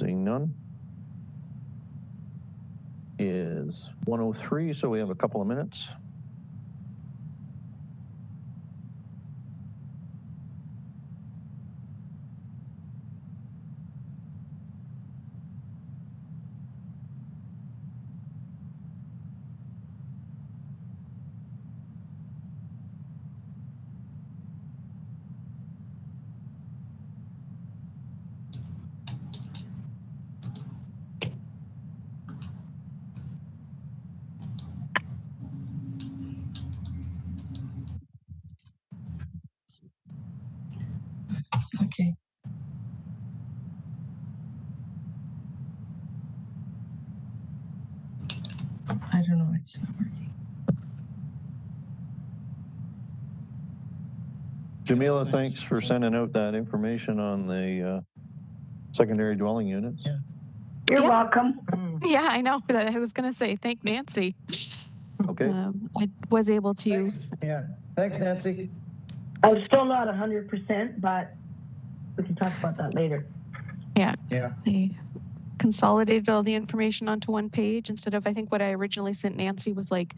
Seeing none. Is 1:03, so we have a couple of minutes. Okay. I don't know, it's not working. Jamila, thanks for sending out that information on the secondary dwelling units. Yeah. You're welcome. Yeah, I know that. I was going to say, thank Nancy. Okay. I was able to. Yeah. Thanks, Nancy. I'm still not 100%, but we can talk about that later. Yeah. Yeah. They consolidated all the information onto one page instead of, I think what I originally sent Nancy was like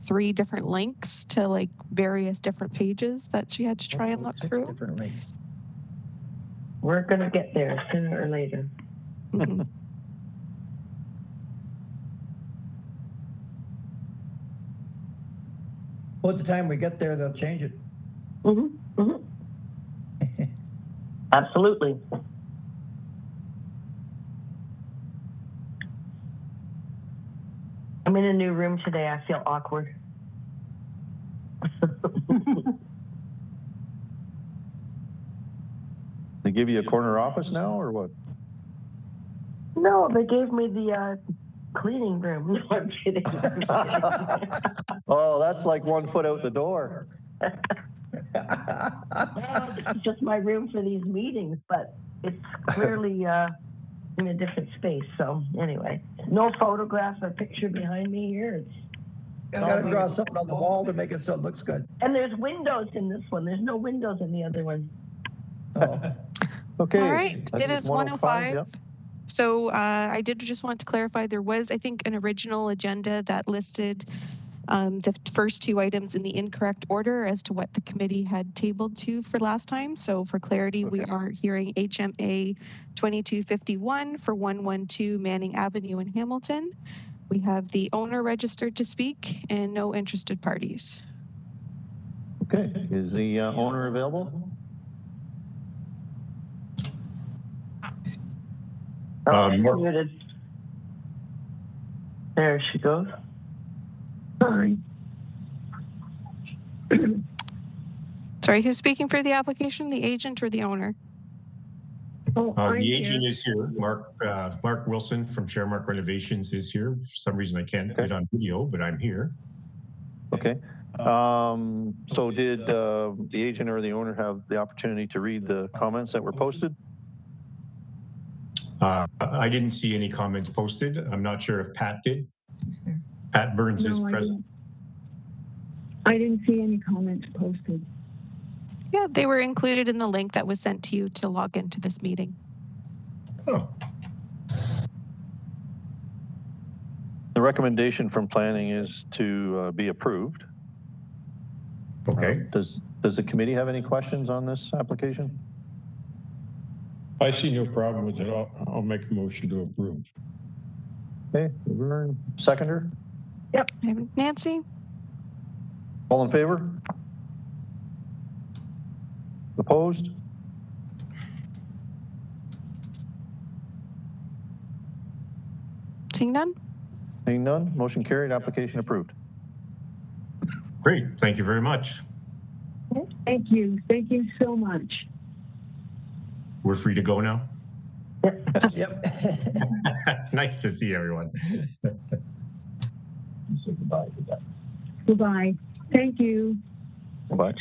3 different links to like various different pages that she had to try and look 6 through. different links. We're going to get there sooner or later. Mm-hmm. Well, at the time we get there, they'll change it. Mm-hmm. Mm-hmm. Absolutely. I'm in a new room today. I feel awkward. They give you a corner office now, or what? No, they gave me the cleaning room. No, I'm kidding. Oh, that's like 1 foot out the door. Well, this is just my room for these meetings, but it's clearly in a different space. So anyway, no photograph or picture behind me here. I gotta draw something on the wall to make it so it looks good. And there's windows in this one. There's no windows in the other one. Oh. Okay. All right. It is 1:05. Yep. So I did just want to clarify, there was, I think, an original agenda that listed the first 2 items in the incorrect order as to what the committee had tabled to for last time. So for clarity, we are hearing HMA 2251 for 112 Manning Avenue in Hamilton. We have the owner registered to speak and no interested parties. Okay. Is the owner available? Muted. There she goes. Sorry. Sorry, who's speaking for the application, the agent or the owner? The agent is here. Mark Wilson from Sharemark Renovations is here. For some reason, I can't get on video, but I'm here. Okay. So did the agent or the owner have the opportunity to read the comments that were posted? I didn't see any comments posted. I'm not sure if Pat did. Pat Burns is present. I didn't see any comments posted. Yeah, they were included in the link that was sent to you to log into this meeting. Oh. The recommendation from planning is to be approved. Okay. Does the committee have any questions on this application? I see no problem with it. I'll make a motion to approve. Okay, Woodburn, seconder? Yep. Nancy? All in favor? Opposed? Seeing none? Seeing none, motion carried, application approved. Great, thank you very much. Thank you so much. We're free to go now? Yep. Yep. Nice to see everyone. Goodbye. Thank you. Bye.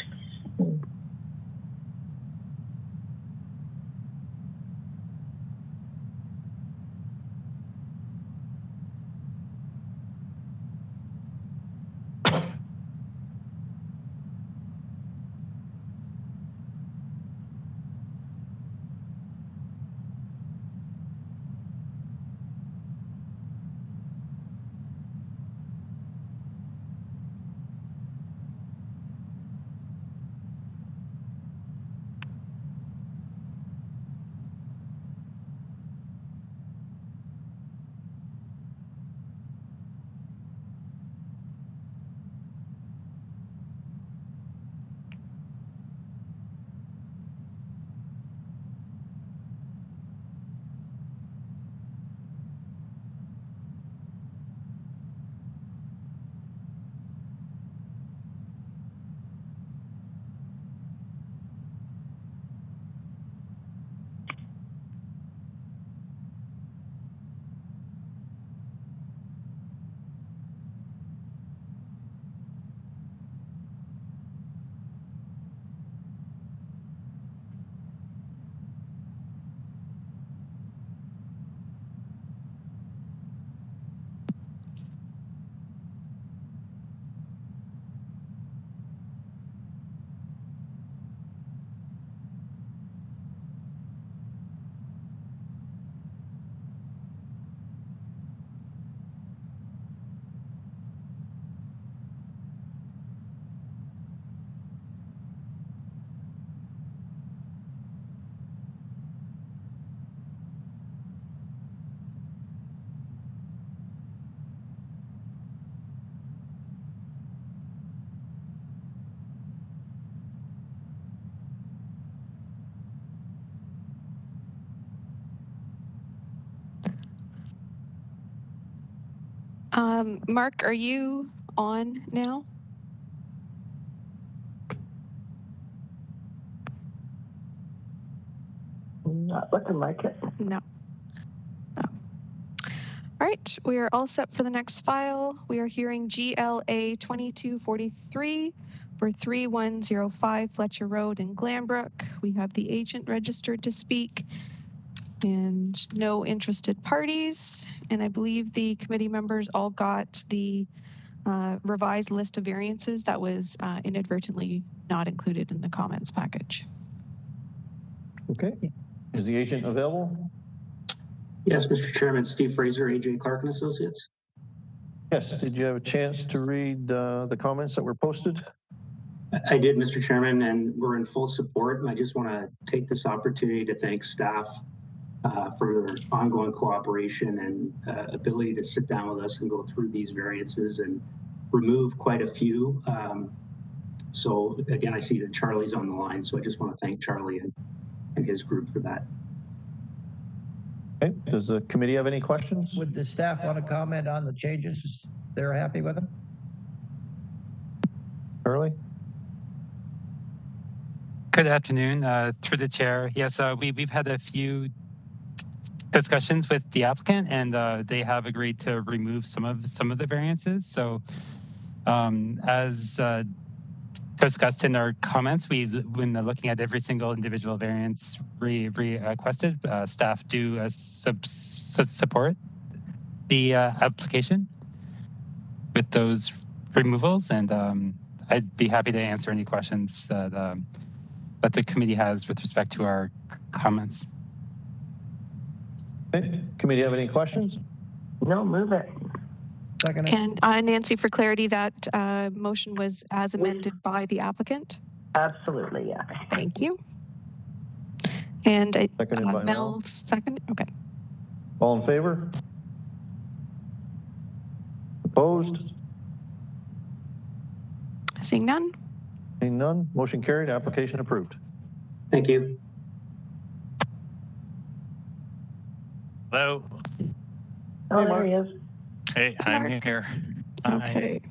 Mark, are you on now? Not looking like it. No. Oh. All right, we are all set for the next file. We are hearing GLA 2243 for 3105 Fletcher Road in Glenbrook. We have the agent registered to speak and no interested parties. And I believe the committee members all got the revised list of variances that was inadvertently not included in the comments package. Okay. Is the agent available? Yes, Mr. Chairman, Steve Fraser, AJ Clark and Associates. Yes. Did you have a chance to read the comments that were posted? I did, Mr. Chairman, and we're in full support. And I just want to take this opportunity to thank staff for their ongoing cooperation and ability to sit down with us and go through these variances and remove quite a few. So again, I see that Charlie's on the line, so I just want to thank Charlie and his group for that. Okay. Does the committee have any questions? Would the staff want to comment on the changes? They're happy with them? Charlie? Good afternoon, through the chair. Yes, we've had a few discussions with the applicant, and they have agreed to remove some of the variances. So, as discussed in our comments, when looking at every single individual variance requested, staff do support the application with those removals, and I'd be happy to answer any questions that the committee has with respect to our comments. Okay. Committee have any questions? No, move it. Second. And Nancy, for clarity, that motion was as amended by the applicant? Absolutely, yeah. Thank you. And Seconded by Mel, second? Okay. All in favor? Opposed? Seeing none? Seeing none, motion carried, application approved. Thank you. Hello. Oh, there he is. Hey, I'm Mark. here. Okay.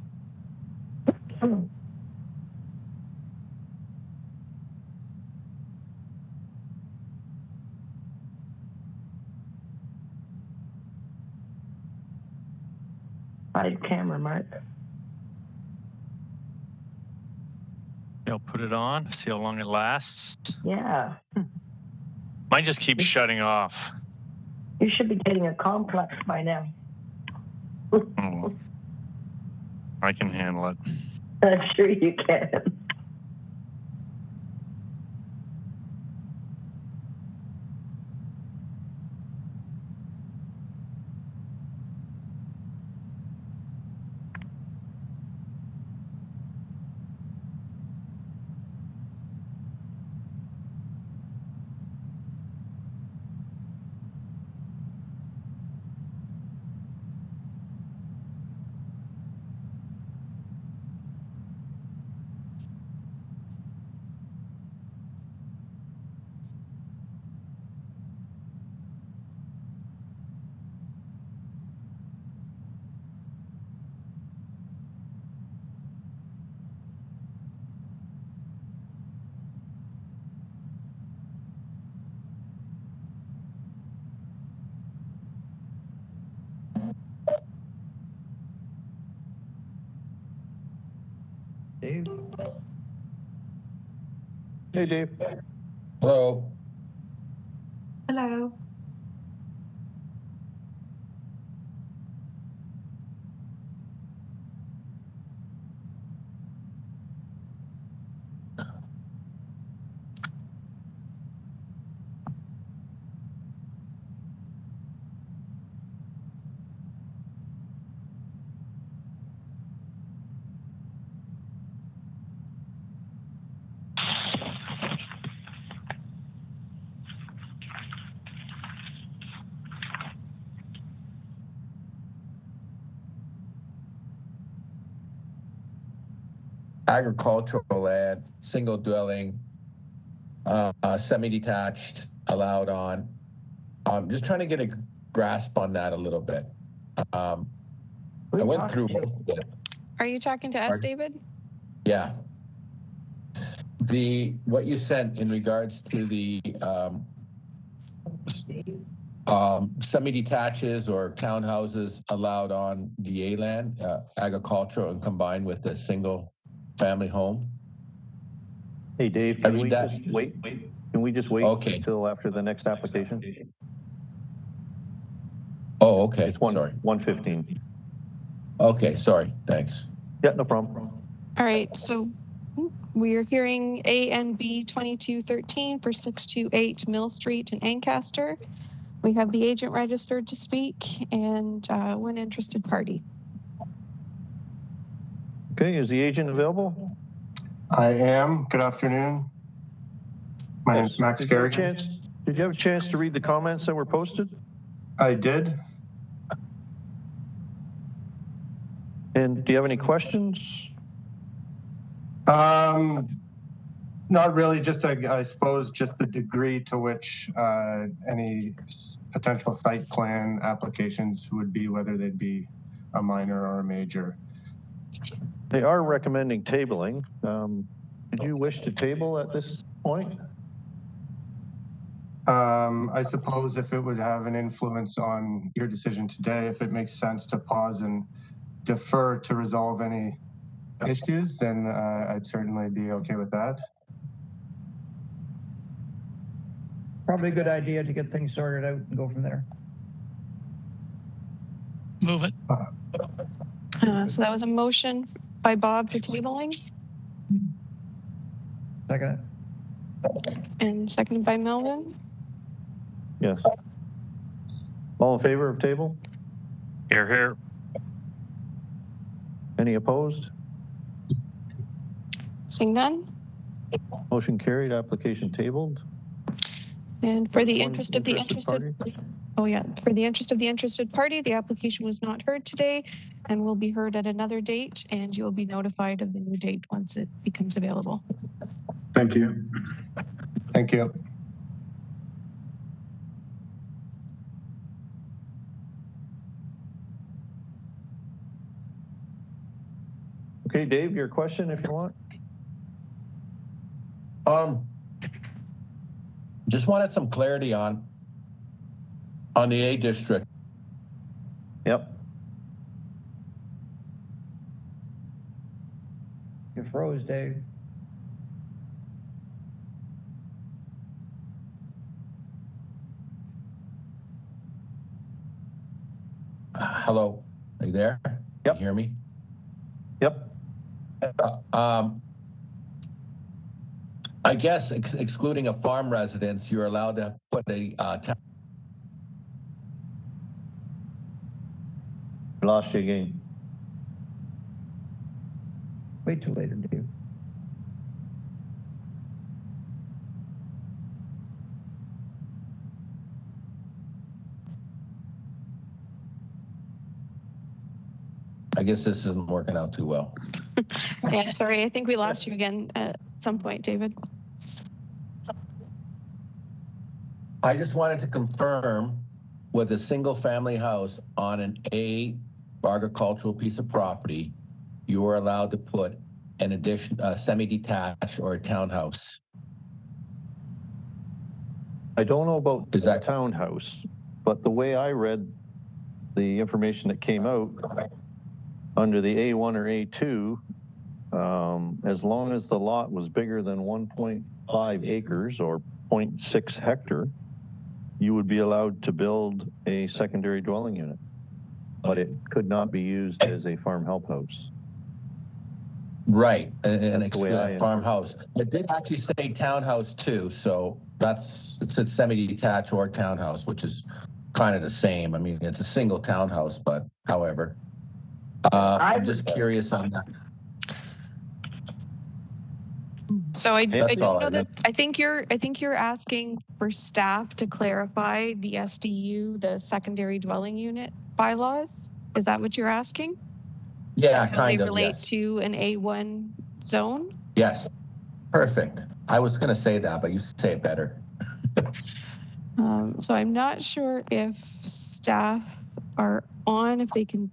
Hide camera, Mark. I'll put it on, see how long it lasts. Yeah. Mine just keeps shutting off. You should be getting a complex by now. Oh, I can handle it. I'm sure you can. Dave? Hey, Dave. Hello. Hello. Agricultural land, single dwelling, semi-detached, allowed on. Just trying to get a grasp on that a little bit. I went through most of it. Are you talking to us, David? Yeah. What you sent in regards to the semi-detaches or townhouses allowed on the A land, agricultural, and combined with a single family home. Hey, Dave, can we just wait? Can we just wait until after the next application? Oh, okay. It's sorry. 1:15. Okay, sorry. Thanks. Yeah, no problem. All right, so we're hearing A and B 2213 for 628 Mill Street in Ancaster. We have the agent registered to speak and one interested party. Okay, is the agent available? I am. Good afternoon. My name is Max Garrigan. Did you have a chance to read the comments that were posted? I did. And do you have any questions? Not really, just I suppose just the degree to which any potential site plan applications would be, whether they'd be a minor or a major. They are recommending tabling. Did you wish to table at this point? I suppose if it would have an influence on your decision today, if it makes sense to pause and defer to resolve any issues, then I'd certainly be okay with that. Probably a good idea to get things sorted out and go from there. Move it. So that was a motion by Bob for tabling. Second. And seconded by Melvin. Yes. All in favor of table? Here, here. Any opposed? Seeing none. Motion carried, application tabled. And for the One interest of the interested, for the interest of the interested party, the application was not heard today and will be heard at another date, and you will be notified of the new date once it becomes available. Thank you. Thank you. Okay, Dave, your question if you want. Just wanted some clarity on the A district. Yep. You froze, Dave. Hello, are you there? Yep. Can you hear me? Yep. I guess excluding a farm residence, you're allowed to put a Lost you again. Wait till later, Dave. I guess this isn't working out too well. Yeah, sorry, I think we lost you again at some point, David. I just wanted to confirm with a single family house on an A agricultural piece of property, you are allowed to put an addition, semi-detached or a townhouse. I don't know about the townhouse, but the way I read the information that came out, under the A1 or A2, as long as the lot was bigger than 1.5 acres or 0.6 hectare, you would be allowed to build a secondary dwelling unit, but it could not be used as a farm help house. Right, and That's the way I farmhouse. It did actually say townhouse too, so it said semi-detached or townhouse, which is kind of the same. I mean, it's a single townhouse, but however, I'm just curious on that. So I don't know that. I think you're asking for staff to clarify the SDU, the secondary dwelling unit bylaws. Is that what you're asking? Yeah, how kind they of. relate Yes. to an A1 zone? Yes, perfect. I was going to say that, but you say it better. So I'm not sure if staff are on, if they can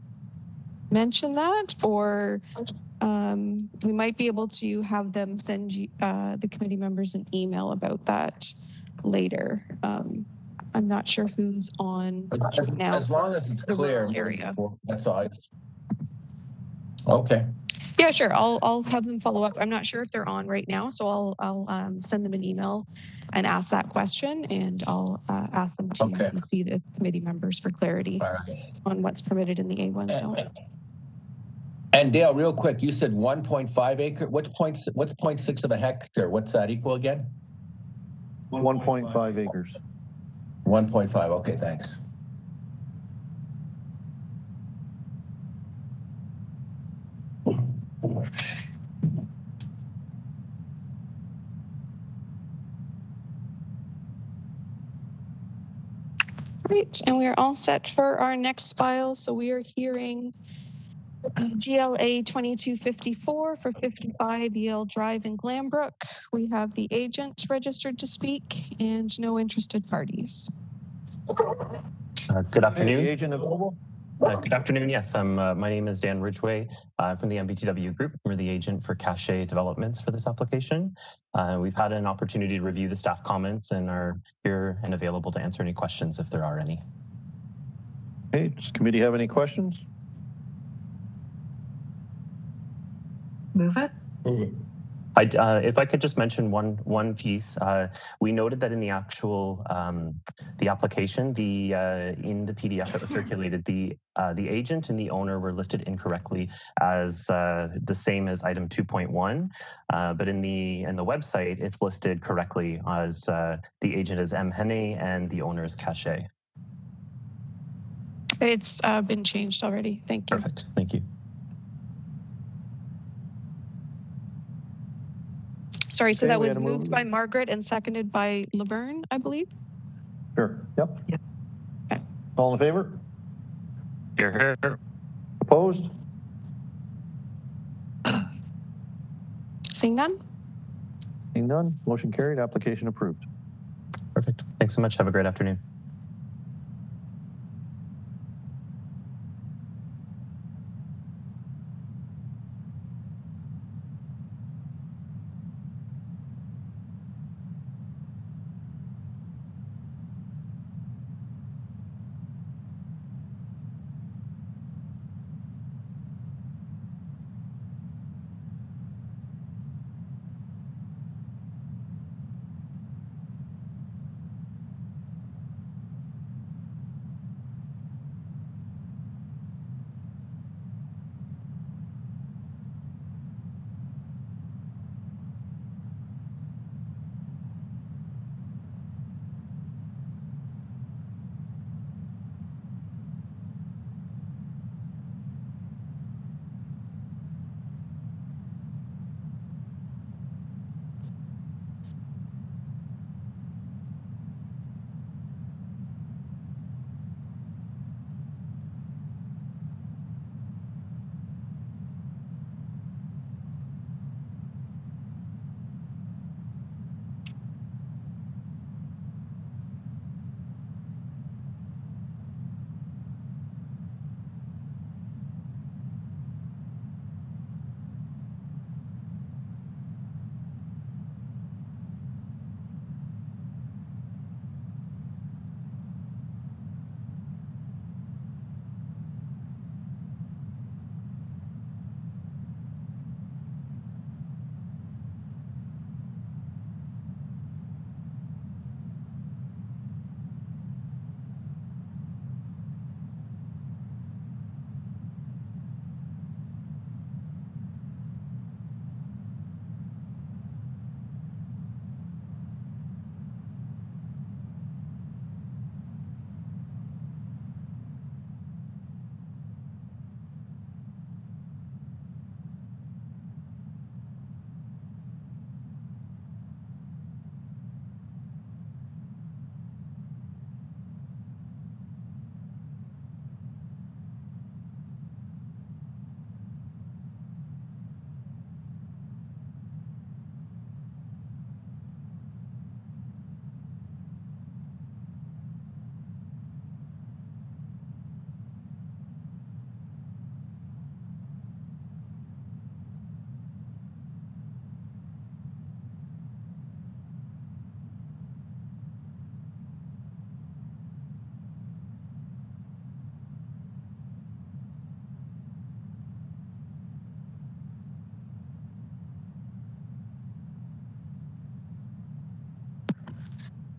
mention that, or we might be able to have them send you, the committee members an email about that later. I'm not sure who's on now. As long as it's clear. Area. That's all. Okay. Yeah, sure. I'll have them follow up. I'm not sure if they're on right now, so I'll send them an email and ask that question, and I'll ask them to CC the committee members for clarity on what's permitted in the A1 zone. And Dale, real quick, you said 1.5 acre. What's 0.6 of a hectare? What's that equal again? 1.5 acres. 1.5. Okay, thanks. Great, and we are all set for our next file. So we are hearing GLA 2254 for 55 Yale Drive in Glenbrook. We have the agent registered to speak and no interested parties. Good afternoon. Is the agent available? Good afternoon. Yes, my name is Dan Ridgway from the MBTW Group. We're the agent for Cache Developments for this application. We've had an opportunity to review the staff comments and are here and available to answer any questions if there are any. Okay, does the committee have any questions? Move it. Move it. If I could just mention one piece, we noted that in the actual the application, in the PDF that was circulated, the agent and the owner were listed incorrectly as the same as item 2.1, but in the website it's listed correctly as the agent is M. Henne and the owner is Cache. It's been changed already. Thank you. Perfect. Thank you. Sorry, so that was moved by Margaret and seconded by Laverne, I believe? Sure. Yep. Okay. All in favor? Here. Opposed? Seeing none? Seeing none. Motion carried. Application approved. Perfect. Thanks so much. Have a great afternoon.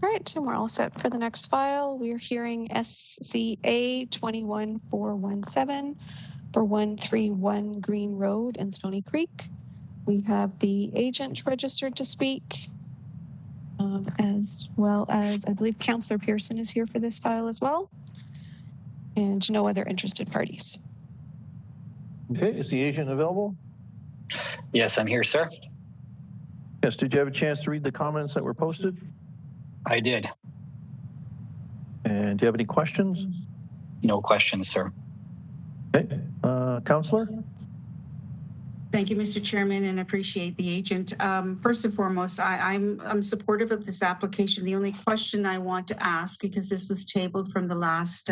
right, and we're all set for the next file. We're hearing SCA 21417 for 131 Green Road in Stoney Creek. We have the agent registered to speak, as well as I believe Councillor Pearson is here for this file as well, and no other interested parties. Okay, is the agent available? Yes, I'm here, sir. Yes, did you have a chance to read the comments that were posted? I did. And do you have any questions? No questions, sir. Okay, Councillor? Thank you, Mr. Chairman, and appreciate the agent. First and foremost, I'm supportive of this application. The only question I want to ask, because this was tabled from the last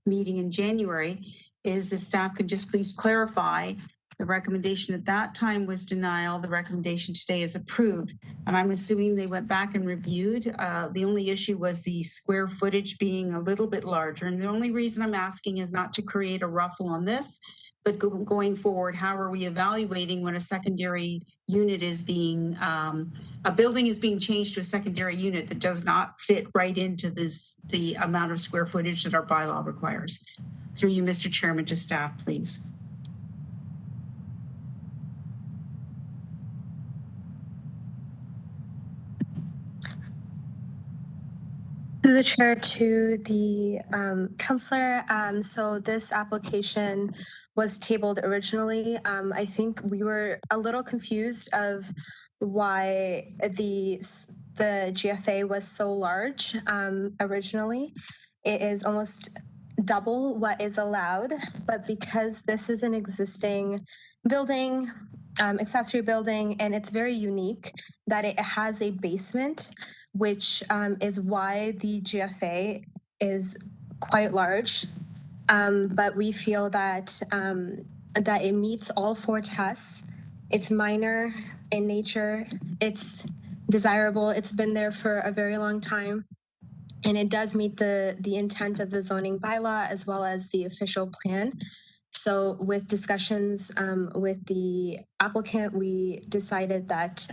meeting in January, is if staff could just please clarify the recommendation at that time was denial. The recommendation today is approved. And I'm assuming they went back and reviewed. The only issue was the square footage being a little bit larger. And the only reason I'm asking is not to create a ruffle on this, but going forward, how are we evaluating when a secondary unit is being, a building is being changed to a secondary unit that does not fit right into the amount of square footage that our bylaw requires? Through you, Mr. Chairman, to staff, please. Through the chair to the councillor. So this application was tabled originally. I think we were a little confused of why the GFA was so large originally. It is almost double what is allowed, but because this is an existing building, accessory building, and it's very unique that it has a basement, which is why the GFA is quite large. But we feel that that it meets all 4 tests. It's minor in nature. It's desirable. It's been there for a very long time. And it does meet the intent of the zoning bylaw as well as the official plan. So with discussions with the applicant, we decided that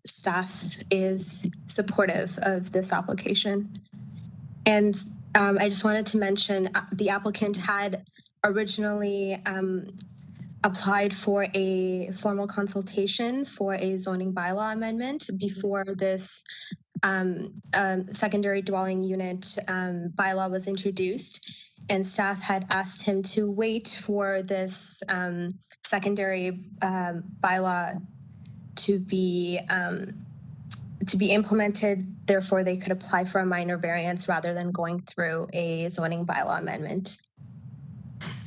staff is supportive of this application. And I just wanted to mention the applicant had originally applied for a formal consultation for a zoning bylaw amendment before this secondary dwelling unit bylaw was introduced. And staff had asked him to wait for this secondary bylaw to be implemented. Therefore, they could apply for a minor variance rather than going through a zoning bylaw amendment.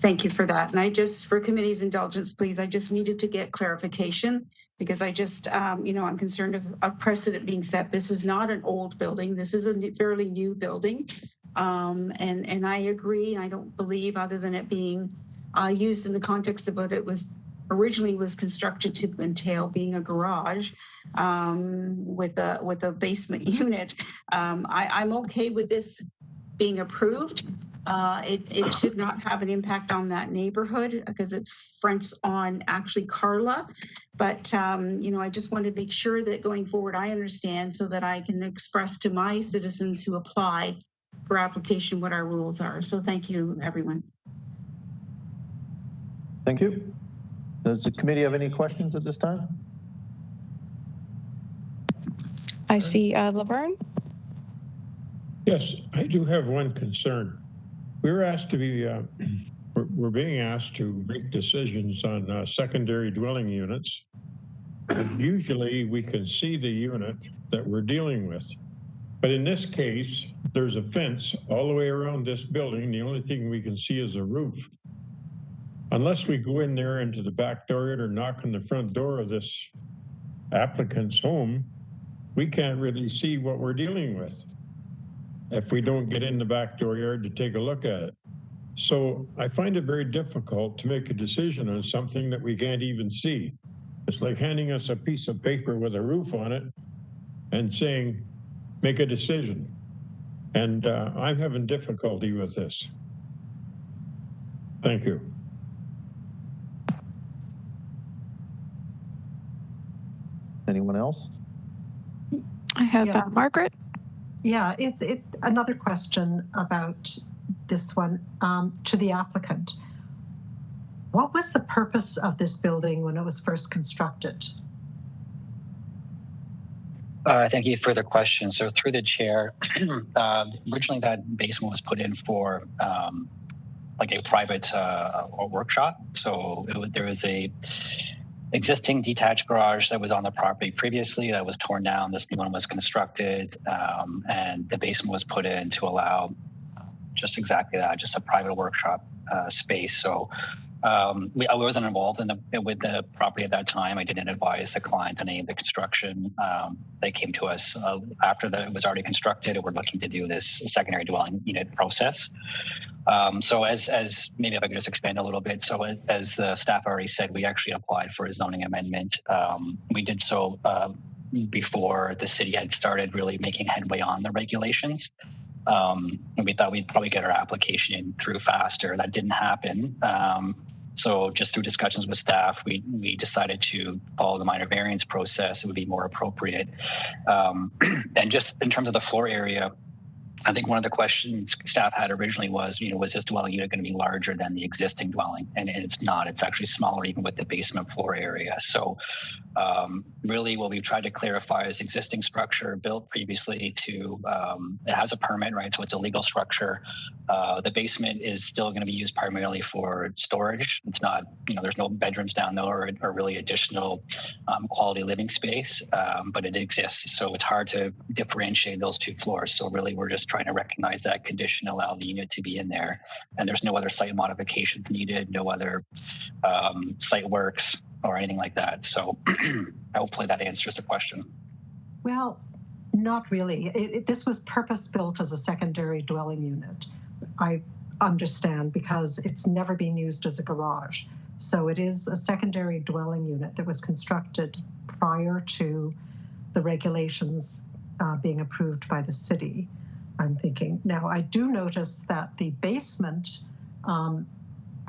Thank you for that. And I just, for committee's indulgence, please, I just needed to get clarification because I just, I'm concerned of precedent being set. This is not an old building. This is a fairly new building. And I agree. I don't believe, other than it being used in the context of what it was originally was constructed to entail being a garage with a basement unit. I'm okay with this being approved. It should not have an impact on that neighborhood because it fronts on actually Carla. But, I just want to make sure that going forward, I understand so that I can express to my citizens who apply for application what our rules are. So thank you, everyone. Thank you. Does the committee have any questions at this time? I see Laverne. Yes, I do have one concern. We're asked to be, we're being asked to make decisions on secondary dwelling units. And usually we can see the unit that we're dealing with. But in this case, there's a fence all the way around this building. The only thing we can see is a roof. Unless we go in there into the back door or knock on the front door of this applicant's home, we can't really see what we're dealing with if we don't get in the back dooryard to take a look at it. So I find it very difficult to make a decision on something that we can't even see. It's like handing us a piece of paper with a roof on it and saying, make a decision. And I'm having difficulty with this. Thank you. Anyone else? I have Margaret. Yeah, another question about this one to the applicant. What was the purpose of this building when it was first constructed? Thank you for the question. So through the chair, originally that basement was put in for like a private workshop. So there was a existing detached garage that was on the property previously that was torn down. This new one was constructed, and the basement was put in to allow just exactly that, just a private workshop space. So I wasn't involved with the property at that time. I didn't advise the client on any of the construction. They came to us after it was already constructed, and we're looking to do this secondary dwelling unit process. So as maybe if I could just expand a little bit. So as the staff already said, we actually applied for a zoning amendment. We did so before the city had started really making headway on the regulations. And we thought we'd probably get our application through faster. That didn't happen. So just through discussions with staff, we decided to follow the minor variance process. It would be more appropriate. And just in terms of the floor area, I think one of the questions staff had originally was, was this dwelling unit going to be larger than the existing dwelling? And it's not. It's actually smaller even with the basement floor area. So really what we've tried to clarify is existing structure built previously to, it has a permit, right? So it's a legal structure. The basement is still going to be used primarily for storage. It's not, there's no bedrooms down there or really additional quality living space, but it exists. So it's hard to differentiate those two floors. So really we're just trying to recognize that condition, allow the unit to be in there. And there's no other site modifications needed, no other site works or anything like that. So hopefully that answers the question. Well, not really. This was purpose built as a secondary dwelling unit. I understand, because it's never been used as a garage. So it is a secondary dwelling unit that was constructed prior to the regulations being approved by the city, I'm thinking. Now, I do notice that the basement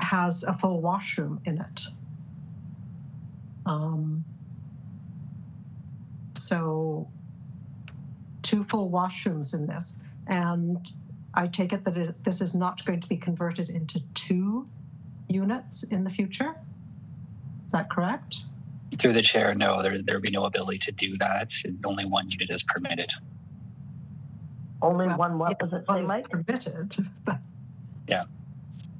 has a full washroom in it. So 2 full washrooms in this. And I take it that this is not going to be converted into 2 units in the future? Is that correct? Through the chair, no, there'd be no ability to do that. Only 1 unit is permitted. Only one, what does it say, Mike? Permitted. Yeah.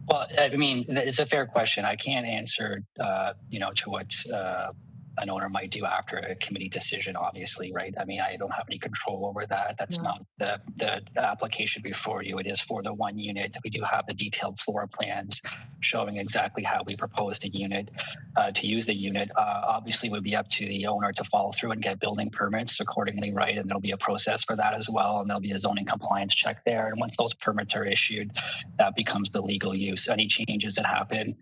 Well, I mean, it's a fair question. I can't answer, to what an owner might do after a committee decision, obviously, right? I mean, I don't have any control over that. That's not the application before you. It is for the 1 unit. We do have the detailed floor plans showing exactly how we proposed a unit to use the unit. Obviously, it would be up to the owner to follow through and get building permits accordingly, right? And there'll be a process for that as well. And there'll be a zoning compliance check there. And once those permits are issued, that becomes the legal use. Any changes that happen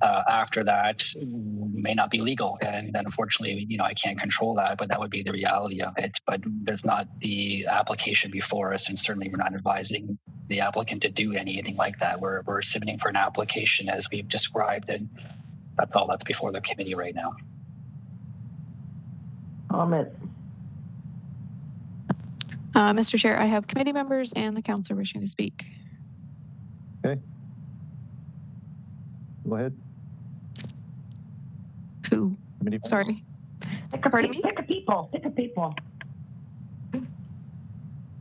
after that may not be legal. And then unfortunately, I can't control that, but that would be the reality of it. But there's not the application before us, and certainly we're not advising the applicant to do anything like that. We're submitting for an application as we've described, and that's all that's before the committee right now. Comment. Mr. Chair, I have committee members and the councillor wishing to speak. Okay. Go ahead. Who? Sorry. Pick a people.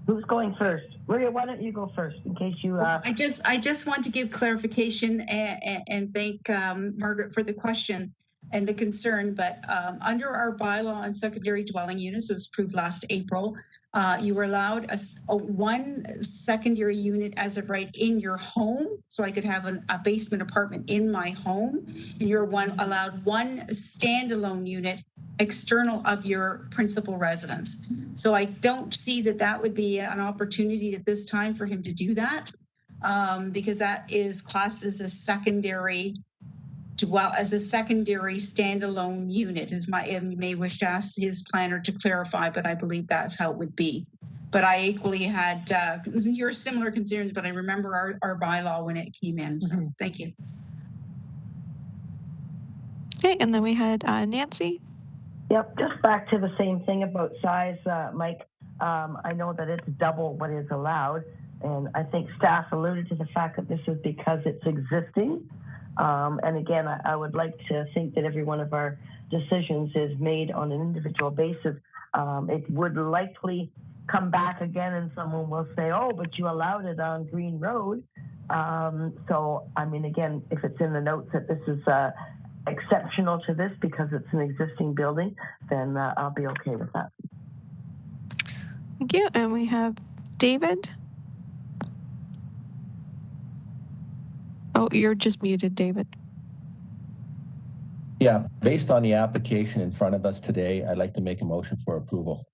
Who's going first? Maria, why don't you go first in case you... I just want to give clarification and thank Margaret for the question and the concern, but under our bylaw on secondary dwelling units, it was approved last April, you were allowed a 1 secondary unit as of right in your home. So I could have a basement apartment in my home, and you're allowed 1 standalone unit external of your principal residence. So I don't see that would be an opportunity at this time for him to do that, because that is classed as a secondary standalone unit. You may wish to ask his planner to clarify, but I believe that's how it would be. But I equally had your similar concerns, but I remember our bylaw when it came in. So thank you. Okay, and then we had Nancy. Yep, just back to the same thing about size, Mike. I know that it's double what is allowed. And I think staff alluded to the fact that this is because it's existing. And again, I would like to think that every one of our decisions is made on an individual basis. It would likely come back again and someone will say, oh, but you allowed it on Green Road. So, I mean, again, if it's in the notes that this is exceptional to this because it's an existing building, then I'll be okay with that. Thank you. And we have David. Oh, you're just muted, David. Yeah, based on the application in front of us today, I'd like to make a motion for approval.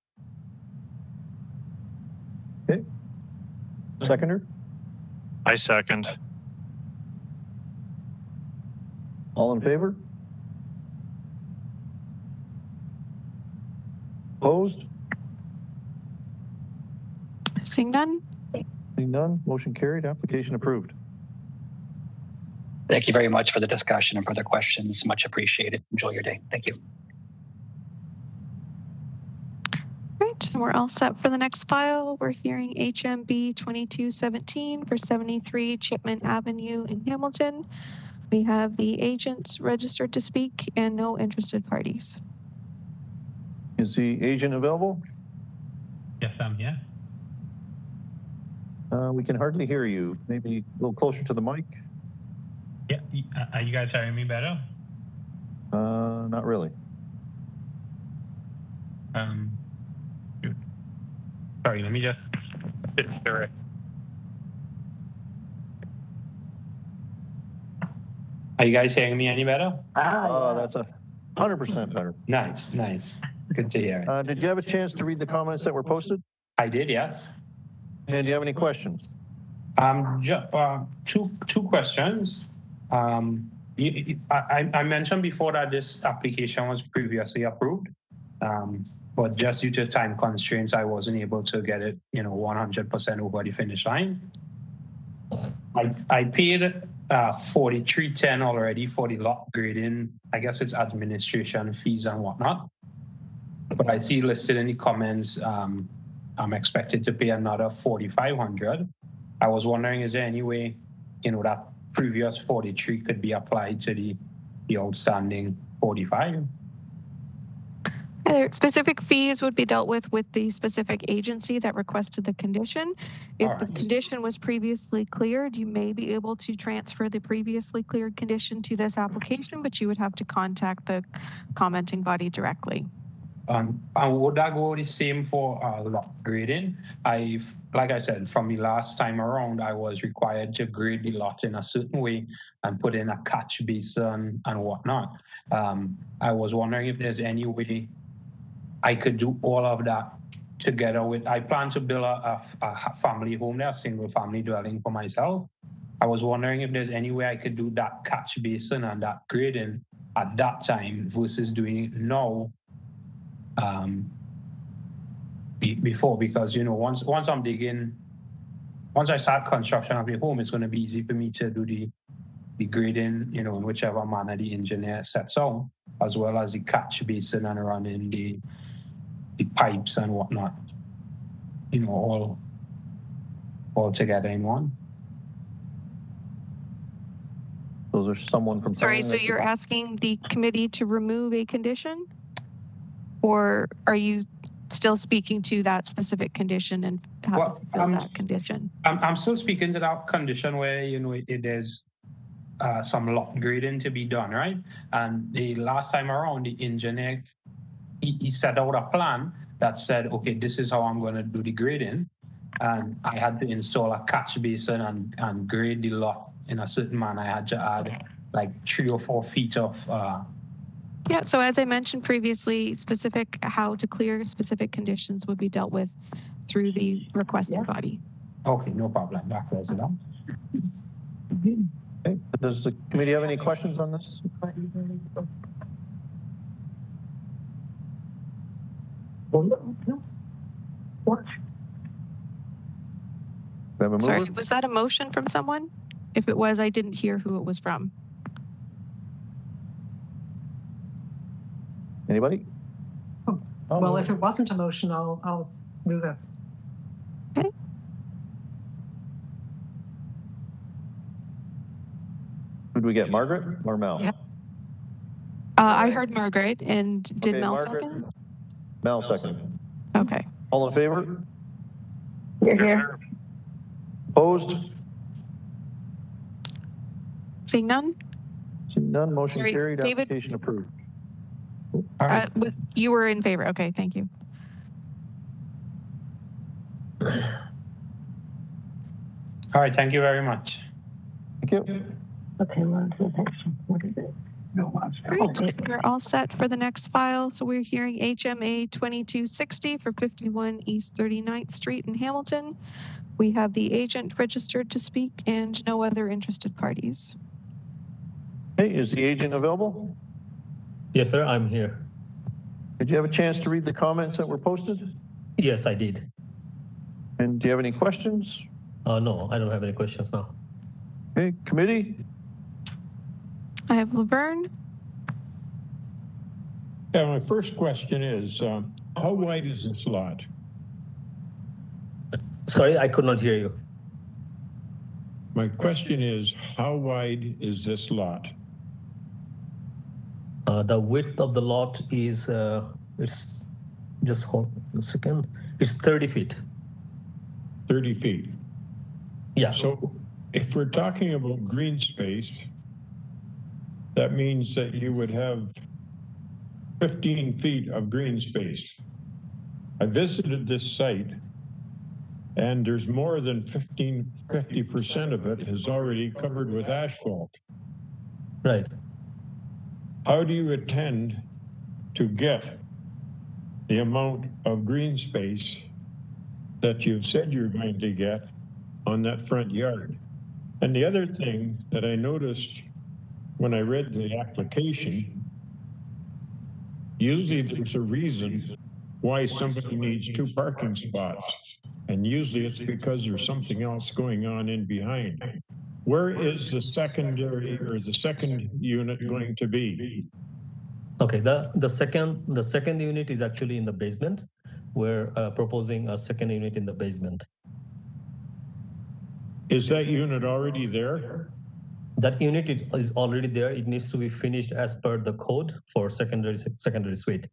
Okay. Seconder? I second. All in favor? Opposed? Seeing none? Seeing none, motion carried, application approved. Thank you very much for the discussion and further questions. Much appreciated. Enjoy your day. Thank you. Right, and we're all set for the next file. We're hearing HMB 2217 for 73 Chipman Avenue in Hamilton. We have the agents registered to speak and no interested parties. Is the agent available? Yes, I'm here. We can hardly hear you. Maybe a little closer to the mic? Yeah, are you guys hearing me better? Not really. Sorry, let me just sit through it. Are you guys hearing me any better? That's 100% better. Nice, nice. Good to hear it. Did you have a chance to read the comments that were posted? I did, yes. And do you have any questions? Two questions. I mentioned before that this application was previously approved, but just due to time constraints, I wasn't able to get it, 100% over the finish line. I paid $43.10 already for the lot grading. I guess it's administration fees and whatnot. But I see listed in the comments, I'm expected to pay another $4,500. I was wondering, is there any way, that previous 43 could be applied to the outstanding 45? Specific fees would be dealt with the specific agency that requested the condition. If the condition was previously cleared, you may be able to transfer the previously cleared condition to this application, but you would have to contact the commenting body directly. And would that go the same for lot grading? Like I said, from the last time around, I was required to grade the lot in a certain way and put in a catch basin and whatnot. I was wondering if there's any way I could do all of that together with, I plan to build a family home there, a single family dwelling for myself. I was wondering if there's any way I could do that catch basin and that grading at that time versus doing it now. Before, because once I'm digging, once I start construction of the home, it's going to be easy for me to do the grading, in whichever manner the engineer sets out, as well as the catch basin and running the pipes and whatnot, all together in one. Those are someone from. Sorry, so you're asking the committee to remove a condition? Or are you still speaking to that specific condition and how to fulfill that condition? I'm still speaking to that condition where, there's some lot grading to be done, right? And the last time around, the engineer, he set out a plan that said, okay, this is how I'm going to do the grading. And I had to install a catch basin and grade the lot in a certain manner. I had to add like 3 or 4 feet of Yeah, so as I mentioned previously, specific how to clear specific conditions would be dealt with through the requesting body. Okay, no problem. That closes it out. Okay. Does the committee have any questions on this? Sorry, was that a motion from someone? If it was, I didn't hear who it was from. Anybody? Well, if it wasn't a motion, I'll Move it. Okay. Did we get Margaret or Mel? Yeah. I heard Margaret, and did Okay, Mel Margaret. second? Mel second. Okay. All in favor? You're here. Opposed? Seeing none? Seeing none, motion Sorry, carried, David? application approved. You were in favor. Okay, thank you. All right, thank you very much. Thank you. Okay, on to the next one. What is it? No, Great. We're all set for the next file. So we're hearing HMA 2260 for 51 East 39th Street in Hamilton. We have the agent registered to speak and no other interested parties. Hey, is the agent available? Yes, sir, I'm here. Did you have a chance to read the comments that were posted? Yes, I did. And do you have any questions? No, I don't have any questions now. Okay, committee? I have Laverne. Yeah, my first question is, how wide is this lot? Sorry, I could not hear you. My question is, how wide is this lot? The width of the lot is, it's just hold a second. It's 30 feet. 30 feet. Yeah. So if we're talking about green space, that means that you would have 15 feet of green space. I visited this site and there's more than 50% of it is already covered with asphalt. Right. How do you intend to get the amount of green space that you've said you're going to get on that front yard? And the other thing that I noticed when I read the application, usually there's a reason why somebody needs 2 parking spots. And usually it's because there's something else going on in behind. Where is the secondary or the second unit going to be? Okay, the second unit is actually in the basement. We're proposing a second unit in the basement. Is that unit already there? That unit is already there. It needs to be finished as per the code for secondary suite.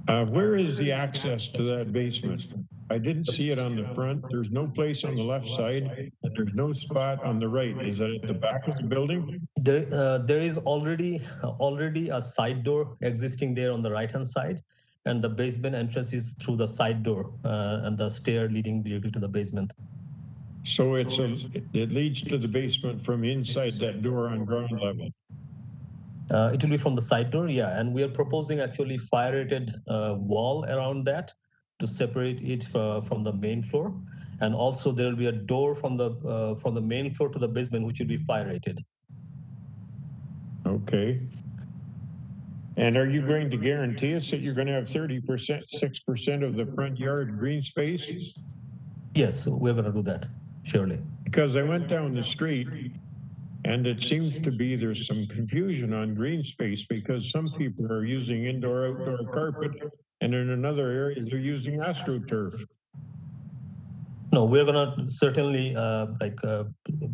Where is the access to that basement? I didn't see it on the front. There's no place on the left side, and there's no spot on the right. Is that at the back of the building? There is already a side door existing there on the right-hand side, and the basement entrance is through the side door and the stair leading directly to the basement. So it leads to the basement from inside that door on ground level. It will be from the side door, yeah. And we are proposing actually fire-rated wall around that to separate it from the main floor. And also there will be a door from the main floor to the basement, which will be fire-rated. Okay. And are you going to guarantee us that you're going to have 30%, 6% of the front yard green space? Yes, we're going to do that, surely. Because I went down the street and it seems to be there's some confusion on green space because some people are using indoor-outdoor carpet and in another area they're using AstroTurf. No, we're going to certainly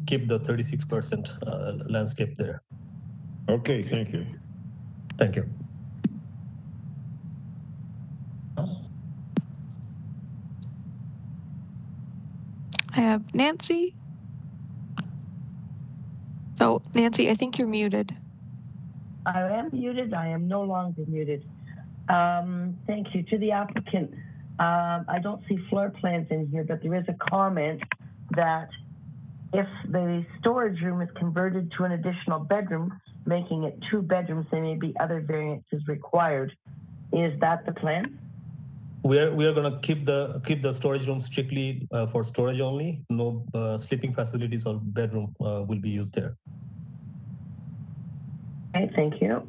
keep the 36% landscape there. Okay, thank you. Thank you. I have Nancy. Oh, Nancy, I think you're muted. I am muted. I am no longer muted. Thank you. To the applicant, I don't see floor plans in here, but there is a comment that if the storage room is converted to an additional bedroom, making it 2 bedrooms, there may be other variances required. Is that the plan? We are going to keep the storage room strictly for storage only. No sleeping facilities or bedroom will be used there. Okay, thank you.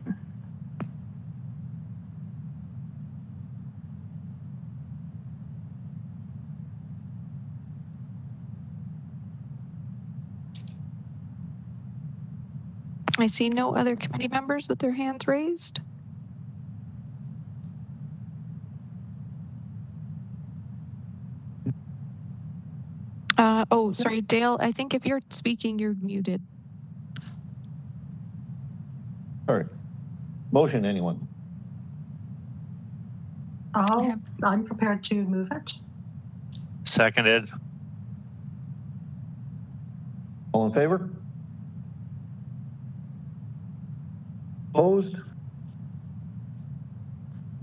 I see no other committee members with their hands raised. Oh, sorry, Dale, I think if you're speaking, you're muted. All right. Motion, anyone? I'm prepared to move it. Seconded. All in favor? Opposed?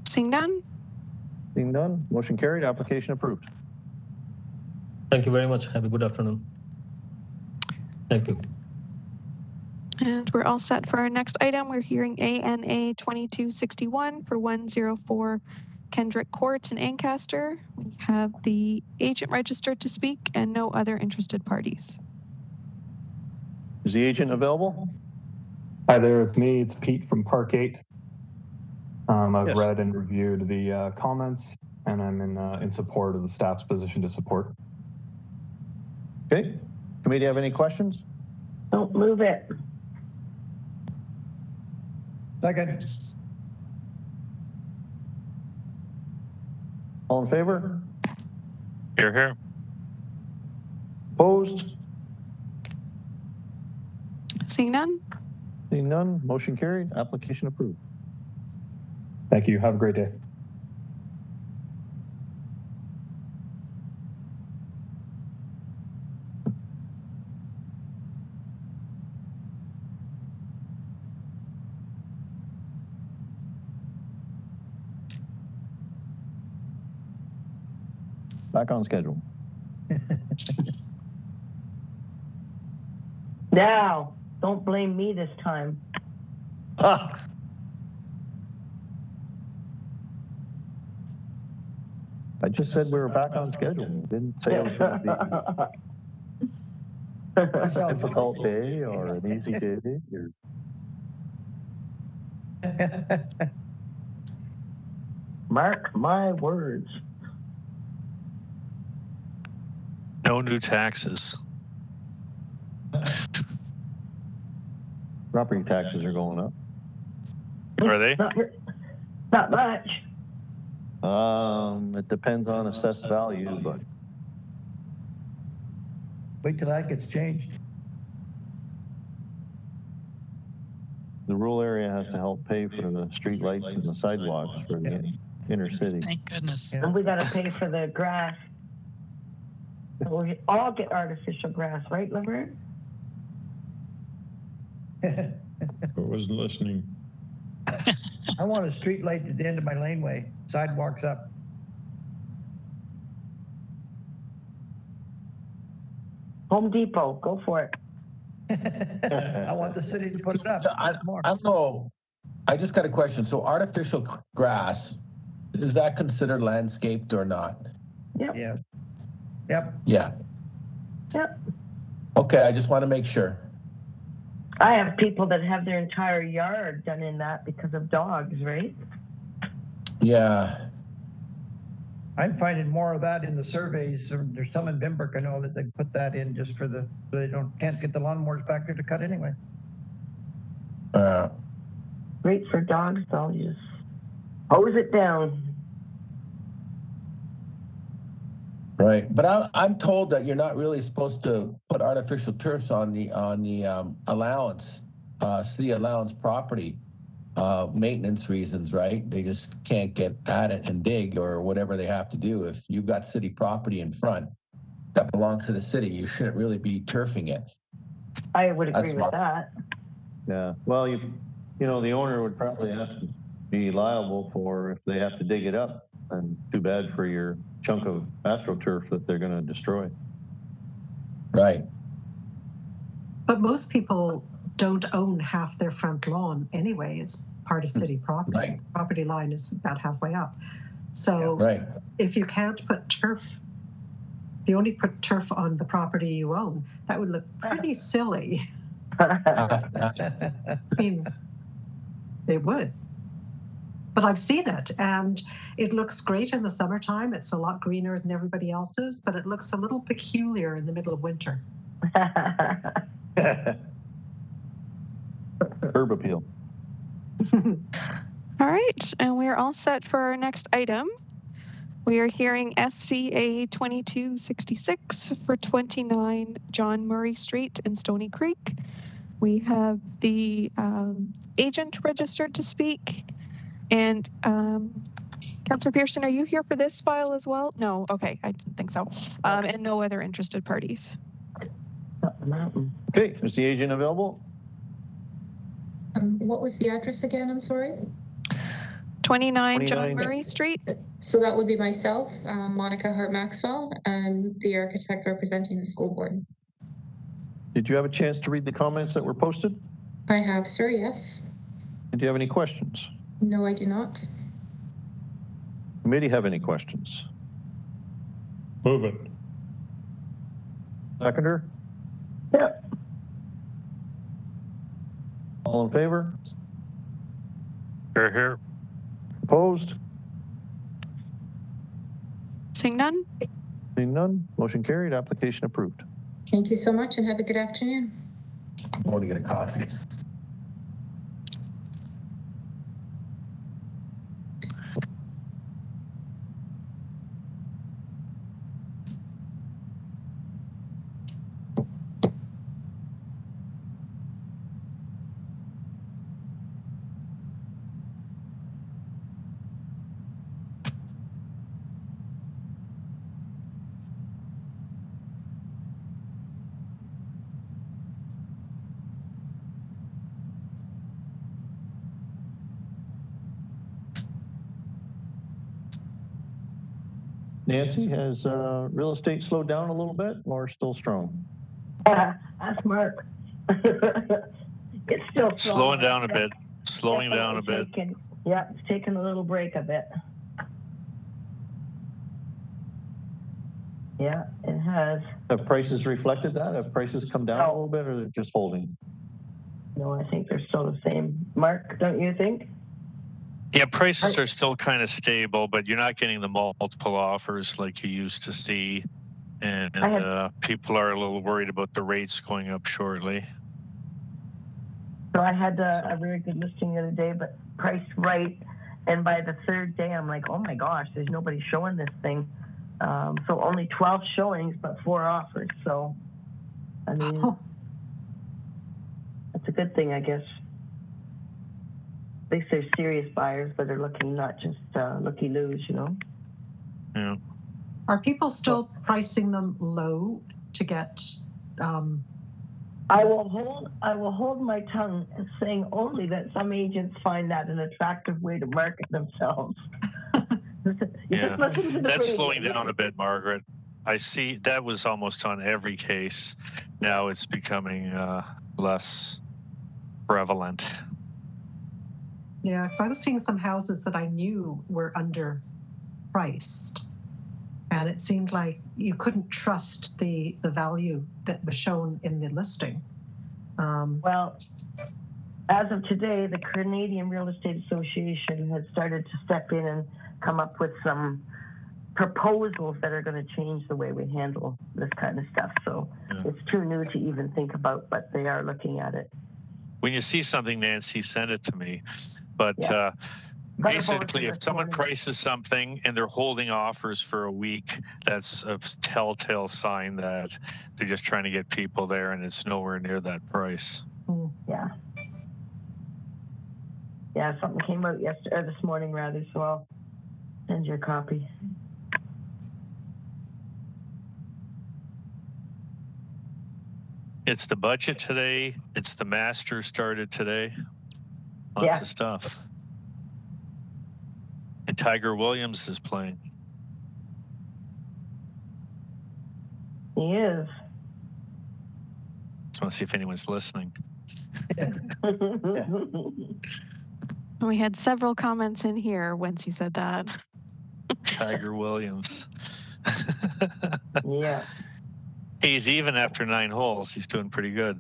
Seeing none? Seeing none, motion carried, application approved. Thank you very much. Have a good afternoon. Thank you. And we're all set for our next item. We're hearing ANA 2261 for 104 Kendrick Court in Ancaster. We have the agent registered to speak and no other interested parties. Is the agent available? Hi there, it's me. It's Pete from Park 8. I've read and reviewed the comments, and I'm in support of the staff's position to support. Okay. Committee have any questions? Don't move it. Second. All in favor? Here, here. Opposed? Seeing none? Seeing none, motion carried, application approved. Thank you. Have a great day. Back on schedule. Now, don't blame me this time. Ah. I just said we were back on schedule. Didn't say it was going to be a difficult day or an easy day. Mark my words. No new taxes. Property taxes are going up. Are they? Not much. It depends on assessed value, but Wait till that gets changed. the rural area has to help pay for the street lights and the sidewalks for the inner city. Thank goodness. And we got to pay for the grass. So we all get artificial grass, right, Laverne? I wasn't listening. I want a street light at the end of my laneway, sidewalks up. Home Depot, go for it. I want the city to put it up. I don't know. I just got a question. So artificial grass, is that considered landscaped or not? Yep. Yeah. Yep. Yeah. Yep. Okay, I just want to make sure. I have people that have their entire yard done in that because of dogs, right? Yeah. I'm finding more of that in the surveys. There's some in Glenbrook I know that they put that in just for so they can't get the lawnmowers back there to cut anyway. Great for dogs, though. You just hose it down. Right, but I'm told that you're not really supposed to put artificial turfs on the allowance, city allowance property, maintenance reasons, right? They just can't get at it and dig or whatever they have to do. If you've got city property in front that belongs to the city, you shouldn't really be turfing it. I would agree with that. Yeah, well, you know, the owner would probably have to be liable for if they have to dig it up. And too bad for your chunk of astroturf that they're going to destroy. Right. But most people don't own half their front lawn anyway. It's part of city property. Right. Property line is about halfway up. So right. If you can't put turf, if you only put turf on the property you own, that would look pretty silly. I mean, it would. But I've seen it, and it looks great in the summertime. It's a lot greener than everybody else's, but it looks a little peculiar in the middle of winter. Herb appeal. All right, and we're all set for our next item. We are hearing SCA 2266 for 29 John Murray Street in Stoney Creek. We have the agent registered to speak. And Councillor Pearson, are you here for this file as well? No, okay, I didn't think so. And no other interested parties. Okay, is the agent available? What was the address again? I'm sorry. 29 John Murray Street. So that would be myself, Monica Hart-Maxwell, the architect representing the school board. Did you have a chance to read the comments that were posted? I have, sir, yes. And do you have any questions? No, I do not. Committee have any questions? Move it. Seconder? Yep. All in favor? Here. Opposed? Seeing none? Seeing none, motion carried, application approved. Thank you so much and have a good afternoon. I'm going to get a coffee. Nancy, has real estate slowed down a little bit or still strong? That's Mark. It's still slowing down a bit. Slowing down a bit. Yeah, it's taking a little break a bit. Yeah, it has. Have prices reflected that? Have prices come down a little bit or they're just holding? No, I think they're still the same. Mark, don't you think? Yeah, prices are still kind of stable, but you're not getting the multiple offers like you used to see. And people are a little worried about the rates going up shortly. So I had a very good listing the other day, but priced right. And by the third day, I'm like, oh my gosh, there's nobody showing this thing. So only 12 showings, but 4 offers. So, I mean, that's a good thing, I guess. At least there's serious buyers that are looking, not just looky-loos, you know? Yeah. Are people still pricing them low to get? I will hold my tongue, saying only that some agents find that an attractive way to market themselves. Yeah, that's slowing down a bit, Margaret. I see that was almost on every case. Now it's becoming less prevalent. Yeah, because I was seeing some houses that I knew were underpriced. And it seemed like you couldn't trust the value that was shown in the listing. Well, as of today, the Canadian Real Estate Association has started to step in and come up with some proposals that are going to change the way we handle this kind of stuff. So it's too new to even think about, but they are looking at it. When you see something, Nancy, send it to me. But basically, if someone prices something and they're holding offers for a week, that's a telltale sign that they're just trying to get people there and it's nowhere near that price. Yeah. Yeah, something came out yesterday, or this morning rather, so I'll send you a copy. It's the budget today. It's the master started today. Lots of stuff. And Tiger Williams is playing. He is. Just want to see if anyone's listening. We had several comments in here once you said that. Tiger Williams. Yeah. He's even after 9 holes. He's doing pretty good.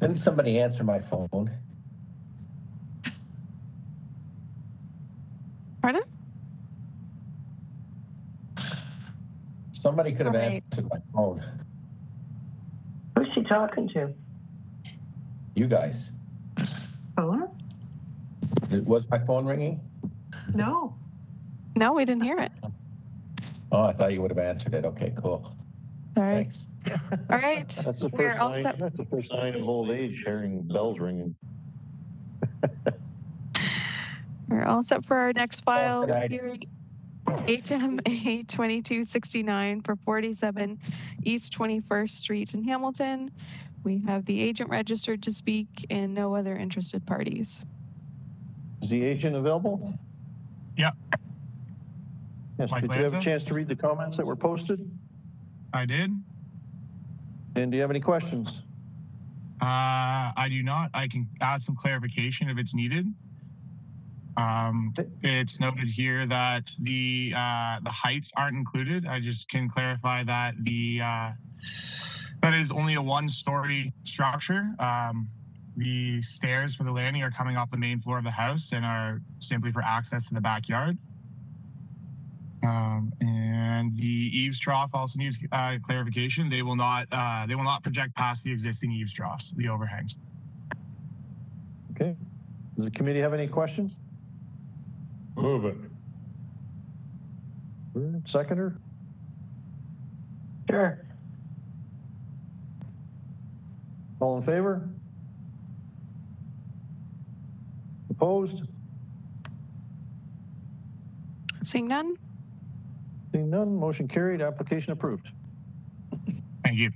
Didn't somebody answer my phone? Pardon? Somebody could have Right. answered my phone. Who's she talking to? You guys. Phone? Was my phone ringing? No. No, we didn't hear it. Oh, I thought you would have answered it. Okay, cool. Sorry. Thanks. All right. That's the We're first all sign. set. That's the first sign of old age, hearing bells ringing. We're all set for our next file Right. hearing. HMA 2269 for 47 East 21st Street in Hamilton. We have the agent registered to speak and no other interested parties. Is the agent available? Yeah. Yes. Mike Did you have a Lanza? chance to read the comments that were posted? I did. And do you have any questions? I do not. I can add some clarification if it's needed. It's noted here that the heights aren't included. I just can clarify that that is only a one-story structure. The stairs for the landing are coming off the main floor of the house and are simply for access to the backyard. And the eaves trough also needs clarification. They will not project past the existing eaves troughs, the overhangs. Okay. Does the committee have any questions? Move it. Seconder? Sure. All in favor? Opposed? Seeing none? Seeing none, motion carried, application approved. Thank you.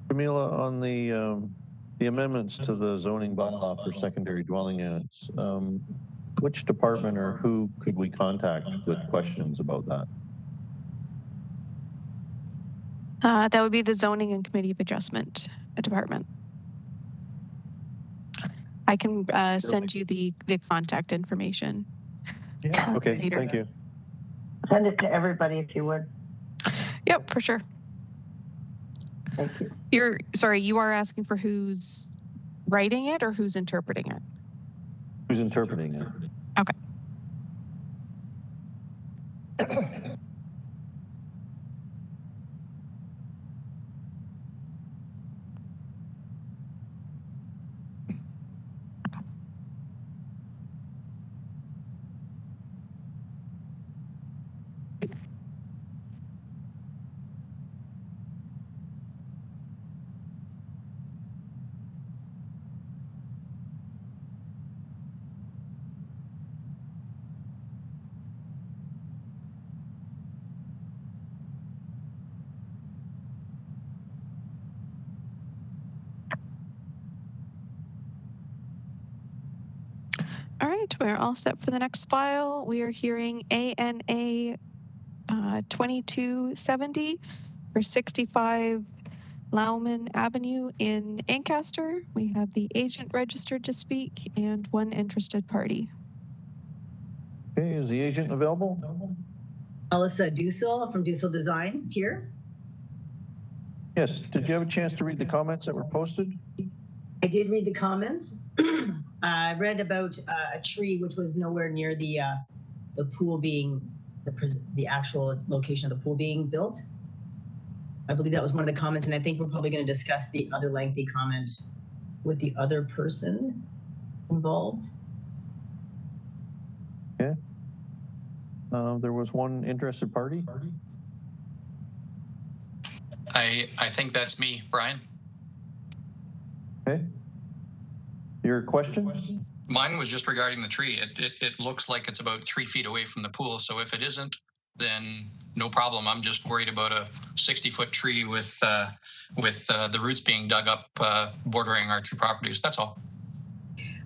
Camila, on the amendments to the zoning bylaw for secondary dwelling units, which department or who could we contact with questions about that? That would be the Zoning and Committee of Adjustment Department. I can send you the contact information. Yeah. Okay, later. thank you. Send it to everybody if you would. Yep, for sure. Thank you. You are asking for who's writing it or who's interpreting it? Who's interpreting it? Okay. we're all set for the next file. We are hearing ANA 2270 for 65 Lauman Avenue in Ancaster. We have the agent registered to speak and one interested party. Okay, is the agent available? Alyssa Dussel from Dussel Designs here. Yes. Did you have a chance to read the comments that were posted? I did read the comments. I read about a tree which was nowhere near the pool being, the actual location of the pool being built. I believe that was one of the comments, and I think we're probably going to discuss the other lengthy comment with the other person involved. Okay. There was one interested party. I think that's me, Brian. Okay. Your question? Mine was just regarding the tree. It looks like it's about 3 feet away from the pool. So if it isn't, then no problem. I'm just worried about a 60-foot tree with the roots being dug up, bordering our two properties. That's all.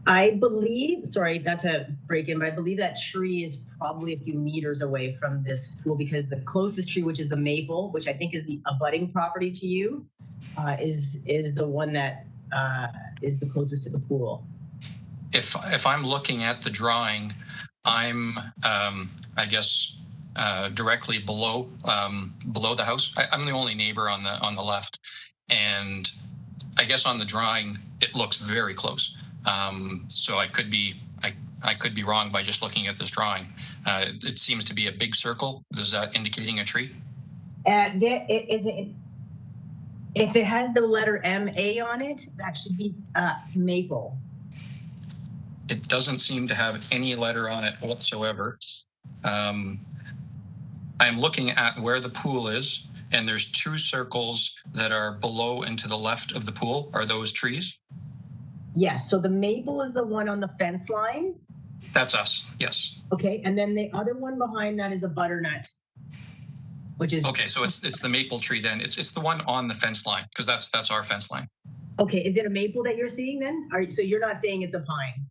I believe, sorry, not to break in, but I believe that tree is probably a few meters away from this pool, because the closest tree, which is the maple, which I think is the abutting property to you, is the one that is the closest to the pool. If I'm looking at the drawing, I'm I guess directly below the house. I'm the only neighbor on the left, and I guess on the drawing it looks very close. So I could be wrong by just looking at this drawing. It seems to be a big circle. Is that indicating a tree? If it has the letter M-A on it, that should be maple. It doesn't seem to have any letter on it whatsoever. I'm looking at where the pool is, and there's 2 circles that are below and to the left of the pool. Are those trees? Yes, so the maple is the one on the fence line. That's us, yes. Okay, and then the other one behind that is a butternut, which is... Okay, so it's the maple tree then. It's the one on the fence line, because that's our fence line. Okay, is it a maple that you're seeing then? So you're not saying it's a pine?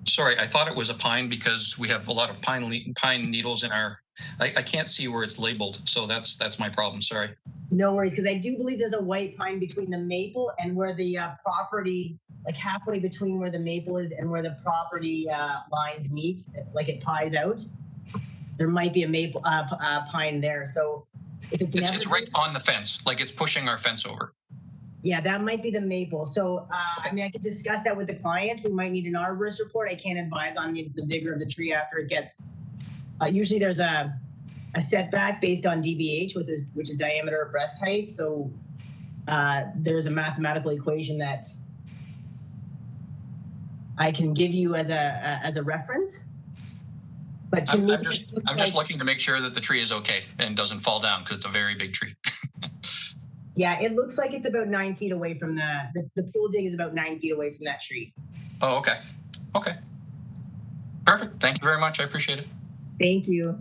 Sorry, I thought it was a pine because we have a lot of pine needles in our... I can't see where it's labeled, so that's my problem, sorry. No worries, because I do believe there's a white pine between the maple and where the property, like halfway between where the maple is and where the property lines meet, like it pies out. There might be a maple pine there. So if it's right on the fence, like it's pushing our fence over. Yeah, that might be the maple. So, I mean, I could discuss that with the client. We might need an arborist report. I can't advise on the vigor of the tree after it gets, usually there's a setback based on DBH, which is diameter of breast height. So there's a mathematical equation that I can give you as a reference. But to I'm just looking to make sure that the tree is okay and doesn't fall down, because it's a very big tree. Yeah, it looks like it's about 9 feet away from the pool dig is about 9 feet away from that tree. Oh, okay. Okay. Perfect. Thank you very much. I appreciate it. Thank you.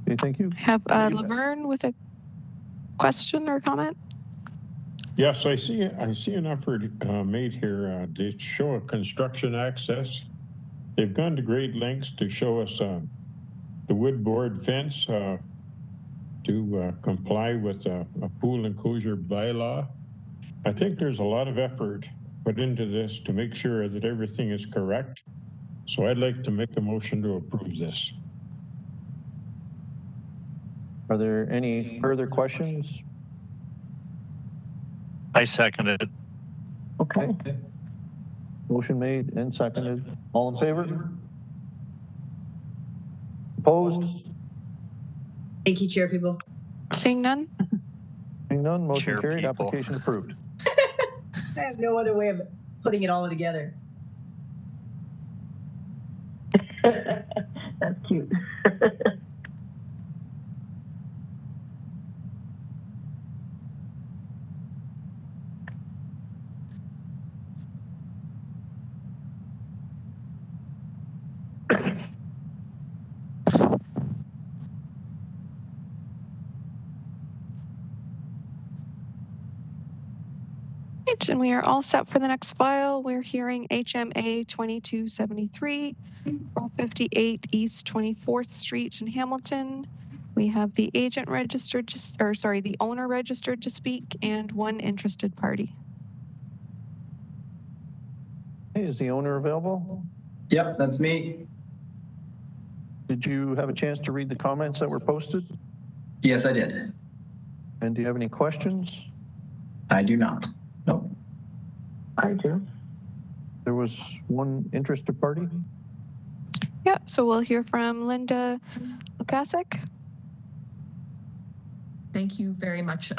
Okay, thank you. Have Laverne with a question or comment? Yes, I see an effort made here to show a construction access. They've gone to great lengths to show us the wood board fence to comply with a pool enclosure bylaw. I think there's a lot of effort put into this to make sure that everything is correct. So I'd like to make a motion to approve this. Are there any further questions? I second it. Okay. Motion made and seconded. All in favor? Opposed? Thank you, Chair people. Seeing none? Seeing none, motion Chair carried, people. application approved. I have no other way of putting it all together. That's cute. right, and we are all set for the next file. We're hearing HMA 2273, 458 East 24th Street in Hamilton. We have the agent registered, the owner registered to speak, and one interested party. Hey, is the owner available? Yep, that's me. Did you have a chance to read the comments that were posted? Yes, I did. And do you have any questions? I do not. Nope. I do. There was one interested party? Yeah, so we'll hear from Linda Lukasik. Thank you very much.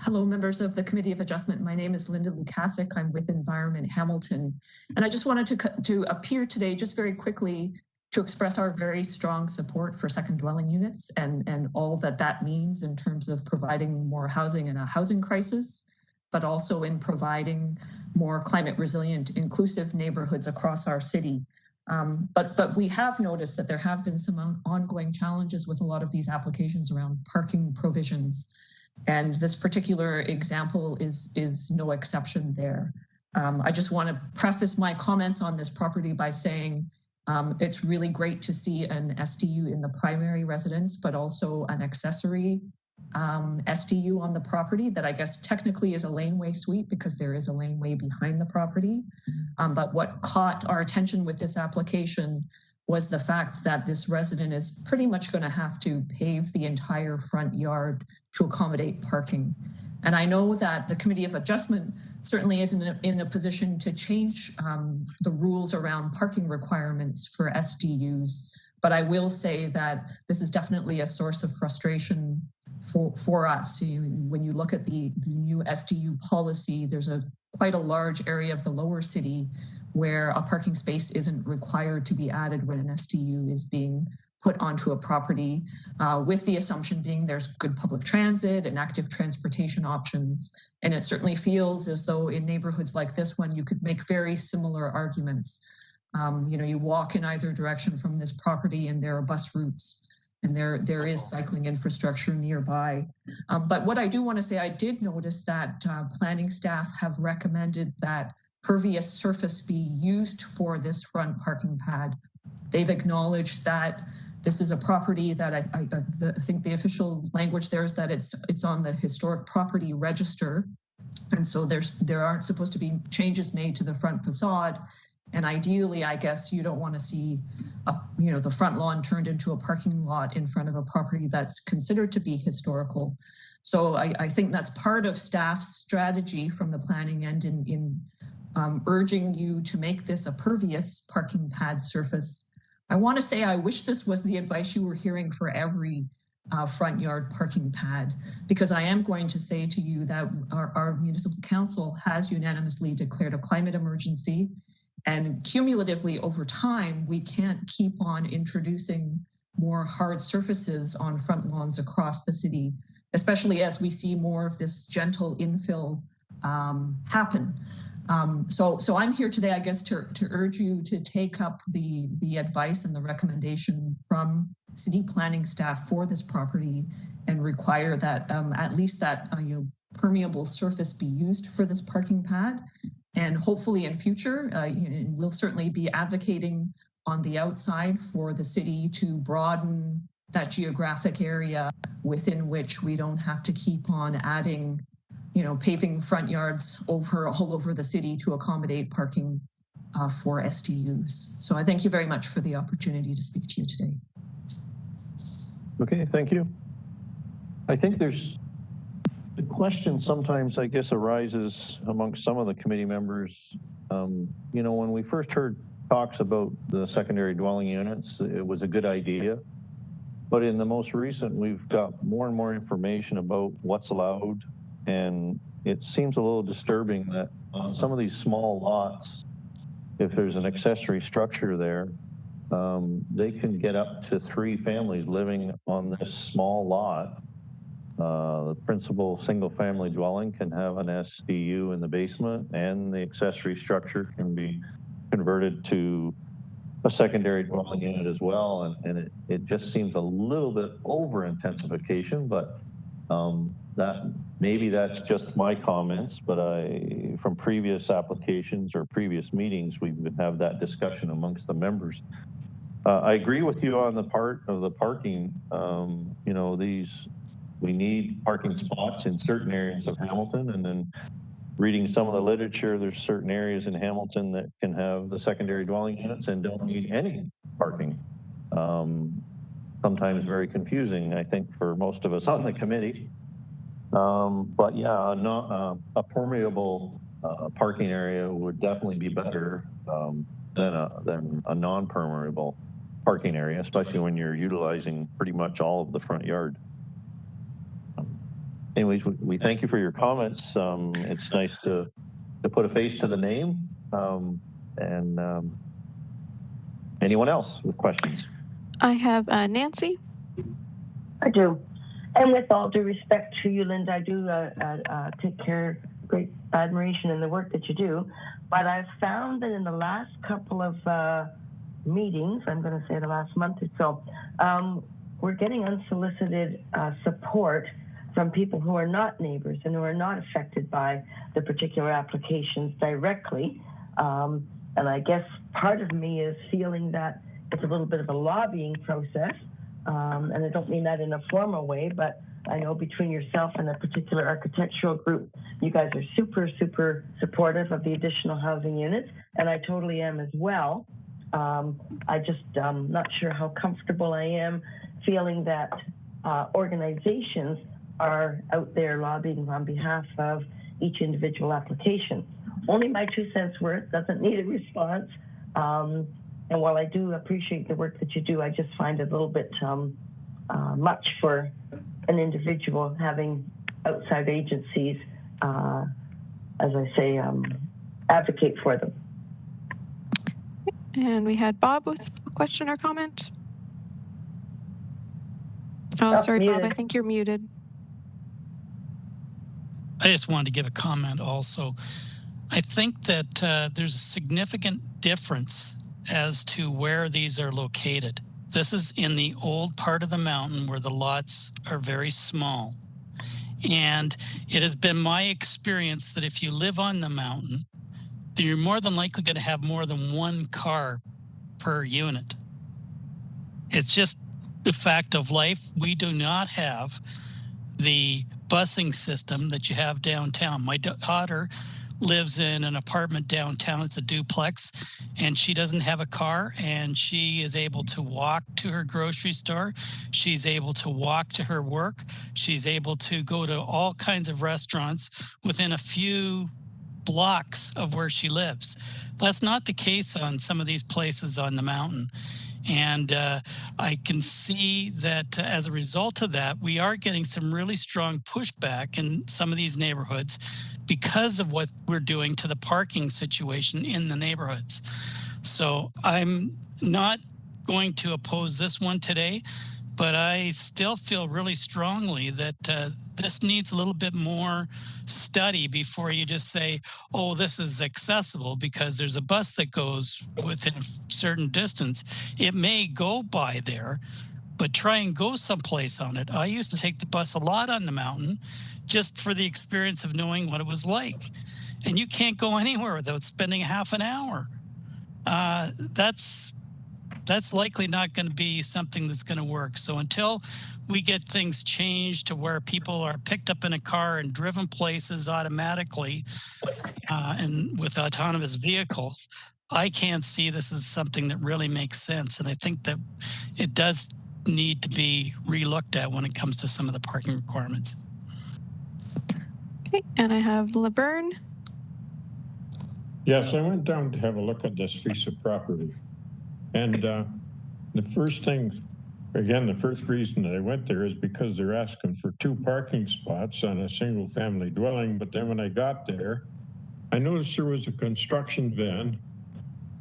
Hello, members of the Committee of Adjustment. My name is Linda Lukasik. I'm with Environment Hamilton. And I just wanted to appear today just very quickly to express our very strong support for second dwelling units and all that means in terms of providing more housing in a housing crisis, but also in providing more climate resilient, inclusive neighborhoods across our city. But we have noticed that there have been some ongoing challenges with a lot of these applications around parking provisions. And this particular example is no exception there. I just want to preface my comments on this property by saying it's really great to see an SDU in the primary residence, but also an accessory SDU on the property that I guess technically is a laneway suite because there is a laneway behind the property. But what caught our attention with this application was the fact that this resident is pretty much going to have to pave the entire front yard to accommodate parking. And I know that the Committee of Adjustment certainly isn't in a position to change the rules around parking requirements for SDUs, but I will say that this is definitely a source of frustration for us. When you look at the new SDU policy, there's quite a large area of the lower city where a parking space isn't required to be added when an SDU is being put onto a property, with the assumption being there's good public transit and active transportation options. And it certainly feels as though in neighborhoods like this one, you could make very similar arguments. You walk in either direction from this property and there are bus routes and there is cycling infrastructure nearby. But what I do want to say, I did notice that planning staff have recommended that pervious surface be used for this front parking pad. They've acknowledged that this is a property that I think the official language there is that it's on the historic property register. And so there aren't supposed to be changes made to the front facade. And ideally, I guess you don't want to see, the front lawn turned into a parking lot in front of a property that's considered to be historical. So I think that's part of staff's strategy from the planning end in urging you to make this a pervious parking pad surface. I want to say I wish this was the advice you were hearing for every front yard parking pad, because I am going to say to you that our municipal council has unanimously declared a climate emergency. And cumulatively over time, we can't keep on introducing more hard surfaces on front lawns across the city, especially as we see more of this gentle infill happen. So I'm here today, I guess, to urge you to take up the advice and the recommendation from city planning staff for this property and require that at least that permeable surface be used for this parking pad. And hopefully in future, we'll certainly be advocating on the outside for the city to broaden that geographic area within which we don't have to keep on adding, paving front yards all over the city to accommodate parking for SDUs. So I thank you very much for the opportunity to speak to you today. Okay, thank you. I think the question sometimes, I guess, arises amongst some of the committee members. When we first heard talks about the secondary dwelling units, it was a good idea. But in the most recent, we've got more and more information about what's allowed. And it seems a little disturbing that on some of these small lots, if there's an accessory structure there, they can get up to 3 families living on this small lot. The principal single family dwelling can have an SDU in the basement, and the accessory structure can be converted to a secondary dwelling unit as well. And it just seems a little bit over intensification, but That maybe that's just my comments, but from previous applications or previous meetings, we would have that discussion amongst the members. I agree with you on the part of the parking. You know, we need parking spots in certain areas of Hamilton, and then reading some of the literature, there's certain areas in Hamilton that can have the secondary dwelling units and don't need any parking. Sometimes very confusing, I think, for most of us on the committee. But yeah, a permeable parking area would definitely be better than a non-permeable parking area, especially when you're utilizing pretty much all of the front yard. Anyways, we thank you for your comments. It's nice to put a face to the name. Anyone else with questions? I have Nancy. I do. And with all due respect to you, Linda, I do take great admiration in the work that you do. But I've found that in the last couple of meetings, I'm going to say the last month or so, we're getting unsolicited support from people who are not neighbors and who are not affected by the particular applications directly. And I guess part of me is feeling that it's a little bit of a lobbying process. And I don't mean that in a formal way, but I know between yourself and a particular architectural group, you guys are super, super supportive of the additional housing units, and I totally am as well. I just not sure how comfortable I am feeling that organizations are out there lobbying on behalf of each individual application. Only my 2 cents worth, doesn't need a response. And while I do appreciate the work that you do, I just find it a little bit much for an individual having outside agencies, as I say, advocate for them. And we had Bob with a question or comment. Oh, sorry, muted. Bob, I think you're muted. I just wanted to give a comment also. I think that there's a significant difference as to where these are located. This is in the old part of the mountain where the lots are very small. And it has been my experience that if you live on the mountain, then you're more than likely going to have more than one car per unit. It's just the fact of life. We do not have the busing system that you have downtown. My daughter lives in an apartment downtown. It's a duplex, and she doesn't have a car, and she is able to walk to her grocery store. She's able to walk to her work. She's able to go to all kinds of restaurants within a few blocks of where she lives. That's not the case on some of these places on the mountain. And I can see that as a result of that, we are getting some really strong pushback in some of these neighborhoods because of what we're doing to the parking situation in the neighborhoods. So I'm not going to oppose this one today, but I still feel really strongly that this needs a little bit more study before you just say, oh, this is accessible because there's a bus that goes within a certain distance. It may go by there, but try and go someplace on it. I used to take the bus a lot on the mountain just for the experience of knowing what it was like. And you can't go anywhere without spending half an hour. That's likely not going to be something that's going to work. So until we get things changed to where people are picked up in a car and driven places automatically and with autonomous vehicles, I can't see this as something that really makes sense. And I think that it does need to be relooked at when it comes to some of the parking requirements. Okay, and I have Laverne. Yes, I went down to have a look at this piece of property. And the first thing, again, the first reason that I went there is because they're asking for 2 parking spots on a single family dwelling. But then when I got there, I noticed there was a construction van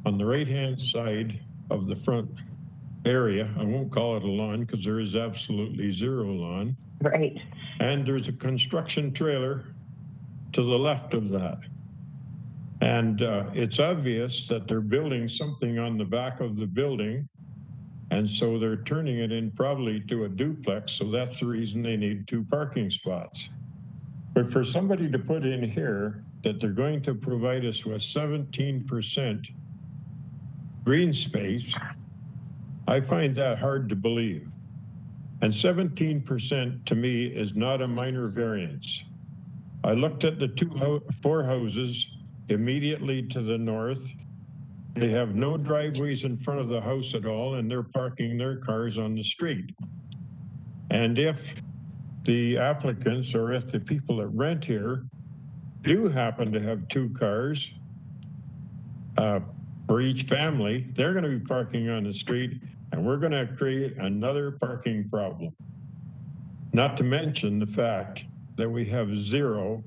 on the right-hand side of the front area. I won't call it a lawn because there is absolutely zero lawn. Right. And there's a construction trailer to the left of that. And it's obvious that they're building something on the back of the building And so they're turning it in probably to a duplex. So that's the reason they need 2 parking spots. But for somebody to put in here that they're going to provide us with 17% green space, I find that hard to believe. And 17% to me is not a minor variance. I looked at the 4 houses immediately to the north. They have no driveways in front of the house at all, and they're parking their cars on the street. And if the applicants or if the people that rent here do happen to have 2 cars for each family, they're going to be parking on the street, and we're going to create another parking problem. Not to mention the fact that we have 0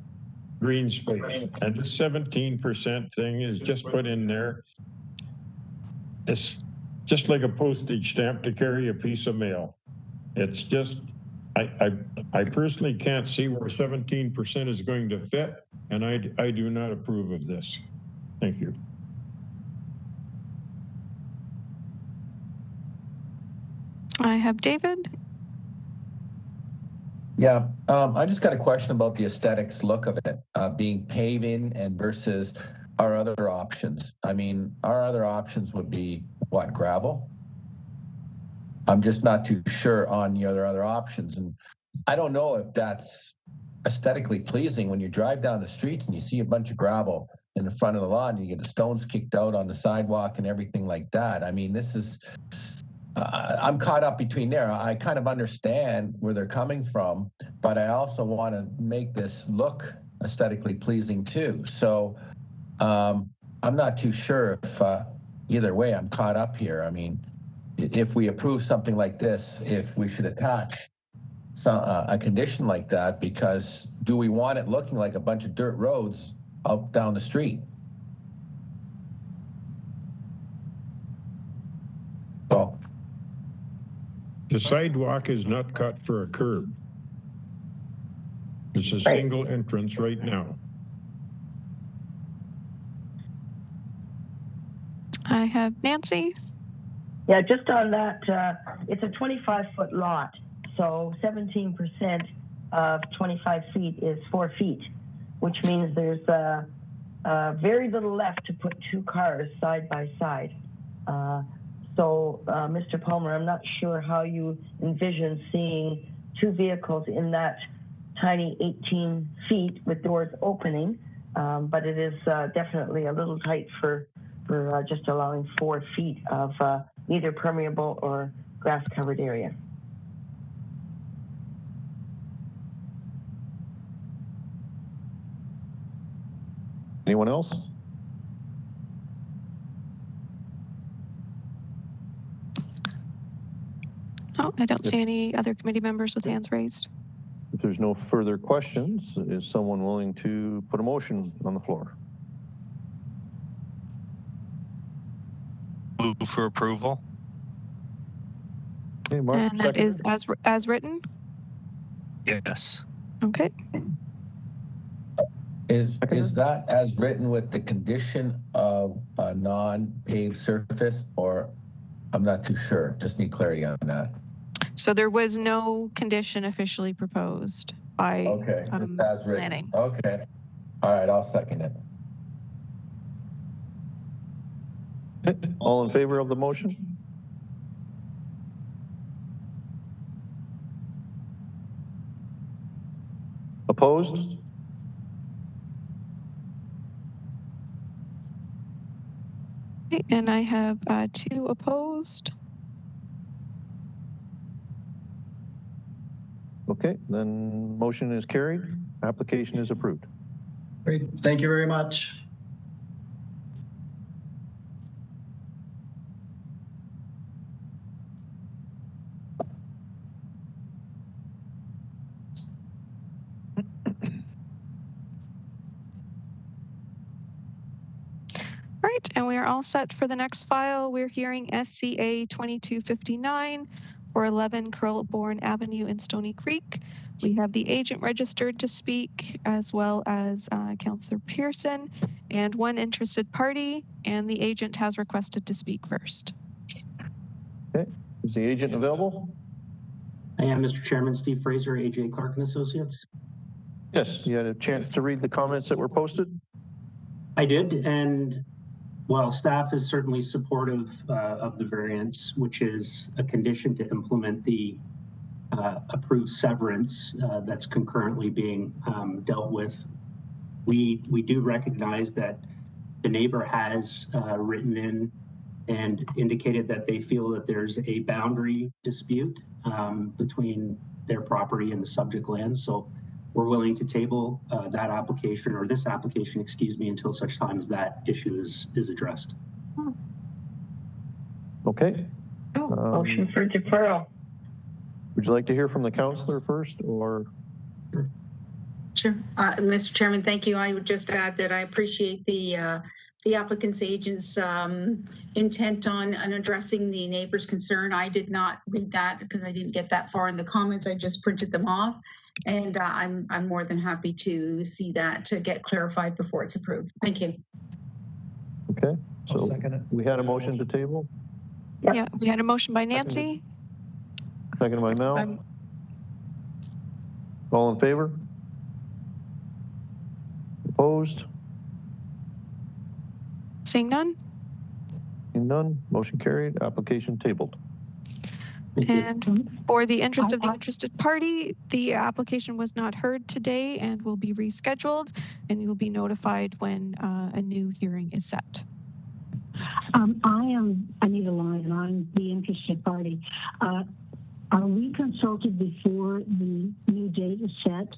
green space. And the 17% thing is just put in there. It's just like a postage stamp to carry a piece of mail. It's just, I personally can't see where 17% is going to fit, and I do not approve of this. Thank you. I have David. Yeah, I just got a question about the aesthetics look of it, being paving and versus our other options. I mean, our other options would be what, gravel? I'm just not too sure on the other options. And I don't know if that's aesthetically pleasing when you drive down the streets and you see a bunch of gravel in the front of the lawn, and you get the stones kicked out on the sidewalk and everything like that. I mean, this is, I'm caught up between there. I kind of understand where they're coming from, but I also want to make this look aesthetically pleasing too. So I'm not too sure if either way I'm caught up here. I mean, if we approve something like this, if we should attach a condition like that, because do we want it looking like a bunch of dirt roads out down the street? So the sidewalk is not cut for a curb. It's a single entrance right now. I have Nancy. Yeah, just on that, it's a 25-foot lot. So 17% of 25 feet is 4 feet, which means there's very little left to put 2 cars side by side. So, Mr. Palmer, I'm not sure how you envision seeing 2 vehicles in that tiny 18 feet with doors opening, but it is definitely a little tight for just allowing 4 feet of either permeable or grass-covered area. Anyone else? Oh, I don't see any other committee members with hands raised. If there's no further questions, is someone willing to put a motion on the floor? Move for approval. Okay, Mark, and that is as written? Yes. Okay. Is that as written with the condition of a non-paved surface, or I'm not too sure? Just need clarity on that. So there was no condition officially proposed by as written. planning. Okay. All right, I'll second it. All in favor of the motion? Opposed? Okay, and I have 2 opposed. Okay, then motion is carried. Application is approved. Great. Thank you very much. All right, and we are all set for the next file. We're hearing SCA 2259 for 11 Curlborn Avenue in Stoney Creek. We have the agent registered to speak, as well as Councillor Pearson, and 1 interested party, and the agent has requested to speak first. Okay, Is the agent available? I am, Mr. Chairman. Steve Fraser, AJ Clark and Associates. Yes, you had a chance to read the comments that were posted? I did, and while staff is certainly supportive of the variance, which is a condition to implement the approved severance that's concurrently being dealt with, we do recognize that the neighbor has written in and indicated that they feel that there's a boundary dispute between their property and the subject land. So we're willing to table that application, or this application, excuse me, until such time as that issue is addressed. Okay. Motion for deferral. Would you like to hear from the counselor first, or? Sure. Mr. Chairman, thank you. I would just add that I appreciate the applicant's agent's intent on addressing the neighbor's concern. I did not read that because I didn't get that far in the comments. I just printed them off, and I'm more than happy to see that to get clarified before it's approved. Thank you. Okay, so we had a motion to table? Yeah, we had a motion by Nancy. Second by Mel. All in favor? Opposed? Seeing none? Seeing none, motion carried, application tabled. And for the interest of the interested party, the application was not heard today and will be rescheduled, and you will be notified when a new hearing is set. I am Anita Lyon. I'm the interested party. Are we consulted before the new date is set?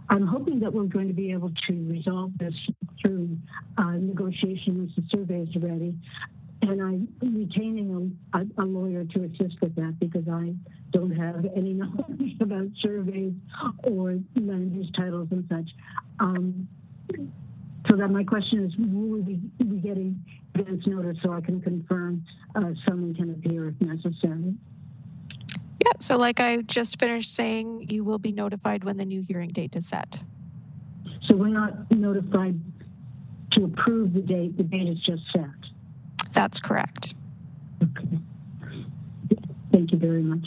I'm hoping that we're going to be able to resolve this through negotiation once the survey is ready. And I'm retaining a lawyer to assist with that because I don't have any knowledge about surveys or land use titles and such. So that my question is, will we be getting advance notice so I can confirm someone can appear if necessary? Yeah, so like I just finished saying, you will be notified when the new hearing date is set. So we're not notified to approve the date is just set? That's correct. Okay. Thank you very much.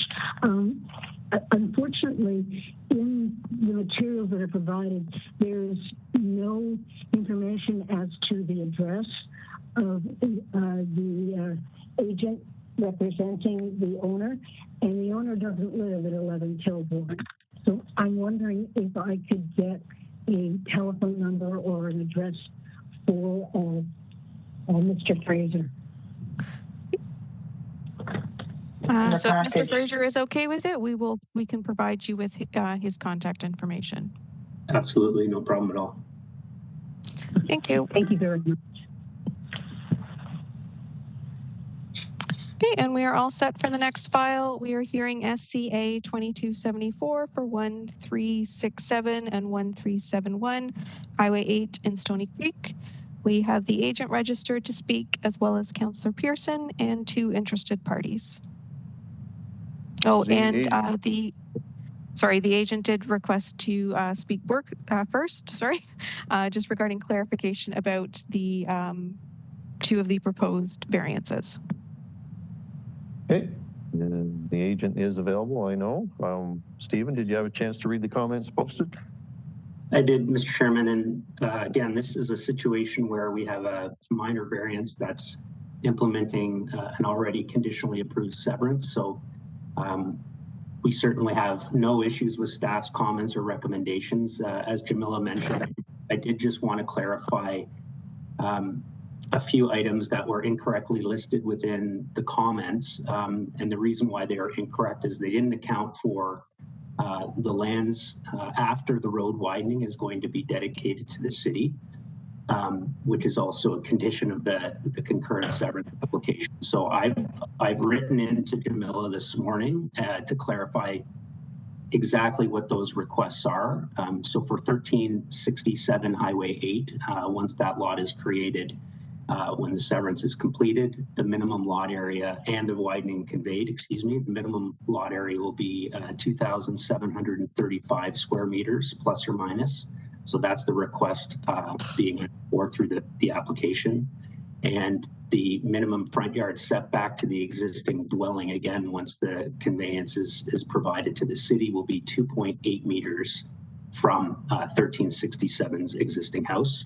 Unfortunately, in the materials that are provided, there is no information as to the address of the agent representing the owner, and the owner doesn't live at 11 Kilbourne. So I'm wondering if I could get a telephone number or an address for Mr. Fraser. So if Mr. Fraser is okay with it, we can provide you with his contact information. Absolutely, no problem at all. Thank you. Thank you very much. Okay, and we are all set for the next file. We are hearing SCA 2274 for 1367 and 1371 Highway 8 in Stoney Creek. We have the agent registered to speak, as well as Councillor Pearson and 2 interested parties. Oh, and the agent did request to speak first, just regarding clarification about the 2 of the proposed variances. Okay, and the agent is available, I know. Stephen, did you have a chance to read the comments posted? I did, Mr. Chairman, and again, this is a situation where we have a minor variance that's implementing an already conditionally approved severance. So we certainly have no issues with staff's comments or recommendations. As Jamila mentioned, I did just want to clarify a few items that were incorrectly listed within the comments. And the reason why they are incorrect is they didn't account for the lands after the road widening is going to be dedicated to the city, which is also a condition of the concurrent severance application. So I've written into Jamila this morning to clarify exactly what those requests are. So for 1367 Highway 8, once that lot is created, when the severance is completed, the minimum lot area and the widening conveyed, the minimum lot area will be 2,735 square meters, plus or minus. So that's the request being for through the application. And the minimum front yard setback to the existing dwelling, again, once the conveyance is provided to the city, will be 2.8 meters from 1367's existing house.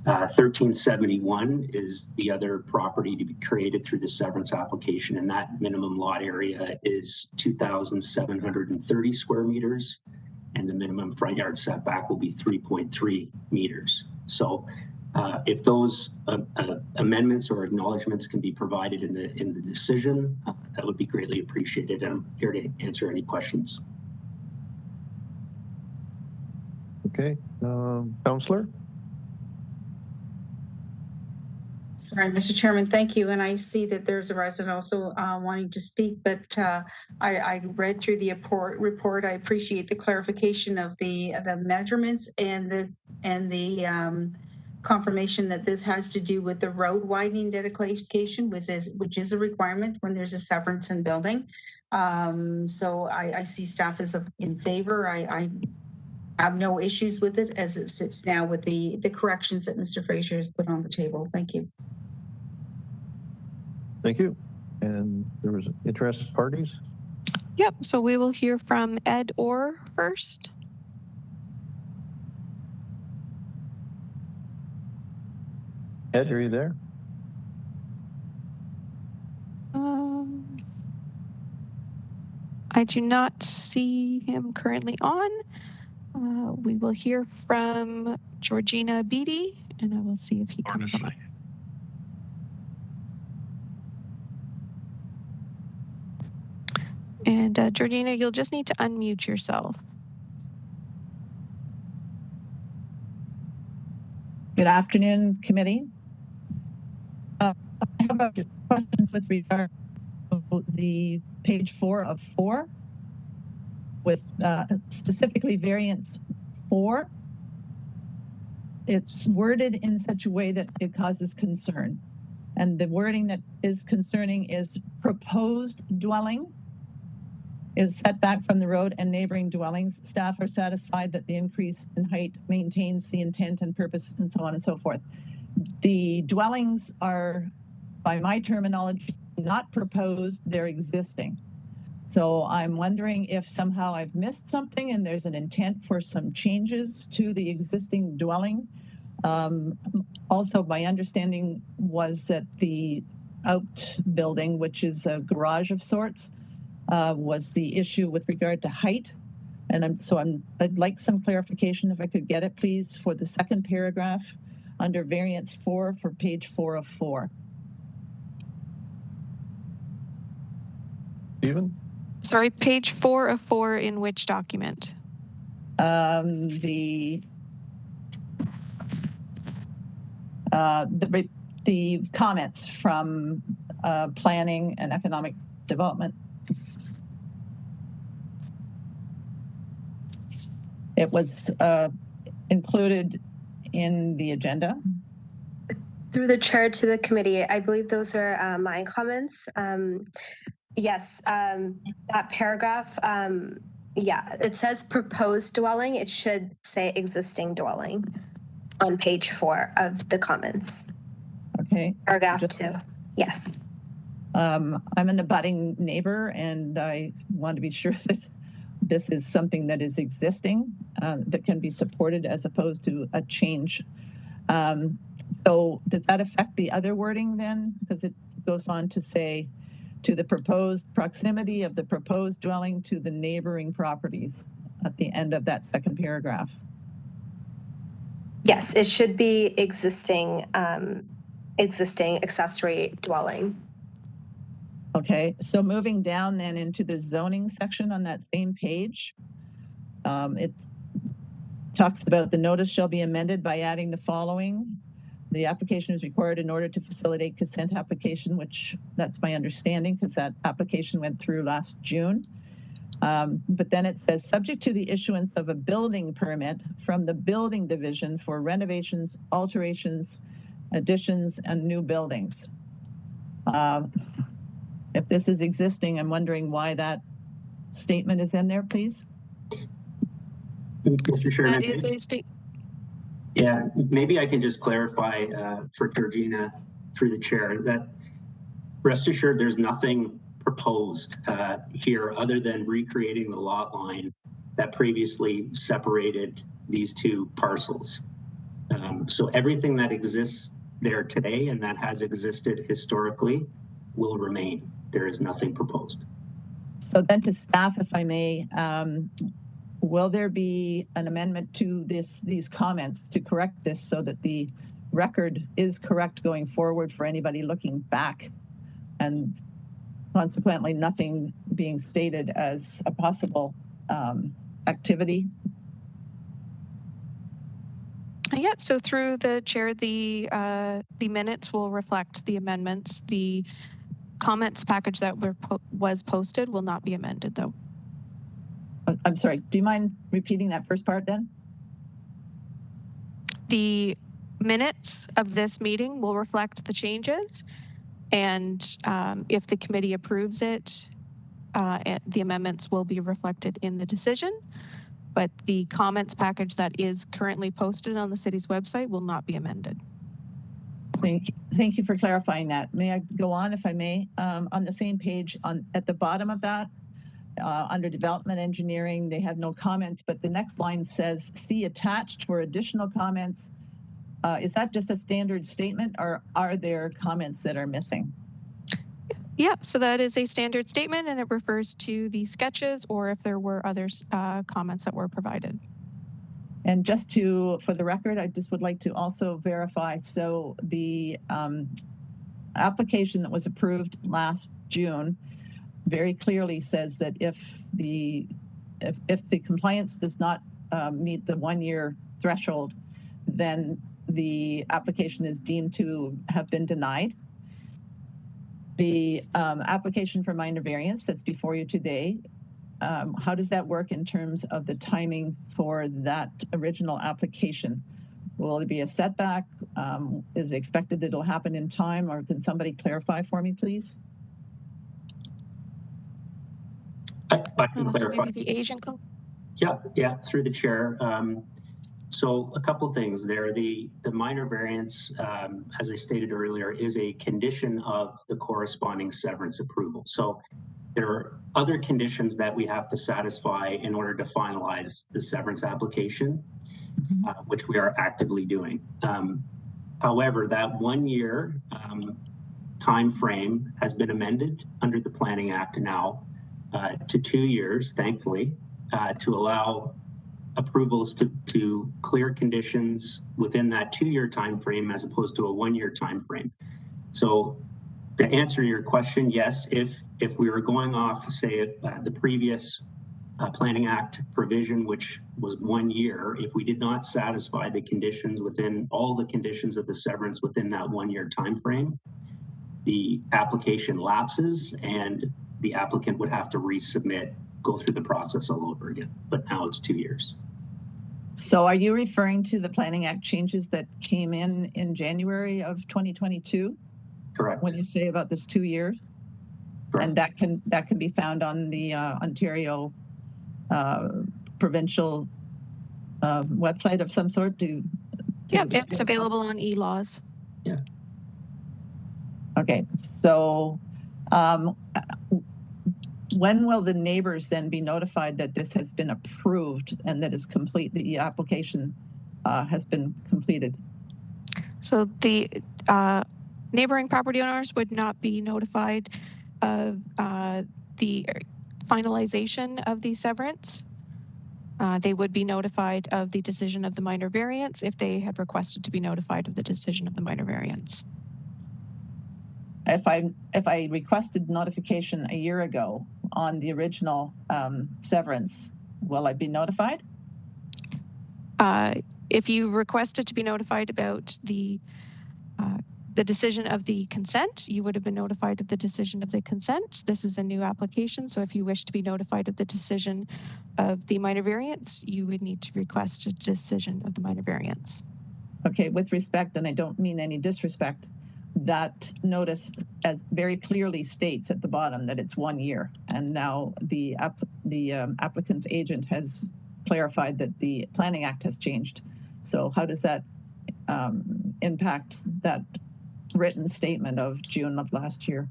1371 is the other property to be created through the severance application, and that minimum lot area is 2,730 square meters, and the minimum front yard setback will be 3.3 meters. So if those amendments or acknowledgements can be provided in the decision, that would be greatly appreciated. I'm here to answer any questions. Okay, Councillor? Sorry, Mr. Chairman, thank you. And I see that there's a resident also wanting to speak, but I read through the report. I appreciate the clarification of the measurements and the confirmation that this has to do with the road widening dedication, which is a requirement when there's a severance in building. So I see staff as in favor. I have no issues with it as it sits now with the corrections that Mr. Fraser has put on the table. Thank you. Thank you. And there was interested parties? Yep, so we will hear from Ed Orr first. Ed, are you there? I do not see him currently on. We will hear from Georgina Beatty, and I will see if he comes on. And Georgina, you'll just need to unmute yourself. Good afternoon, committee. I have a questions with regard to the page 4 of 4 with specifically variance 4. It's worded in such a way that it causes concern. And the wording that is concerning is proposed dwelling is set back from the road and neighboring dwellings. Staff are satisfied that the increase in height maintains the intent and purpose and so on and so forth. The dwellings are, by my terminology, not proposed, they're existing. So I'm wondering if somehow I've missed something and there's an intent for some changes to the existing dwelling. Also, my understanding was that the outbuilding, which is a garage of sorts, was the issue with regard to height. And I'd like some clarification if I could get it, please, for the second paragraph under variance 4 for page 4 of 4. Stephen? Sorry, page 4 of 4 in which document? The comments from planning and economic development. It was included in the agenda. Through the chair to the committee, I believe those are my comments. Yes, that paragraph, yeah, it says proposed dwelling. It should say existing dwelling on page 4 of the comments. Okay. Paragraph 2, yes. I'm an abutting neighbor, and I want to be sure that this is something that is existing, that can be supported as opposed to a change. So does that affect the other wording then? Because it goes on to say, to the proposed proximity of the proposed dwelling to the neighboring properties at the end of that second paragraph. Yes, it should be existing, existing accessory dwelling. Okay, so moving down then into the zoning section on that same page, it talks about the notice shall be amended by adding the following. The application is required in order to facilitate consent application, which that's my understanding because that application went through last June. But then it says subject to the issuance of a building permit from the building division for renovations, alterations, additions, and new buildings. If this is existing, I'm wondering why that statement is in there, please. Mr. Chairman. That is a statement. Yeah, maybe I can just clarify for Georgina. through the chair, that rest assured there's nothing proposed here other than recreating the lot line that previously separated these two parcels. So everything that exists there today and that has existed historically will remain. There is nothing proposed. So then to staff, if I may, will there be an amendment to these comments to correct this so that the record is correct going forward for anybody looking back, and consequently nothing being stated as a possible activity? Yeah, so through the chair, the minutes will reflect the amendments. The comments package that was posted will not be amended, though. I'm sorry, do you mind repeating that first part then? The minutes of this meeting will reflect the changes, and if the committee approves it, the amendments will be reflected in the decision. But the comments package that is currently posted on the city's website will not be amended. Thank you for clarifying that. May I go on, if I may? On the same page, at the bottom of that, under development engineering, they have no comments, but the next line says, see attached for additional comments. Is that just a standard statement, or are there comments that are missing? Yeah, so that is a standard statement, and it refers to the sketches or if there were other comments that were provided. And just for the record, I just would like to also verify. So the application that was approved last June very clearly says that if the compliance does not meet the 1 year threshold, then the application is deemed to have been denied. The application for minor variance that's before you today, how does that work in terms of the timing for that original application? Will it be a setback? Is it expected that it'll happen in time, or can somebody clarify for me, please? I can clarify. Maybe the agent. Yeah, through the chair. So a couple things there. The minor variance, as I stated earlier, is a condition of the corresponding severance approval. So there are other conditions that we have to satisfy in order to finalize the severance application, which we are actively doing. However, that 1 year time frame has been amended under the Planning Act now to 2 years, thankfully, to allow approvals to clear conditions within that 2 year time frame as opposed to a 1 year time frame. So to answer your question, yes, if we were going off, say, the previous Planning Act provision, which was 1 year, if we did not satisfy the conditions within all the conditions of the severance within that 1 year time frame, the application lapses and the applicant would have to resubmit, go through the process all over again. But now it's 2 years. So are you referring to the Planning Act changes that came in January of 2022? Correct. When you say about this 2 years? Correct. And that can be found on the Ontario provincial website of some sort? Yeah, it's available on e-laws. Yeah. Okay, so when will the neighbors then be notified that this has been approved and that is complete, the application has been completed? So the neighboring property owners would not be notified of the finalization of the severance. They would be notified of the decision of the minor variance if they had requested to be notified of the decision of the minor variance. If I requested notification a year ago on the original severance, will I be notified? If you requested to be notified about the decision of the consent, you would have been notified of the decision of the consent. This is a new application, so if you wish to be notified of the decision of the minor variance, you would need to request a decision of the minor variance. Okay, with respect, and I don't mean any disrespect, that notice as very clearly states at the bottom that it's 1 year, and now the applicant's agent has clarified that the Planning Act has changed. So how does that impact that written statement of June of last year.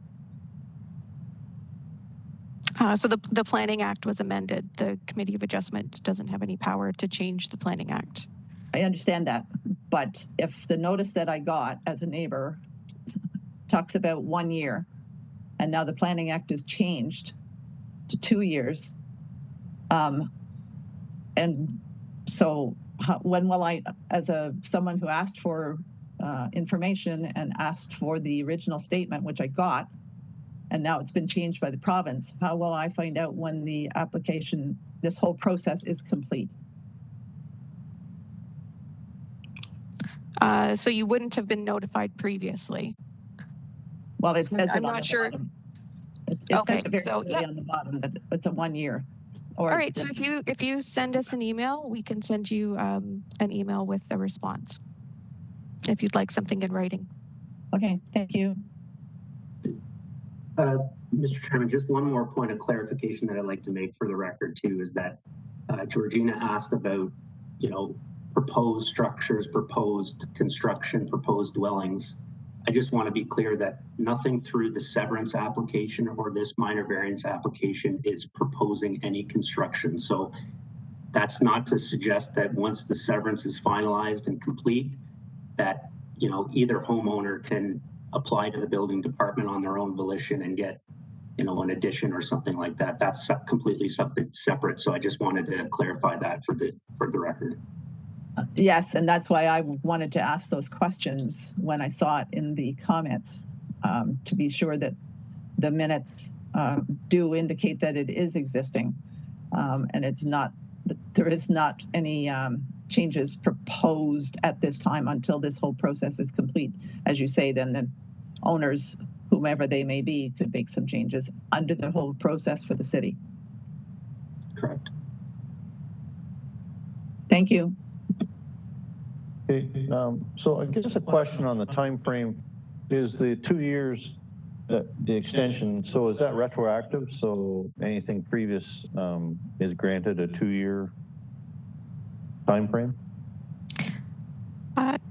So the Planning Act was amended. The Committee of Adjustment doesn't have any power to change the Planning Act. I understand that, but if the notice that I got as a neighbor talks about 1 year, and now the Planning Act is changed to 2 years, and so when will I, as someone who asked for information and asked for the original statement, which I got, and now it's been changed by the province, how will I find out when the application, this whole process is complete? So you wouldn't have been notified previously. Well, it says I'm it not sure. It Okay, says it very so clearly on the bottom that it's a 1 year. All right, so if you send us an email, we can send you an email with a response if you'd like something in writing. Okay, thank you. Mr. Chairman, just one more point of clarification that I'd like to make for the record too is that Georgina asked about, proposed structures, proposed construction, proposed dwellings. I just want to be clear that nothing through the severance application or this minor variance application is proposing any construction. So that's not to suggest that once the severance is finalized and complete, that, either homeowner can apply to the building department on their own volition and get, an addition or something like that. That's completely something separate. So I just wanted to clarify that for the record. Yes, and that's why I wanted to ask those questions when I saw it in the comments, to be sure that the minutes do indicate that it is existing, and it's not, there is not any changes proposed at this time until this whole process is complete. As you say, then the owners, whomever they may be, could make some changes under the whole process for the city. Correct. Thank you. Okay, so I guess a question on the time frame is the 2 years, the extension. So is that retroactive? So anything previous is granted a 2-year time frame?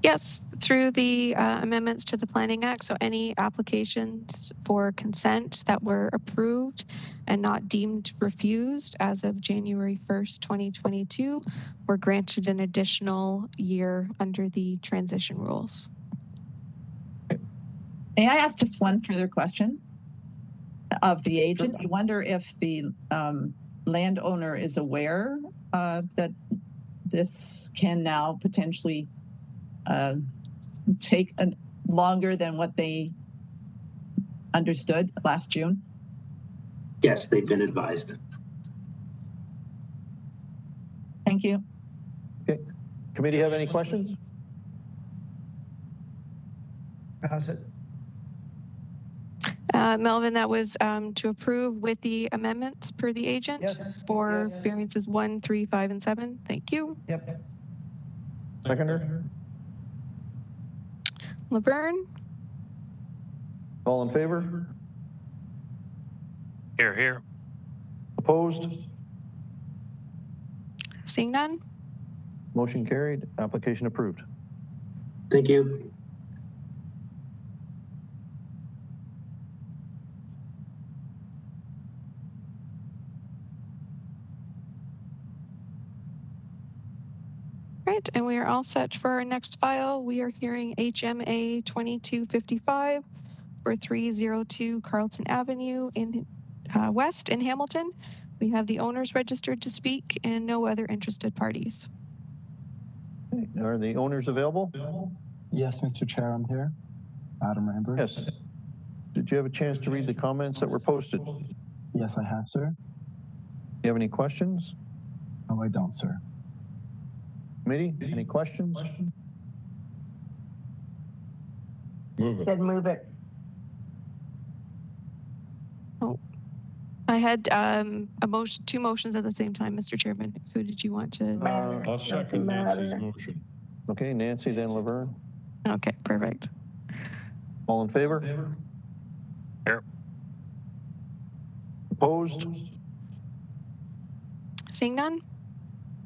Yes, through the amendments to the Planning Act. So any applications for consent that were approved and not deemed refused as of January 1st, 2022 were granted an additional year under the transition rules. May I ask just one further question of the agent? I wonder if the landowner is aware that this can now potentially take longer than what they understood last June? Yes, they've been advised. Thank you. Okay. Committee have any questions? Pass it. Melvin, that was to approve with the amendments per the agent for variances 1, 3, 5, and 7. Thank you. Yep. Seconder? Laverne? All in favor? Here, here. Opposed? Seeing none? Motion carried. Application approved. Thank you. Right, and we are all set for our next file. We are hearing HMA 2255 for 302 Carlton Avenue in West in Hamilton. We have the owners registered to speak and no other interested parties. Okay. Are the owners available? Yes, Mr. Chair, I'm here. Adam Rambert. Yes. Did you have a chance to read the comments that were posted? Yes, I have, sir. Do you have any questions? No, I don't, sir. Committee, any questions? Move it. Said move it. Oh, I had a motion, 2 motions at the same time, Mr. Chairman. Who did you want to? I'll second Nancy's motion. Okay, Nancy, then Laverne. Okay, perfect. All in favor? Here. Opposed? Seeing none?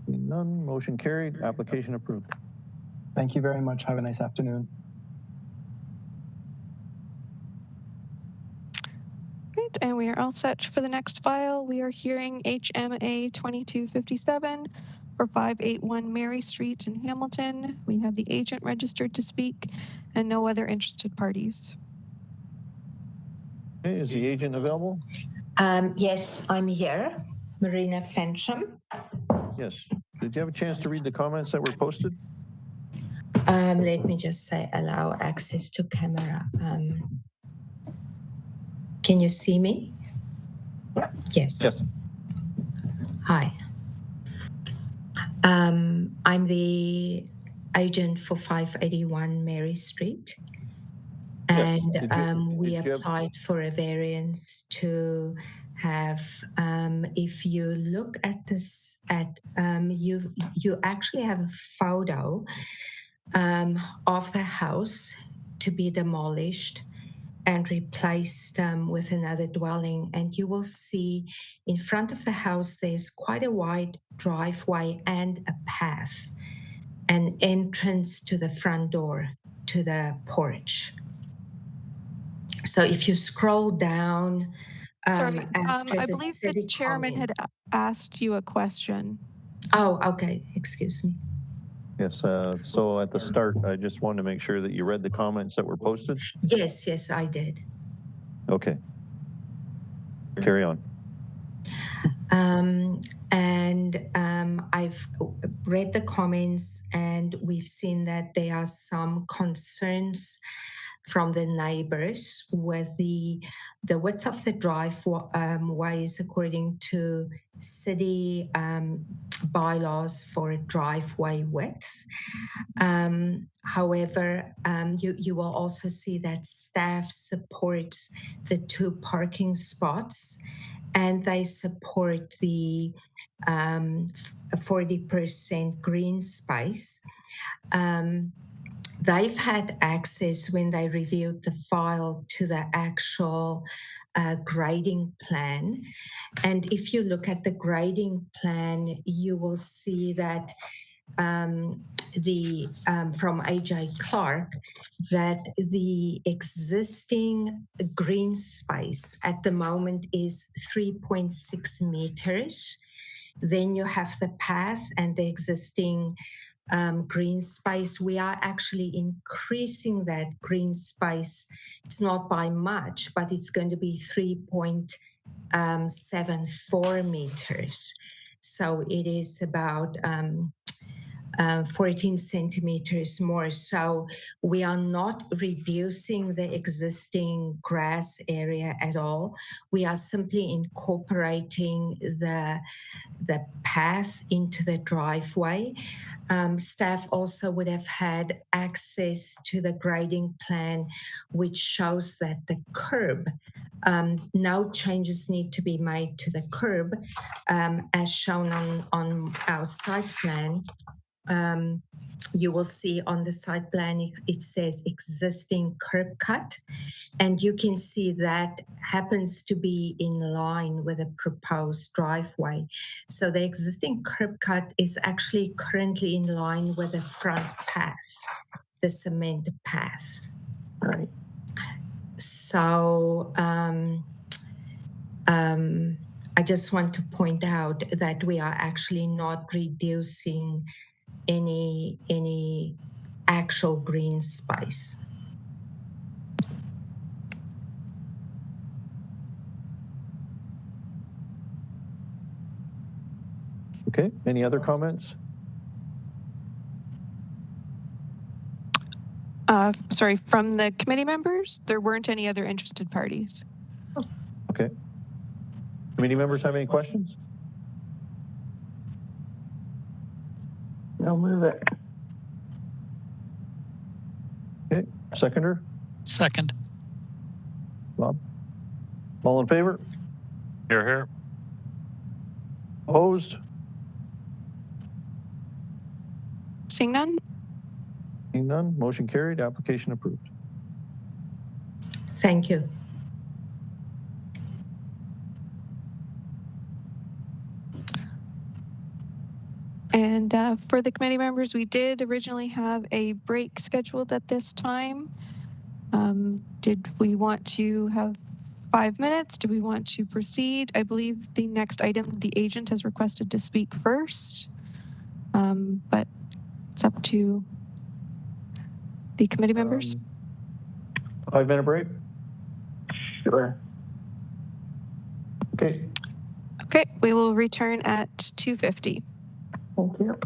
Seeing none, motion carried. Application approved. Thank you very much. Have a nice afternoon. and we are all set for the next file. We are hearing HMA 2257 for 581 Mary Street in Hamilton. We have the agent registered to speak and no other interested parties. Okay, is the agent available? Yes, I'm here. Marina Fensham. Yes. Did you have a chance to read the comments that were posted? Let me just say allow access to camera. Can you see me? Yes. Yes. Hi. I'm the agent for 581 Mary Street. And we applied for a variance to have, if you look at this, you actually have a photo of the house to be demolished and replaced with another dwelling. And you will see in front of the house, there's quite a wide driveway and a path, an entrance to the front door, to the porch. So if you scroll down, Sorry, I believe the chairman had asked you a question. Oh, okay. Excuse me. Yes. So at the start, I just wanted to make sure that you read the comments that were posted. Yes, I did. Okay. Carry on. I've read the comments, and we've seen that there are some concerns from the neighbors with the width of the driveways according to city bylaws for driveway width. However, you will also see that staff supports the 2 parking spots, and they support the 40% green space. They've had access when they reviewed the file to the actual grading plan. And if you look at the grading plan, you will see that from AJ Clark, that the existing green space at the moment is 3.6 meters. Then you have the path and the existing green space. We are actually increasing that green space. It's not by much, but it's going to be 3.74 meters. So it is about 14 centimeters more. So we are not reducing the existing grass area at all. We are simply incorporating the path into the driveway. Staff also would have had access to the grading plan, which shows that the curb, no changes need to be made to the curb, as shown on our site plan. You will see on the site plan, it says existing curb cut, and you can see that happens to be in line with a proposed driveway. So the existing curb cut is actually currently in line with the front path, the cement path. Right. So I just want to point out that we are actually not reducing any actual green space. Okay, any other comments? Sorry, from the committee members, there weren't any other interested parties. Okay. Committee members have any questions? I'll move it. Okay, seconder? Second. Bob? All in favor? Here. Opposed? Seeing none? Seeing none, motion carried, application approved. Thank you. And for the committee members, we did originally have a break scheduled at this time. Did we want to have 5 minutes. Do we want to proceed? I believe the next item, the agent has requested to speak first, but it's up to the committee members. 5-minute break? Sure. Okay. Okay, we will return at 2:50. Thank you.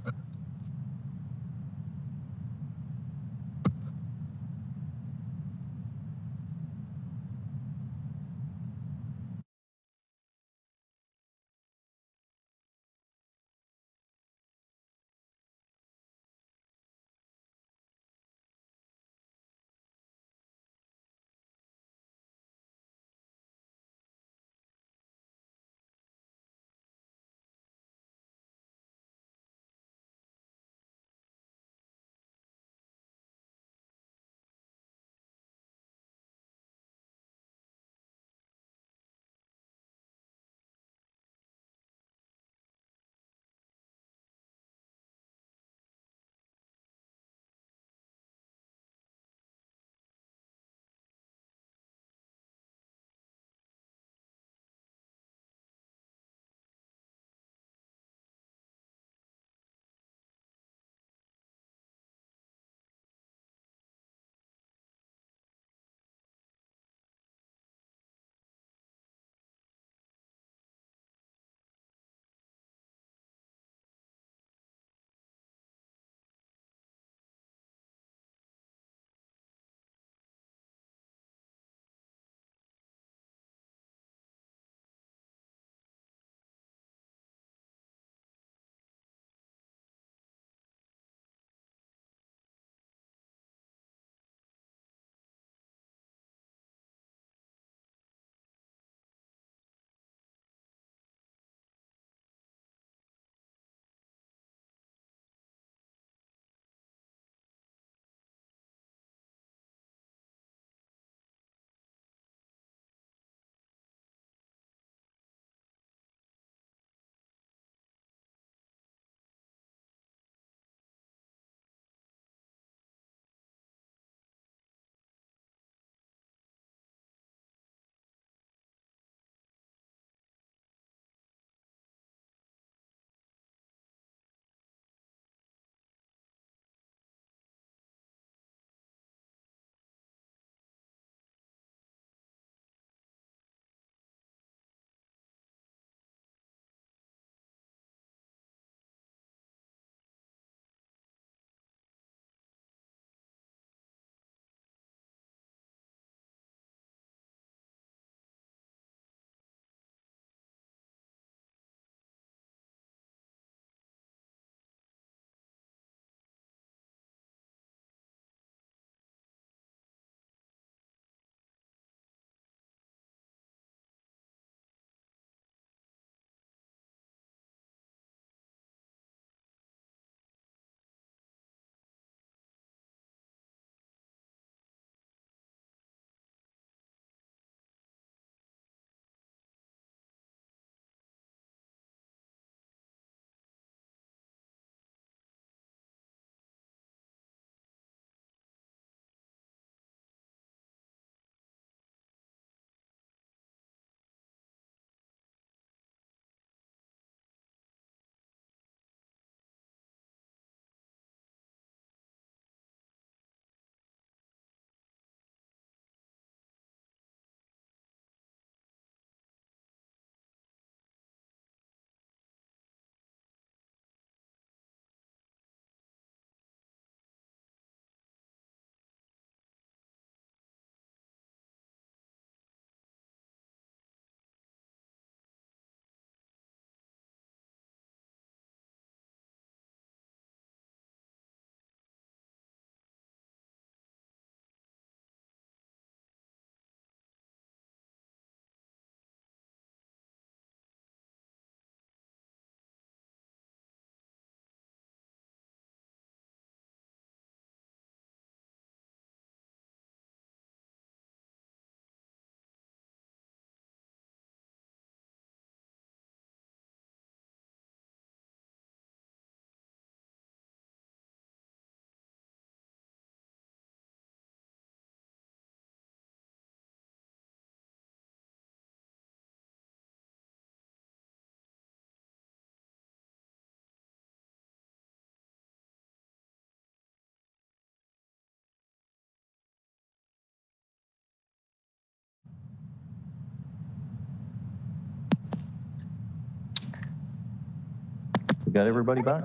We got everybody back?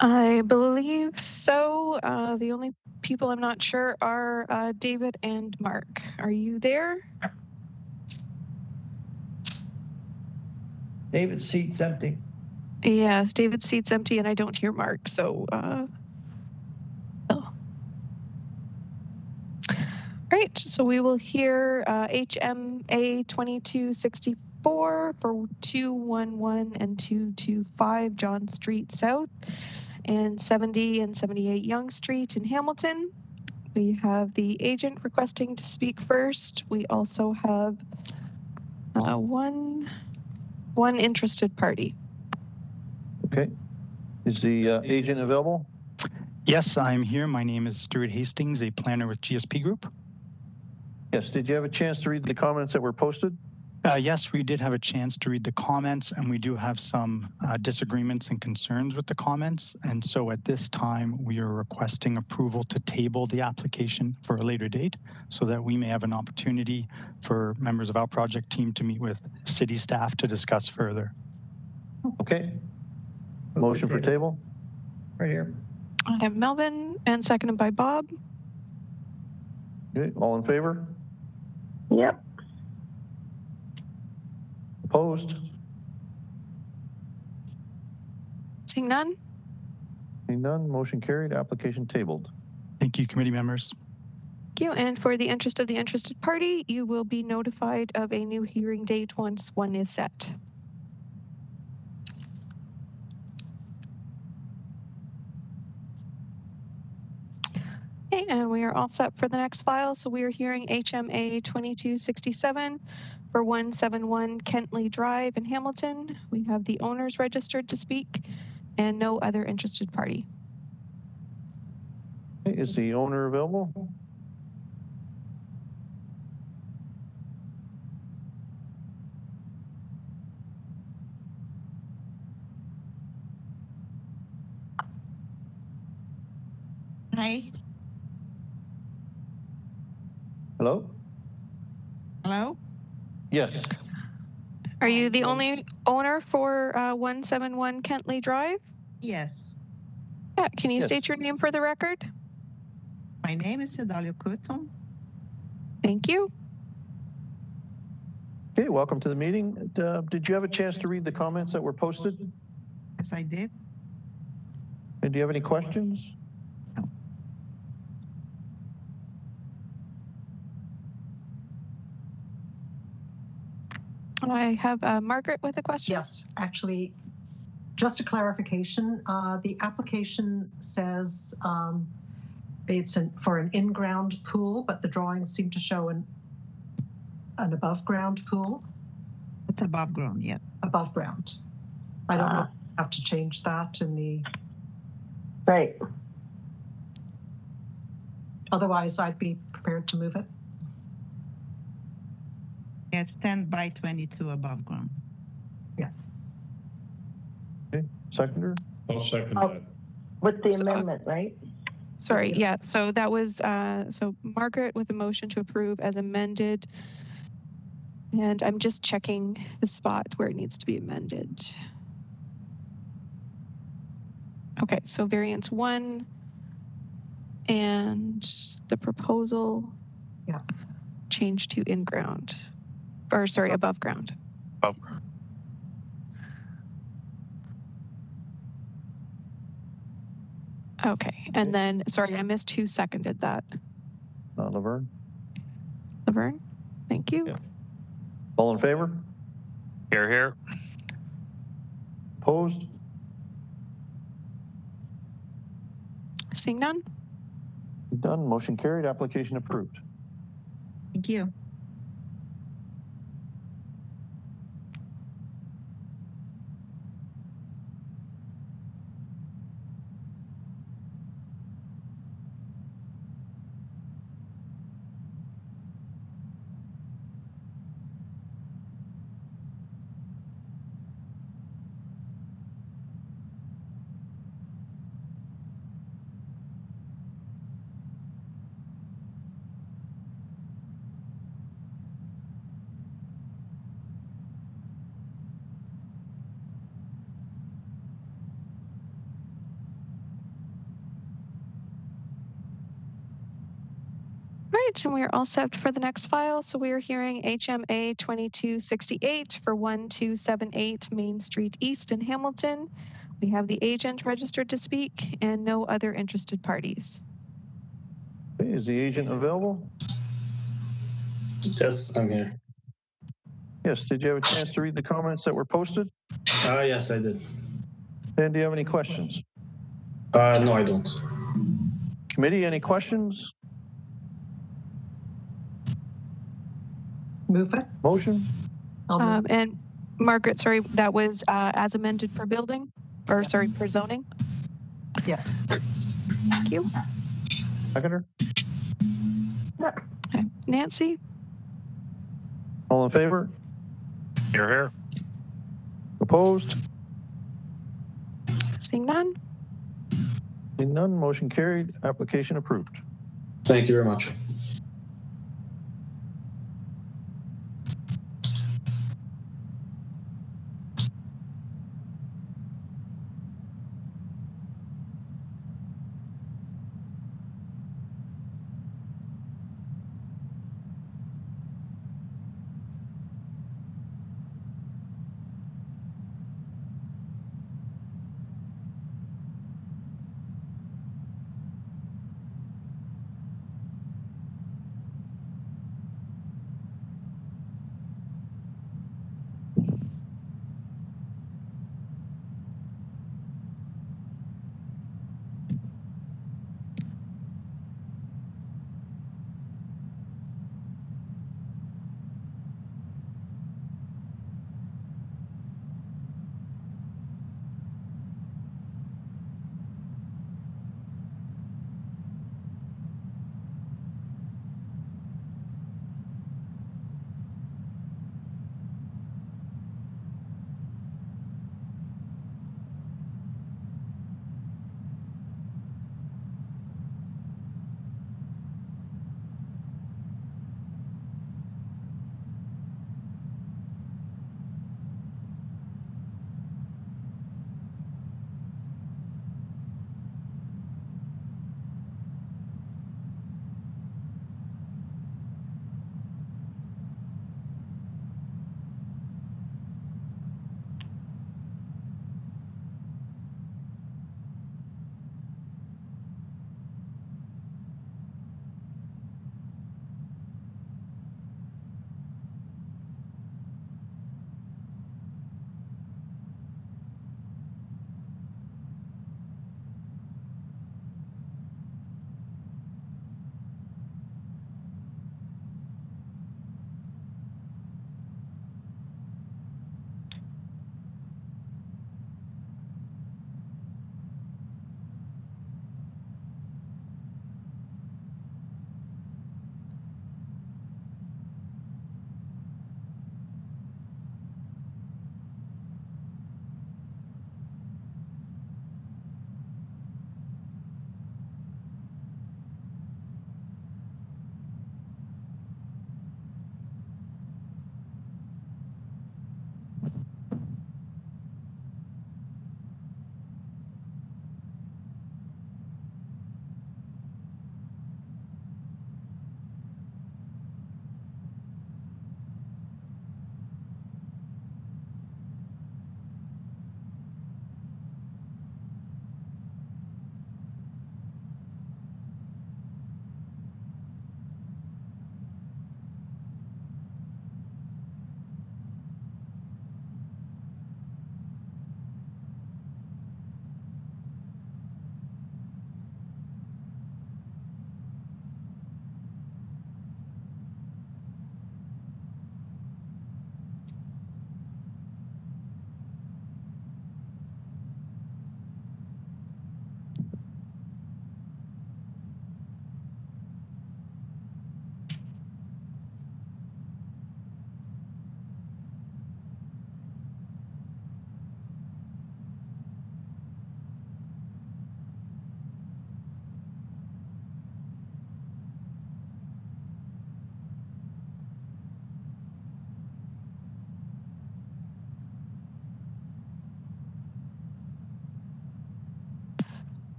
I believe so. The only people I'm not sure are David and Mark. Are you there? David's seat's empty. Yeah, David's seat's empty and I don't hear Mark, so Great, so we will hear HMA 2264 for 211 and 225 John Street South and 70 and 78 Young Street in Hamilton. We have the agent requesting to speak first. We also have one interested party. Okay. Is the agent available? Yes, I'm here. My name is Stuart Hastings, a planner with GSP Group. Yes. Did you have a chance to read the comments that were posted? Yes, we did have a chance to read the comments, and we do have some disagreements and concerns with the comments. And so at this time, we are requesting approval to table the application for a later date so that we may have an opportunity for members of our project team to meet with city staff to discuss further. Okay. Motion for table? Right here. I have Melvin and seconded by Bob. Okay. All in favor? Yep. Opposed? Seeing none? Seeing none, motion carried, application tabled. Thank you, committee members. Thank you. And for the interest of the interested party, you will be notified of a new hearing date once one is set. Okay, and we are all set for the next file. So we are hearing HMA 2267 for 171 Kentley Drive in Hamilton. We have the owners registered to speak and no other interested party. Okay, is the owner available? Hi. Hello? Hello? Yes. Are you the only owner for 171 Kentley Drive? Yes. Yeah, can you Yes. state your name for the record? My name is Cedalio Couton. Thank you. Okay, welcome to the meeting. Did you have a chance to read the comments that were posted? Yes, I did. And do you have any questions? I have Margaret with a question. Yes, actually, just a clarification. The application says it's for an in-ground pool, but the drawings seem to show an above-ground pool. It's above ground, yeah. Above ground. I don't know if you have to change that in the... Right. Otherwise, I'd be prepared to move it. It's 10 by 22 above ground. Yeah. Okay, seconder? I'll second that. With the amendment, right? Sorry, yeah, so that was, so Margaret with a motion to approve as amended. And I'm just checking the spot where it needs to be amended. Okay, so variance 1 and the proposal change to in-ground, or sorry, above ground. Oh. Okay, and then, sorry, I missed who seconded that. Laverne? Laverne, thank you. Yeah. All in favor? Here, here. Opposed? Seeing none? Done, motion carried, application approved. Thank you. right, and we are all set for the next file. So we are hearing HMA 2268 for 1278 Main Street East in Hamilton. We have the agent registered to speak and no other interested parties. Okay, is the agent available? Yes, I'm here. Yes, did you have a chance to read the comments that were posted? Yes, I did. And do you have any questions? No, I don't. Committee, any questions? Move it. Motion? And Margaret, sorry, that was as amended per building, or sorry, per zoning? Yes. Thank you. Seconder? Okay. Nancy? All in favor? Here. Opposed? Seeing none? Seeing none, motion carried, application approved. Thank you very much.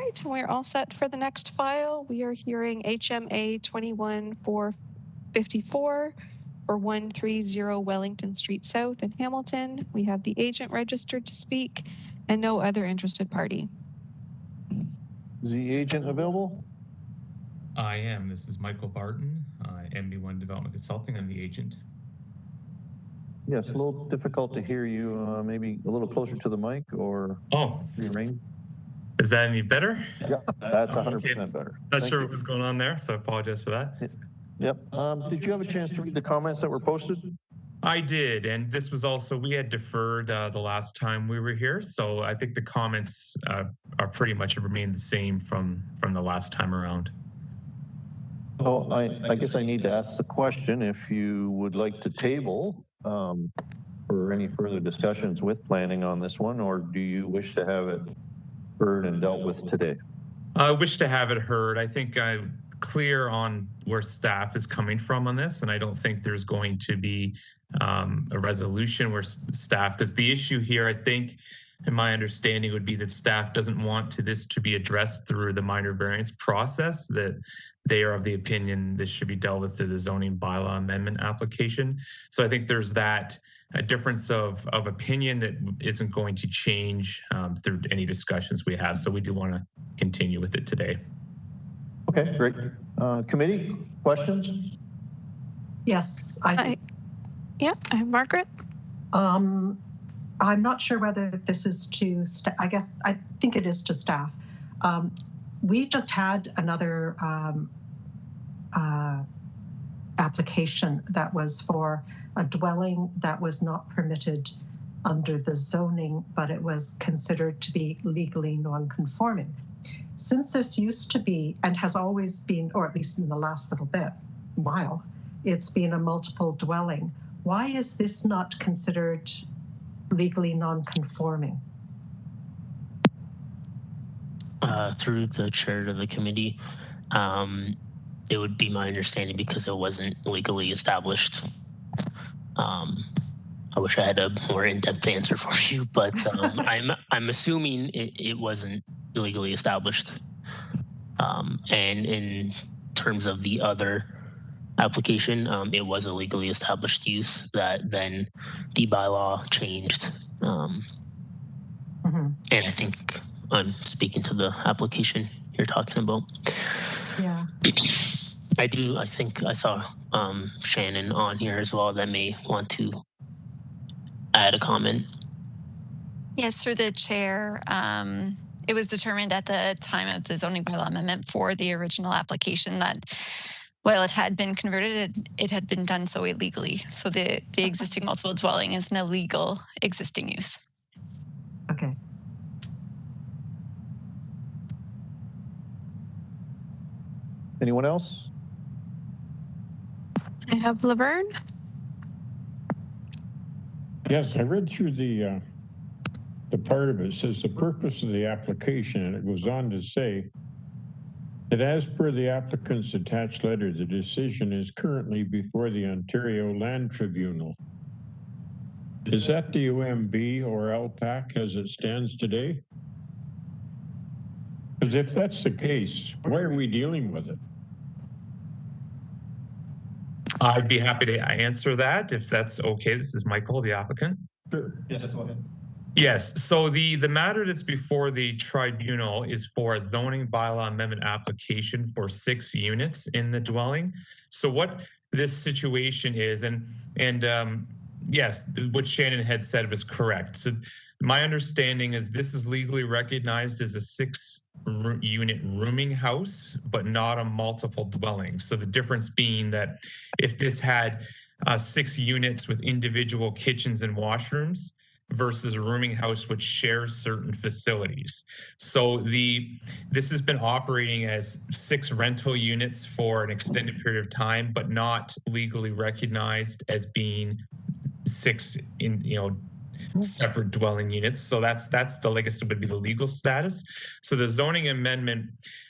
right, and we're all set for the next file. We are hearing HMA 21454 for 130 Wellington Street South in Hamilton. We have the agent registered to speak and no other interested party. Is the agent available? I am. This is Michael Barton, MB1 Development Consulting. I'm the agent. Yes, a little difficult to hear you. Maybe a little closer to the mic or rearrange. Is that any better? Yeah, that's 100% better. Not sure what was going on there, so I apologize for that. Yep. Did you have a chance to read the comments that were posted? I did, and this was also, we had deferred the last time we were here, so I think the comments are pretty much remained the same from the last time around. So I guess I need to ask the question if you would like to table for any further discussions with planning on this one, or do you wish to have it heard and dealt with today? I wish to have it heard. I think I'm clear on where staff is coming from on this, and I don't think there's going to be a resolution where staff, because the issue here, I think, in my understanding, would be that staff doesn't want this to be addressed through the minor variance process, that they are of the opinion this should be dealt with through the zoning bylaw amendment application. So I think there's that a difference of opinion that isn't going to change through any discussions we have. So we do want to continue with it today. Okay, great. Committee, questions? Yes. Yeah, I'm Margaret. I'm not sure whether this is to, I think it is to staff. We just had another application that was for a dwelling that was not permitted under the zoning, but it was considered to be legally non-conforming. Since this used to be, and has always been, or at least in the last while, it's been a multiple dwelling, why is this not considered legally non-conforming? Through the chair to the committee, it would be my understanding because it wasn't legally established. I wish I had a more in-depth answer for you, but I'm assuming it wasn't legally established. And in terms of the other application, it was a legally established use that then the bylaw changed. And I think I'm speaking to the application you're talking about. Yeah. I think I saw Shannon on here as well that may want to add a comment. Yes, through the chair. It was determined at the time of the zoning bylaw amendment for the original application that while it had been converted, it had been done so illegally. So the existing multiple dwelling is an illegal existing use. Okay. Anyone else? I have Laverne. Yes, I read through the part of it. It says the purpose of the application, and it goes on to say that as per the applicant's attached letter, the decision is currently before the Ontario Land Tribunal. Is that the UMB or LPAC as it stands today? Because if that's the case, why are we dealing with it? I'd be happy to answer that if that's okay. This is Michael, the applicant. Sure. Yes, go ahead. Yes, so the matter that's before the tribunal is for a zoning bylaw amendment application for 6 units in the dwelling. So what this situation is, and yes, what Shannon had said was correct. So my understanding is this is legally recognized as a 6-unit rooming house, but not a multiple dwelling. So the difference being that if this had 6 units with individual kitchens and washrooms, versus a rooming house which shares certain facilities. So this has been operating as 6 rental units for an extended period of time, but not legally recognized as being 6 separate dwelling units. So that's the latest would be the legal status. So the zoning amendment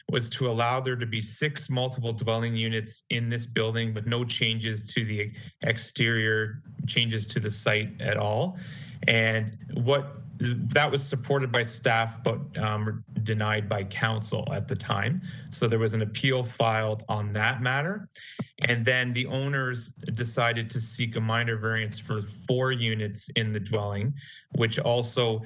was to allow there to be 6 multiple dwelling units in this building with no changes to the exterior, changes to the site at all. And what that was supported by staff, but denied by council at the time. So there was an appeal filed on that matter. And then the owners decided to seek a minor variance for 4 units in the dwelling, which also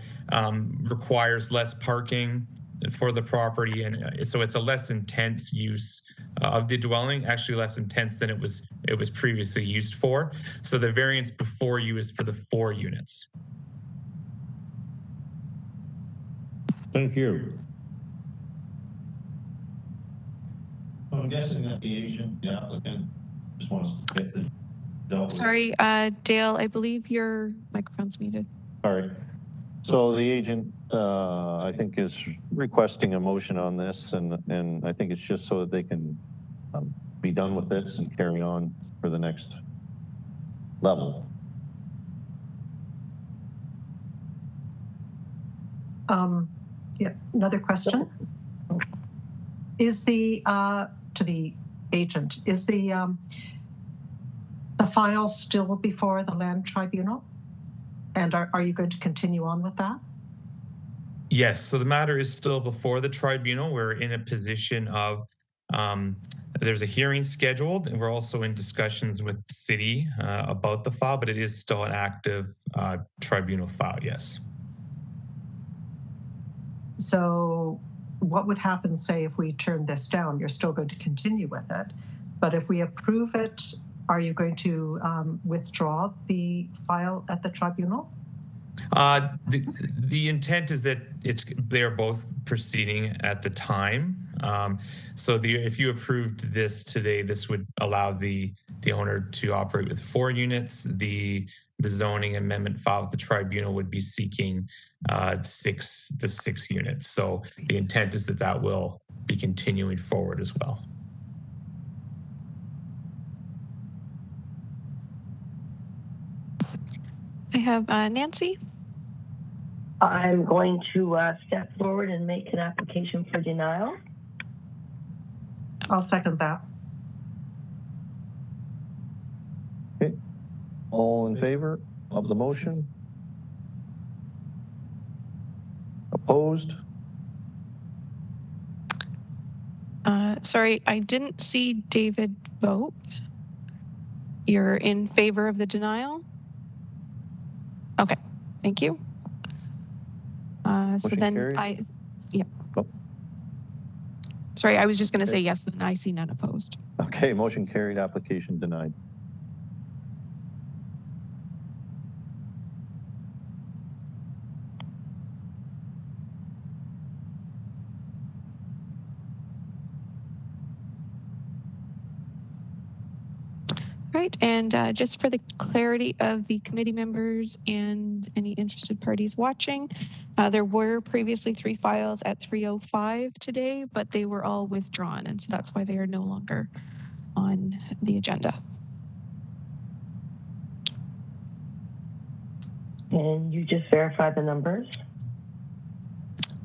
requires less parking for the property. And so it's a less intense use of the dwelling, actually less intense than it was previously used for. So the variance before you is for the 4 units. Thank you. I'm guessing that the agent, the applicant, just wants to get the dealt with. Sorry, Dale, I believe your microphone's muted. All right. So the agent, I think, is requesting a motion on this, and I think it's just so that they can be done with this and carry on for the next level. Yeah, another question. Is the, to the agent, is the file still before the land tribunal? And are you going to continue on with that? Yes, so the matter is still before the tribunal. We're in a position of, there's a hearing scheduled, and we're also in discussions with the city about the file, but it is still an active tribunal file, yes. So what would happen, say, if we turn this down? You're still going to continue with it, but if we approve it, are you going to withdraw the file at the tribunal? The intent is that they're both proceeding at the time. So if you approved this today, this would allow the owner to operate with 4 units. The zoning amendment file with the tribunal would be seeking 6 units. So the intent is that will be continuing forward as well. I have Nancy. I'm going to step forward and make an application for denial. I'll second that. Okay. All in favor of the motion? Opposed? Sorry, I didn't see David vote. You're in favor of the denial? Okay, thank you. So then carried. yeah. Oh. Sorry, I was just going to say yes, and I see none opposed. Okay, motion carried, application denied. Right, and just for the clarity of the committee members and any interested parties watching, there were previously 3 files at 3:05 today, but they were all withdrawn, and so that's why they are no longer on the agenda. And you just verify the numbers?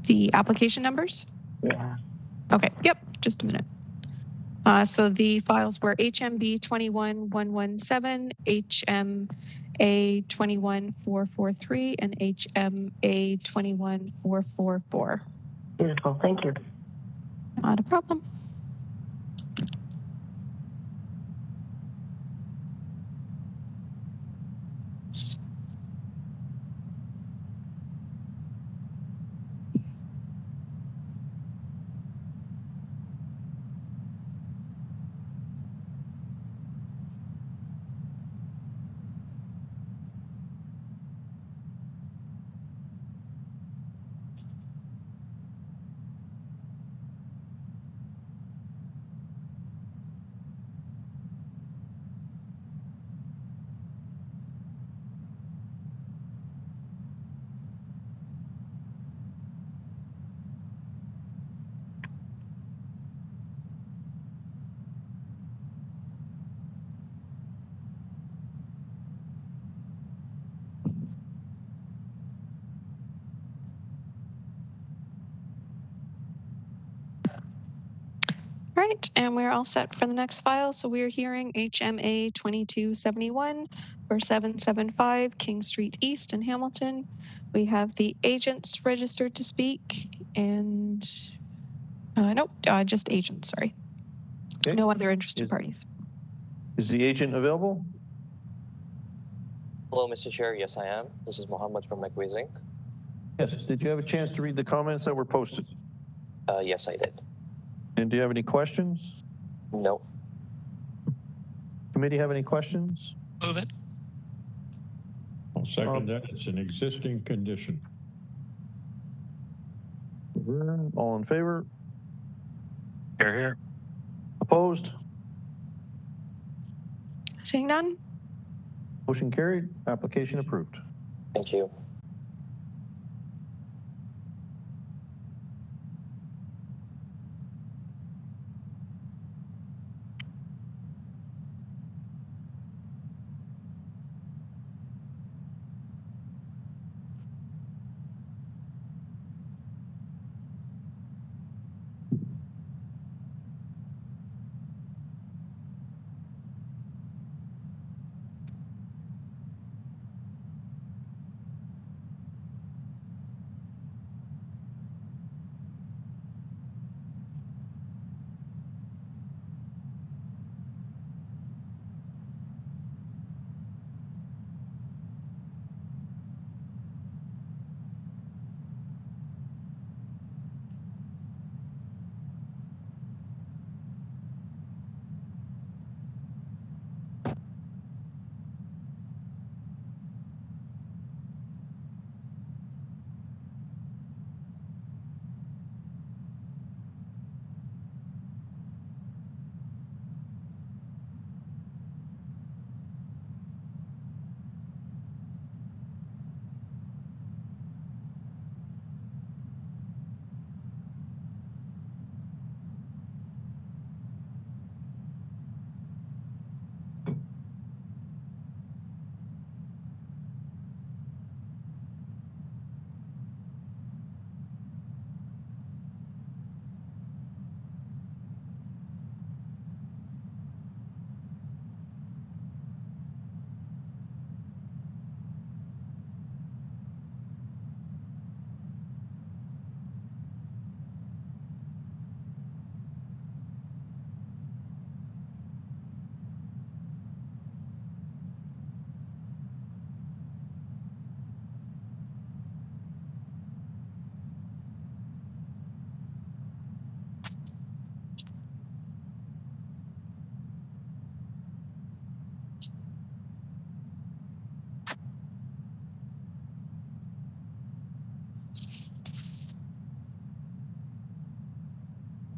The application numbers? Yeah. Okay, yep, just a minute. So the files were HMB 21117, HMA 21443, and HMA 21444. Beautiful, thank you. Not a problem. Right, and we're all set for the next file. So we're hearing HMA 2271 for 775 King Street East in Hamilton, We have the agents registered to speak, and nope, just agents, sorry. Okay. No other interested parties. Is the agent available? Hello, Mr. Chair. Yes, I am. This is Mohammed from McWizink. Yes. Did you have a chance to read the comments that were posted? Yes, I did. And do you have any questions? No. Committee have any questions? Move it. I'll second that. It's an existing condition. All in favor? Here, here. Opposed? Seeing none? Motion carried. Application approved. Thank you.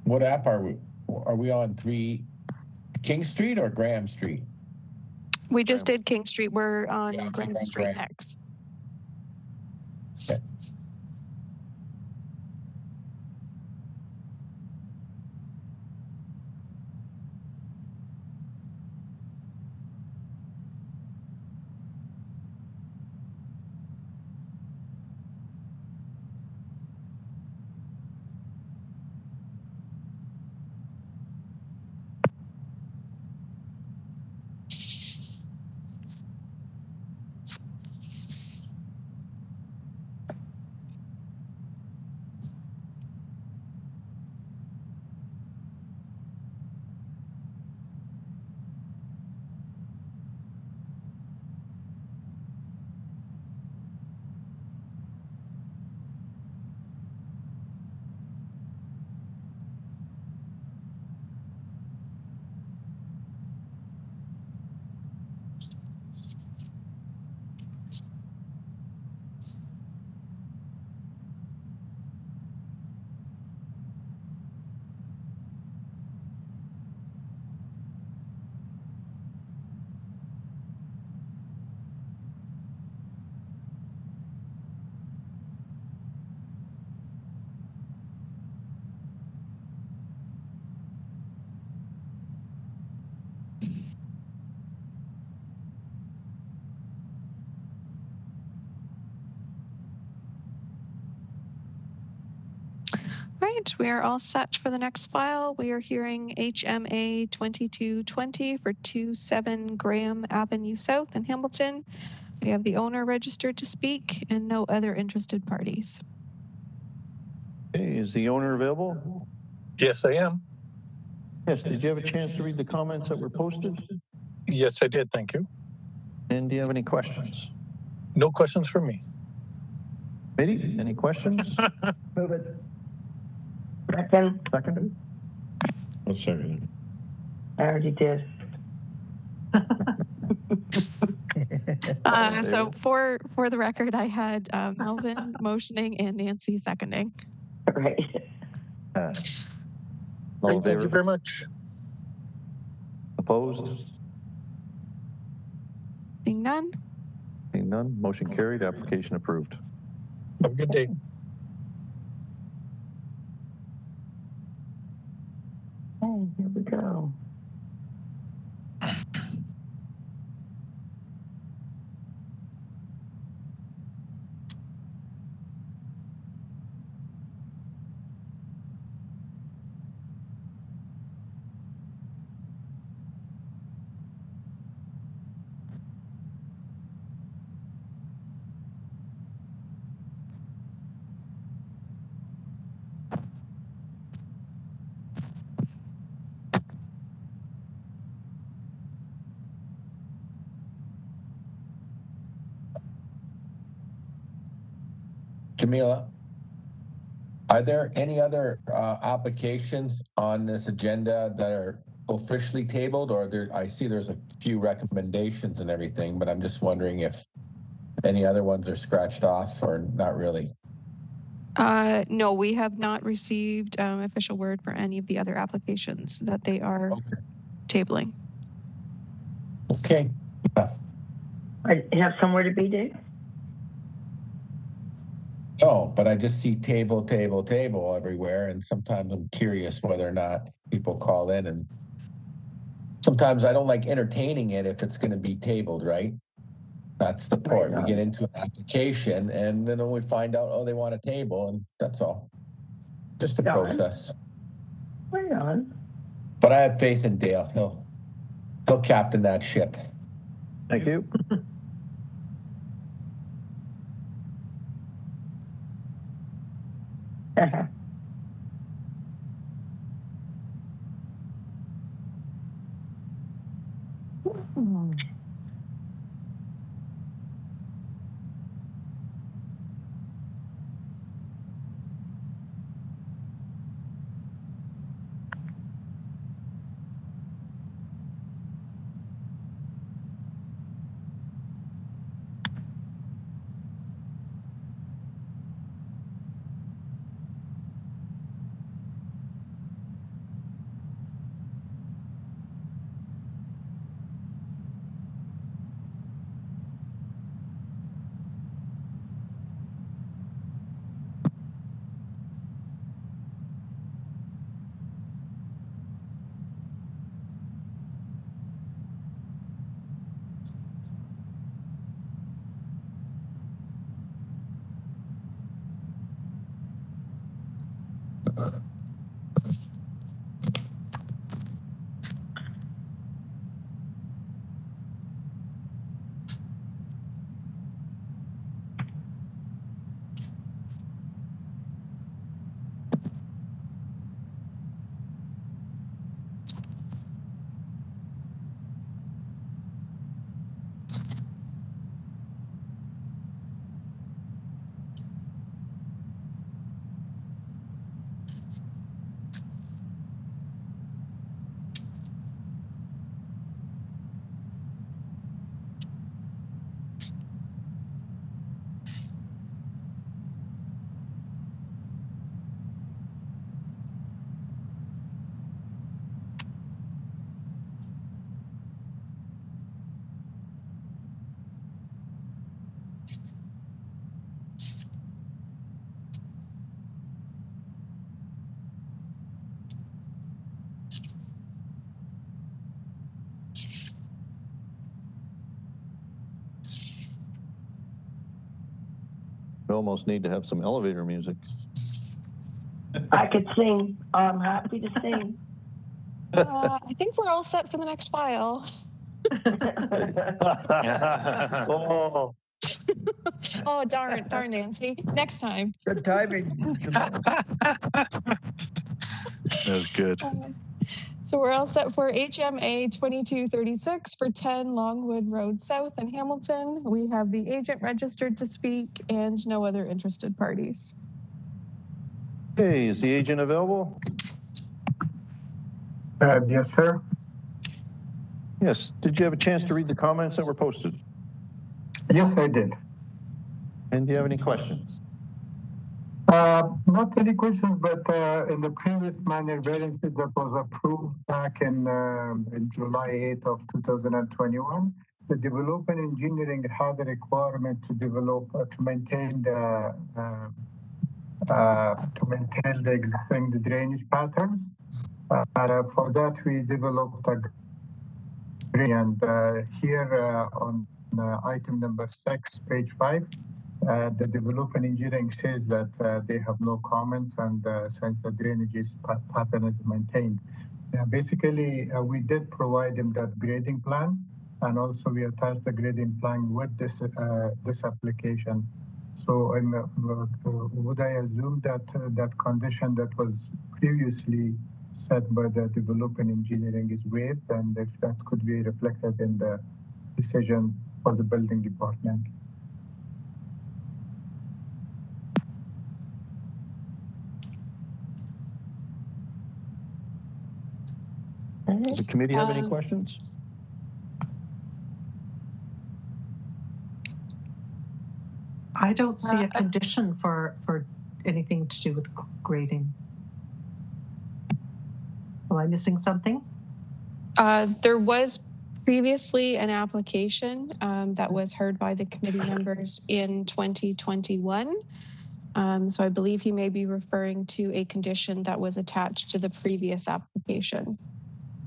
What app are we? Are we on 3 King Street or Graham Street? We just did King Street. We're on Yeah, Graham Street next. Okay. Right, we are all set for the next file. We are hearing HMA 2220 for 27 Graham Avenue South in Hamilton. We have the owner registered to speak and no other interested parties. Okay, is the owner available? Yes, I am. Yes, did you have a chance to read the comments that were posted? Yes, I did. Thank you. And do you have any questions? No questions for me. Mitty, any questions? Move it. Second? I'll second it. I already did. So for the record, I had Melvin motioning and Nancy seconding. Right. All in Thank you favor? very much. Opposed? Seeing none. Seeing none, motion carried, application approved. Have a good day. Okay, here we go. Jamila, are there any other applications on this agenda that are officially tabled, or I see there's a few recommendations and everything, but I'm just wondering if any other ones are scratched off or not really? No, we have not received official word for any of the other applications that they are tabling. Okay. I have somewhere to be, Dave? No, but I just see table everywhere, and sometimes I'm curious whether or not people call in, and sometimes I don't like entertaining it if it's going to be tabled, right? That's the point. We get into an application, and then we find out, oh, they want a table, and that's all. Just a process. Right on. But I have faith in Dale. He'll captain that ship. Thank you. We almost need to have some elevator music. I could sing. I'm happy to sing. I think we're all set for the next file. Oh, Oh, darn, Nancy. Next time. Good timing. that's good. So we're all set for HMA 2236 for 10 Longwood Road South in Hamilton. We have the agent registered to speak and no other interested parties. Hey, is the agent available? Yes, sir. Yes. Did you have a chance to read the comments that were posted? Yes, I did. And do you have any questions? Not any questions, but in the previous minor variance that was approved back in July 8th of 2021, the development engineering had a requirement to develop to maintain the existing drainage patterns. For that, we developed a and here on item number 6, page 5. The development engineering says that they have no comments and since the drainage pattern is maintained. Basically, we did provide them that grading plan and also we attached the grading plan with this application. So would I assume that that condition that was previously set by the development engineering is waived and if that could be reflected in the decision for the building department? Does the committee have any questions? I don't see a condition for anything to do with grading. Am I missing something? There was previously an application that was heard by the committee members in 2021. So I believe he may be referring to a condition that was attached to the previous application.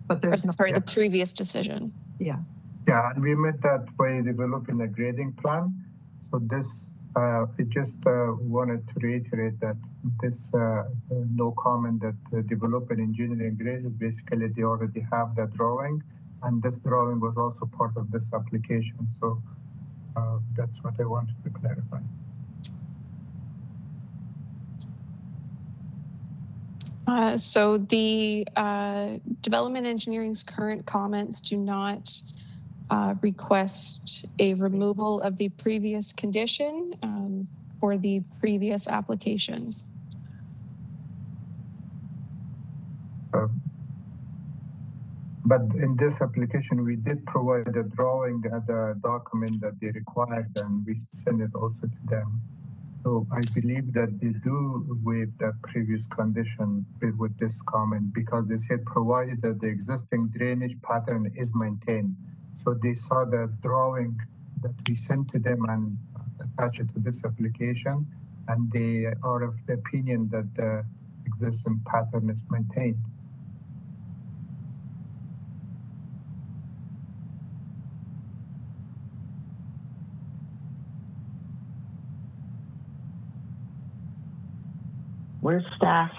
But there's the previous decision. Yeah. Yeah, and we met that by developing a grading plan. So this, I just wanted to reiterate that this no comment that development engineering grades is basically they already have that drawing, and this drawing was also part of this application. So that's what I wanted to clarify. So the development engineering's current comments do not request a removal of the previous condition for the previous application. But in this application, we did provide a drawing, the document that they required, and we sent it also to them. So I believe that they do waive the previous condition with this comment because they said provided that the existing drainage pattern is maintained. So they saw the drawing that we sent to them and attached it to this application, and they are of the opinion that the existing pattern is maintained. Where's staff?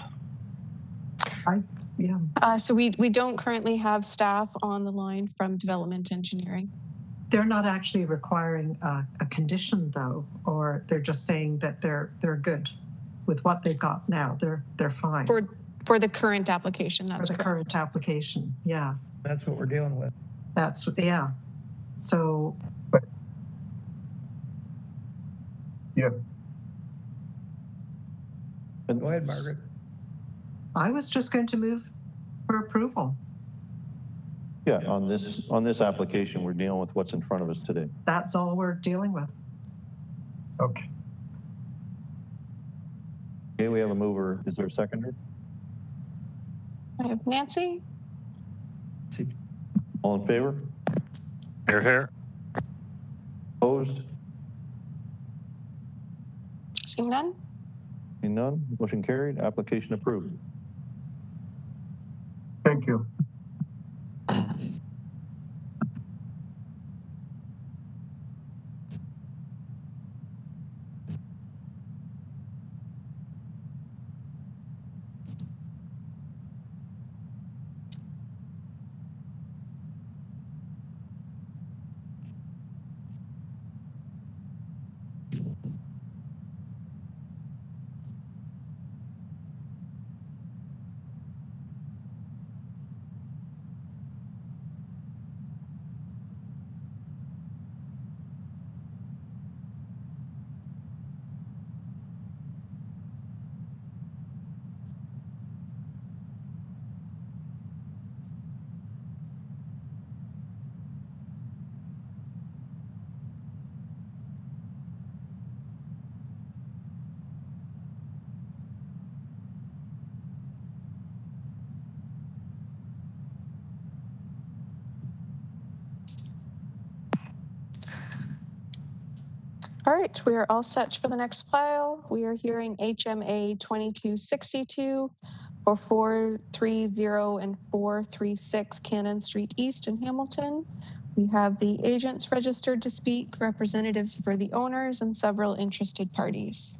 So we don't currently have staff on the line from development engineering. They're not actually requiring a condition though, or they're just saying that they're good with what they've got now. They're fine. For the current application, that's for the correct. current application, yeah. That's what we're dealing with. That's, yeah. So. Yeah. Go ahead, Margaret. I was just going to move for approval. Yeah, on this application, we're dealing with what's in front of us today. That's all we're dealing with. Okay. Okay, we have a mover. Is there a seconder? I have Nancy. All in favor? Here. Opposed? Seeing none? Seeing none, motion carried, application approved. Thank you. All right, we are all set for the next file. We are hearing HMA 2262 for 430 and 436 Canon Street East in Hamilton. We have the agents registered to speak, representatives for the owners, and several interested parties.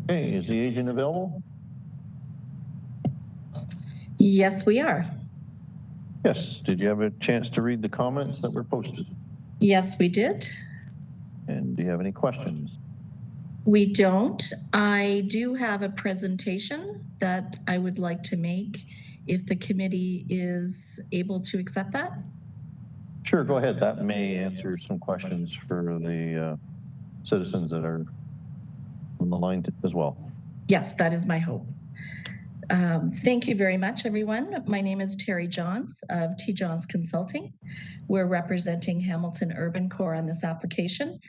Okay, is the agent available? Yes, we are. Yes. Did you have a chance to read the comments that were posted? Yes, we did. And do you have any questions? We don't. I do have a presentation that I would like to make if the committee is able to accept that. Sure, go ahead. That may answer some questions for the citizens that are on the line as well. Yes, that is my hope. Thank you very much, everyone. My name is Terry Johns of T. Johns Consulting. We're representing Hamilton Urban Core on this application.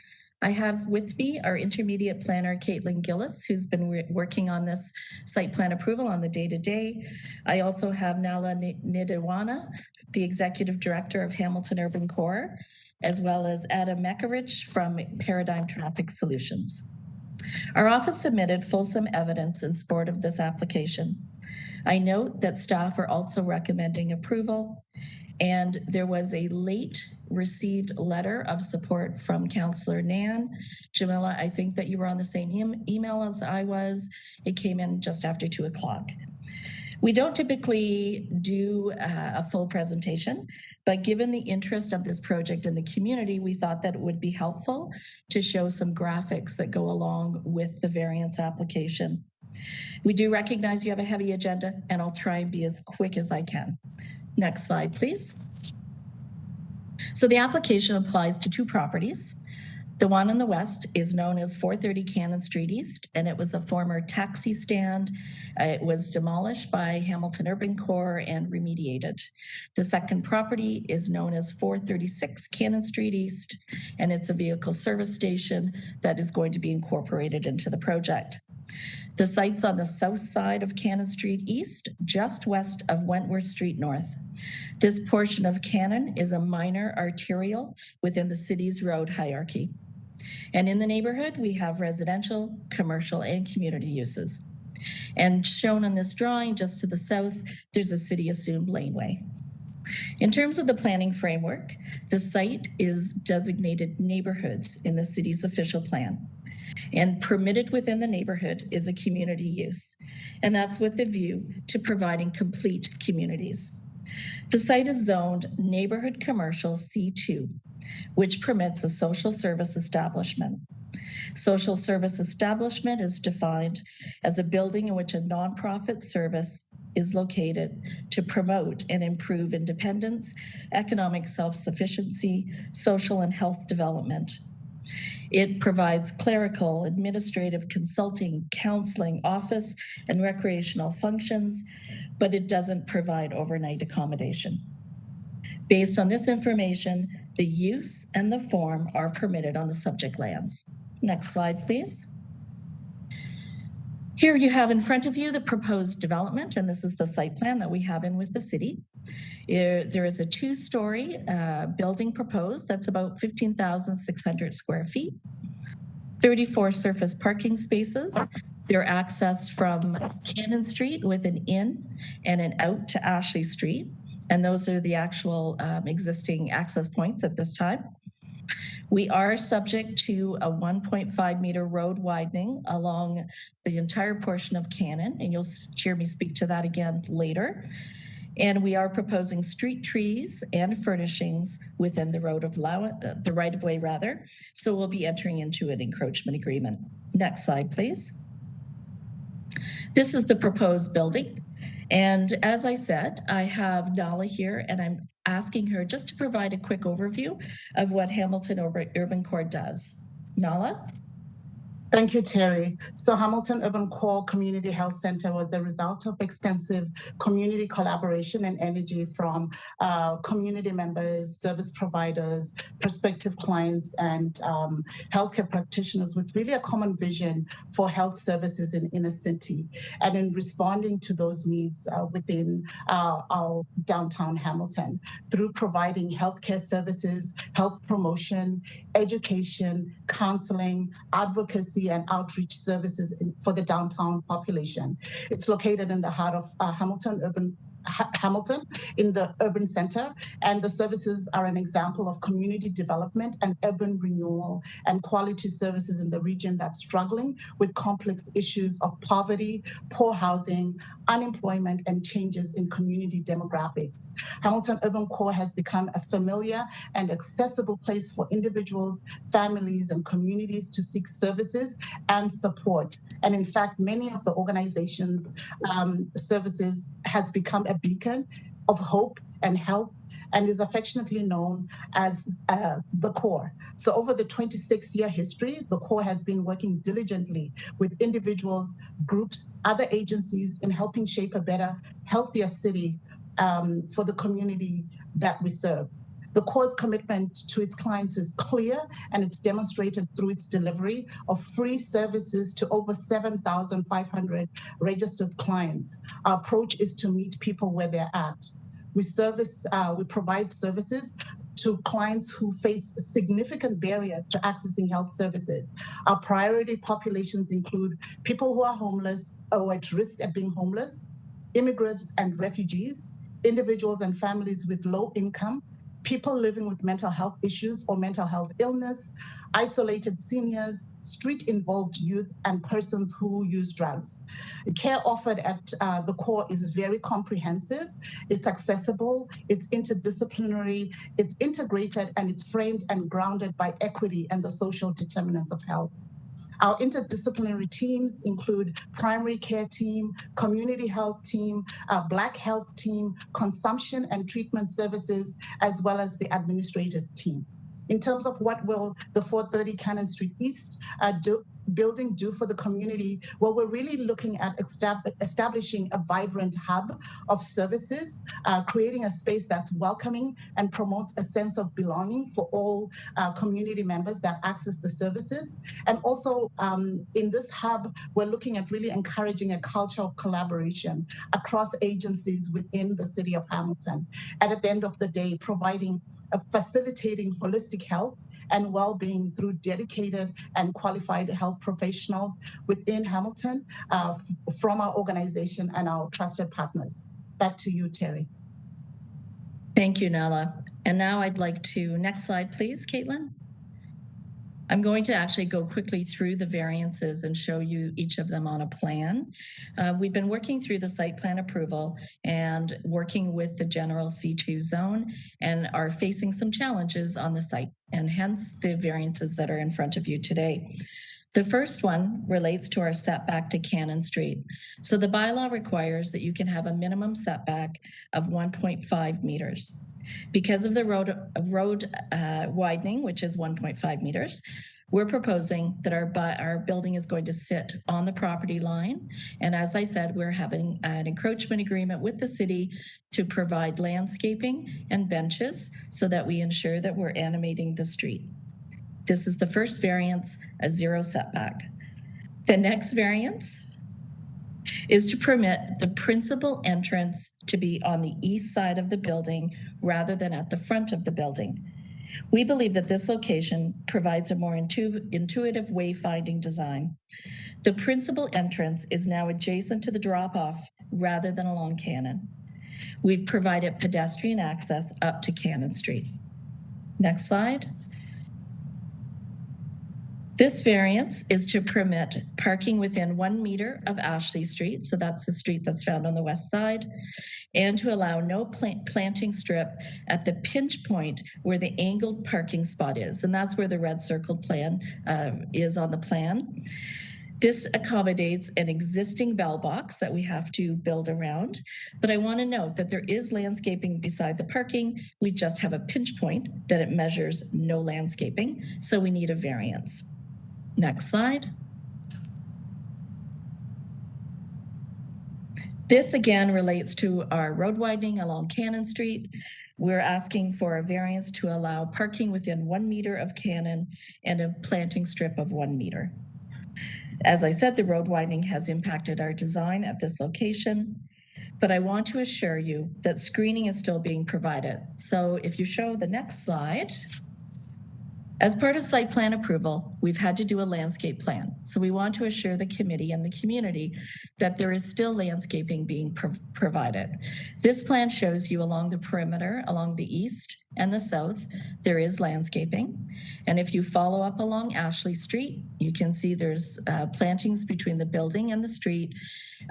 I have with me our intermediate planner, Caitlin Gillis, who's been working on this site plan approval on the day-to-day. I also have Nala Nidewana, the executive director of Hamilton Urban Core, as well as Adam Mekarich from Paradigm Traffic Solutions. Our office submitted fulsome evidence in support of this application. I note that staff are also recommending approval, and there was a late received letter of support from Councillor Nan. Jamila, I think that you were on the same email as I was. It came in just after 2 o'clock. We don't typically do a full presentation, but given the interest of this project in the community, we thought that it would be helpful to show some graphics that go along with the variance application. We do recognize you have a heavy agenda, and I'll try and be as quick as I can. Next slide, please. So the application applies to 2 properties. The one in the west is known as 430 Canon Street East, and it was a former taxi stand. It was demolished by Hamilton Urban Core and remediated. The second property is known as 436 Canon Street East, and it's a vehicle service station that is going to be incorporated into the project. The site's on the south side of Canon Street East, just west of Wentworth Street North. This portion of Canon is a minor arterial within the city's road hierarchy. And in the neighborhood, we have residential, commercial, and community uses. And shown on this drawing, just to the south, there's a city-assumed laneway. In terms of the planning framework, the site is designated neighborhoods in the city's official plan. And permitted within the neighborhood is a community use. And that's with the view to providing complete communities. The site is zoned Neighborhood Commercial C2, which permits a social service establishment. Social service establishment is defined as a building in which a nonprofit service is located to promote and improve independence, economic self-sufficiency, social and health development. It provides clerical, administrative, consulting, counseling, office, and recreational functions, but it doesn't provide overnight accommodation. Based on this information, the use and the form are permitted on the subject lands. Next slide, please. Here you have in front of you the proposed development, and this is the site plan that we have in with the city. There is a 2-story building proposed that's about 15,600 square feet, 34 surface parking spaces. They're accessed from Canon Street with an in and an out to Ashley Street. And those are the actual existing access points at this time. We are subject to a 1.5 meter road widening along the entire portion of Canon, and you'll hear me speak to that again later. And we are proposing street trees and furnishings within the the right-of-way rather. So we'll be entering into an encroachment agreement. Next slide, please. This is the proposed building. And as I said, I have Nala here, and I'm asking her just to provide a quick overview of what Hamilton Urban Core does. Nala? Thank you, Terry. So Hamilton Urban Core Community Health Center was a result of extensive community collaboration and energy from community members, service providers, prospective clients, and healthcare practitioners with really a common vision for health services in inner city and in responding to those needs within our downtown Hamilton through providing healthcare services, health promotion, education, counseling, advocacy, and outreach services for the downtown population. It's located in the heart of Hamilton in the urban center, and the services are an example of community development and urban renewal and quality services in the region that's struggling with complex issues of poverty, poor housing, unemployment, and changes in community demographics. Hamilton Urban Core has become a familiar and accessible place for individuals, families, and communities to seek services and support. And in fact, many of the organizations' services has become a beacon of hope and health and is affectionately known as the Core. So over the 26-year history, the Core has been working diligently with individuals, groups, other agencies in helping shape a better, healthier city for the community that we serve. The Core's commitment to its clients is clear, and it's demonstrated through its delivery of free services to over 7,500 registered clients. Our approach is to meet people where they're at. We provide services to clients who face significant barriers to accessing health services. Our priority populations include people who are homeless or at risk of being homeless, immigrants and refugees, individuals and families with low income, people living with mental health issues or mental health illness, isolated seniors, street-involved youth, and persons who use drugs. The care offered at the Core is very comprehensive, it's accessible, it's interdisciplinary, it's integrated, and it's framed and grounded by equity and the social determinants of health. Our interdisciplinary teams include primary care team, community health team, Black health team, consumption and treatment services, as well as the administrative team. In terms of what will the 430 Canon Street East building do for the community, well, we're really looking at establishing a vibrant hub of services, creating a space that's welcoming and promotes a sense of belonging for all community members that access the services. And also in this hub, we're looking at really encouraging a culture of collaboration across agencies within the city of Hamilton. And at the end of the day, facilitating holistic health and well-being through dedicated and qualified health professionals within Hamilton from our organization and our trusted partners. Back to you, Terry. Thank you, Nala. And now I'd like to, next slide, please, Caitlin. I'm going to actually go quickly through the variances and show you each of them on a plan. We've been working through the site plan approval and working with the general C2 zone and are facing some challenges on the site, and hence the variances that are in front of you today. The first one relates to our setback to Canon Street. So the bylaw requires that you can have a minimum setback of 1.5 meters. Because of the road widening, which is 1.5 meters, we're proposing that our building is going to sit on the property line. And as I said, we're having an encroachment agreement with the city to provide landscaping and benches so that we ensure that we're animating the street. This is the first variance, a 0 setback. The next variance is to permit the principal entrance to be on the east side of the building rather than at the front of the building. We believe that this location provides a more intuitive wayfinding design. The principal entrance is now adjacent to the drop-off rather than along Canon. We've provided pedestrian access up to Canon Street. Next slide. This variance is to permit parking within 1 meter of Ashley Street, so that's the street that's found on the west side, and to allow no planting strip at the pinch point where the angled parking spot is, and that's where the red circled plan is on the plan. This accommodates an existing bell box that we have to build around, but I want to note that there is landscaping beside the parking. We just have a pinch point that it measures no landscaping, so we need a variance. Next slide. This again relates to our road widening along Canon Street. We're asking for a variance to allow parking within 1 meter of Canon and a planting strip of 1 meter. As I said, the road widening has impacted our design at this location, but I want to assure you that screening is still being provided. So if you show the next slide, as part of site plan approval, we've had to do a landscape plan. So we want to assure the committee and the community that there is still landscaping being provided. This plan shows you along the perimeter, along the east and the south, there is landscaping. And if you follow up along Ashley Street, you can see there's plantings between the building and the street.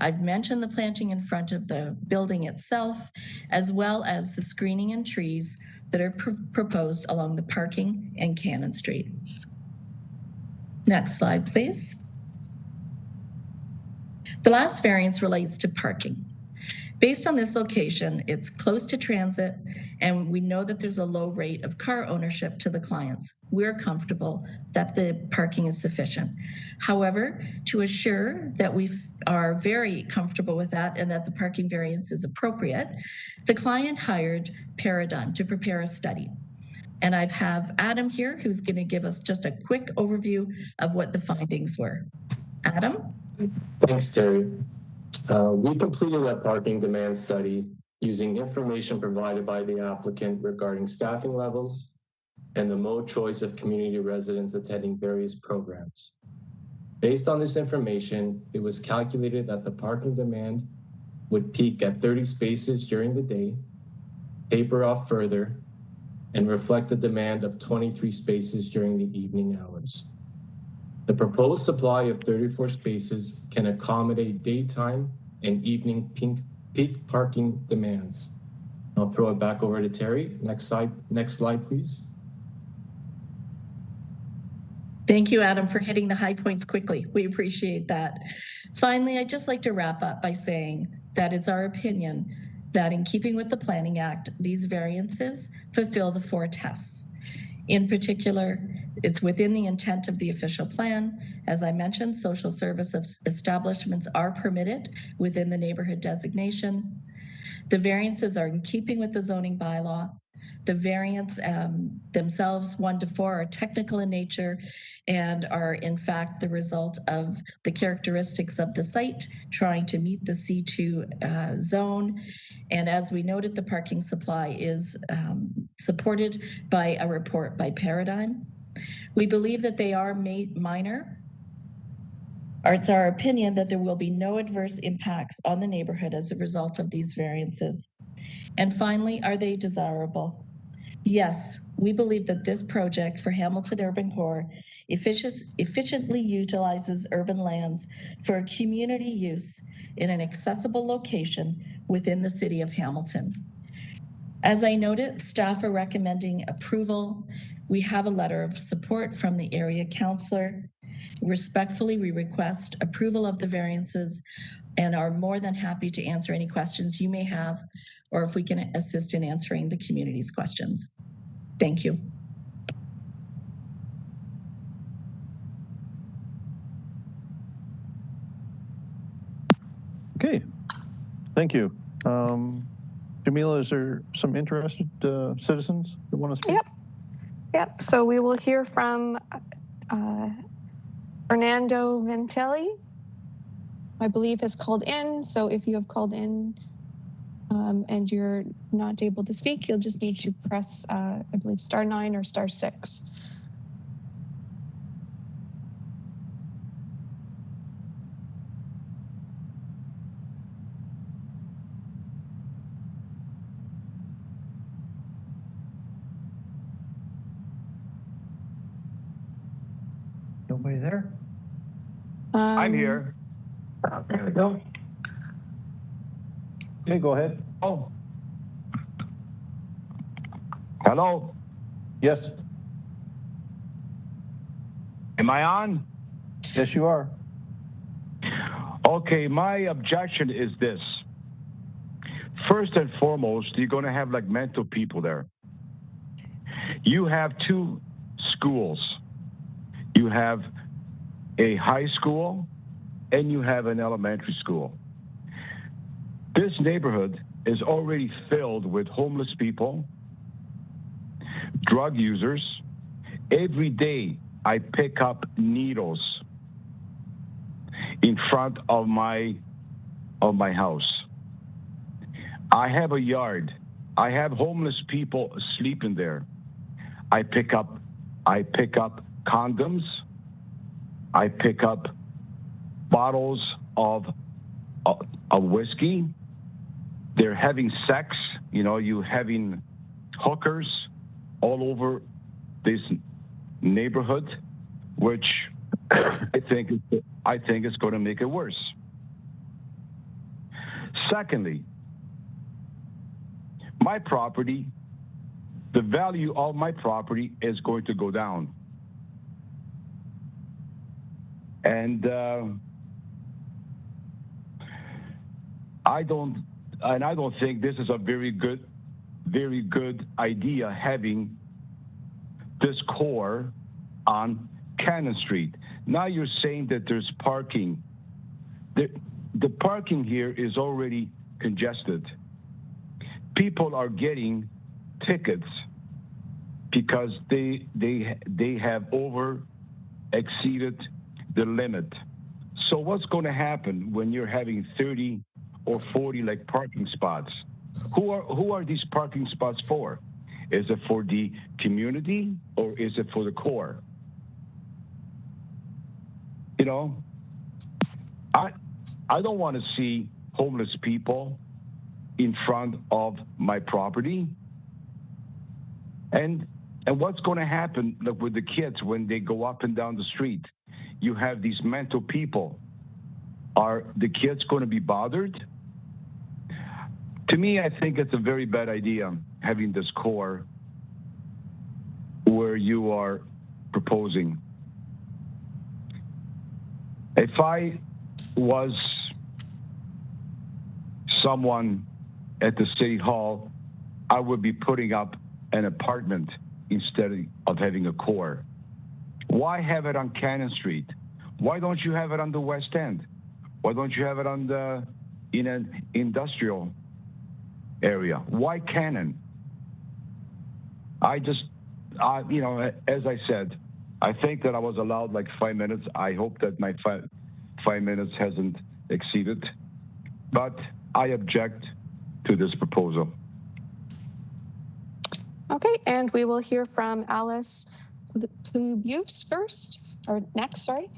I've mentioned the planting in front of the building itself, as well as the screening and trees that are proposed along the parking and Canon Street. Next slide, please. The last variance relates to parking. Based on this location, it's close to transit, and we know that there's a low rate of car ownership to the clients. We're comfortable that the parking is sufficient. However, to assure that we are very comfortable with that and that the parking variance is appropriate, the client hired Paradigm to prepare a study. And I have Adam here who's going to give us just a quick overview of what the findings were. Adam? Thanks, Terry. We completed a parking demand study using information provided by the applicant regarding staffing levels and the mode choice of community residents attending various programs. Based on this information, it was calculated that the parking demand would peak at 30 spaces during the day, taper off further, and reflect the demand of 23 spaces during the evening hours. The proposed supply of 34 spaces can accommodate daytime and evening peak parking demands. I'll throw it back over to Terry. Next slide, please. Thank you, Adam, for hitting the high points quickly. We appreciate that. Finally, I'd just like to wrap up by saying that it's our opinion that in keeping with the Planning Act, these variances fulfill the 4 tests. In particular, it's within the intent of the official plan. As I mentioned, social service establishments are permitted within the neighborhood designation. The variances are in keeping with the zoning bylaw. The variants themselves, 1 to 4, are technical in nature and are in fact the result of the characteristics of the site trying to meet the C2 zone. And as we noted, the parking supply is supported by a report by Paradigm. We believe that they are minor. It's our opinion that there will be no adverse impacts on the neighborhood as a result of these variances. And finally, are they desirable? Yes, we believe that this project for Hamilton Urban Core efficiently utilizes urban lands for community use in an accessible location within the city of Hamilton. As I noted, staff are recommending approval. We have a letter of support from the area councillor. Respectfully, we request approval of the variances and are more than happy to answer any questions you may have, or if we can assist in answering the community's questions. Thank you. Okay, thank you. Jamila, is there some interested citizens that want to speak? Yep. So we will hear from Fernando Ventelli, I believe has called in. So if you have called in and you're not able to speak, you'll just need to press, I believe, *9 or *6. Nobody there? I'm here. There we go. Okay, go ahead. Oh. Hello? Yes. Am I on? Yes, you are. Okay, my objection is this. First and foremost, you're going to have like mental people there. You have 2 schools. You have a high school and you have an elementary school. This neighborhood is already filled with homeless people, drug users. Every day I pick up needles in front of my house. I have a yard. I have homeless people sleeping there. I pick up condoms. I pick up bottles of whiskey. They're having sex. You having hookers all over this neighborhood, which I think is going to make it worse. Secondly, my property, the value of my property is going to go down. And I don't think this is a very good idea, having this core on Canon Street. Now you're saying that there's parking. The parking here is already congested. People are getting tickets because they have exceeded the limit. So what's going to happen when you're having 30 or 40 like parking spots? Who are these parking spots for? Is it for the community or is it for the core? I don't want to see homeless people in front of my property. And what's going to happen with the kids when they go up and down the street? You have these mental people. Are the kids going to be bothered? To me, I think it's a very bad idea having this core where you are proposing. If I was someone at the city hall, I would be putting up an apartment instead of having a core. Why have it on Canon Street? Why don't you have it on the West End? Why don't you have it in an industrial area? Why Canon? As I said, I think that I was allowed like 5 minutes. I hope that my 5 minutes hasn't exceeded, but I object to this proposal. Okay, and we will hear from Alice Plubius first, or next, sorry.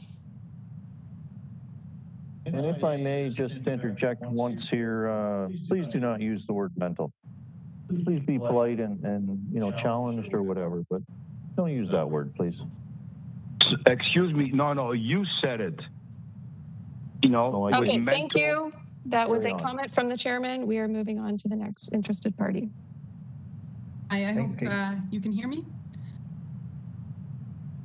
And if I may just interject once here, please do not use the word mental. Please be polite and challenged or whatever, but don't use that word, please. Excuse me. No, you said it. Okay, thank you. That was a comment from the chairman. We are moving on to the next interested party. I hope you can hear me.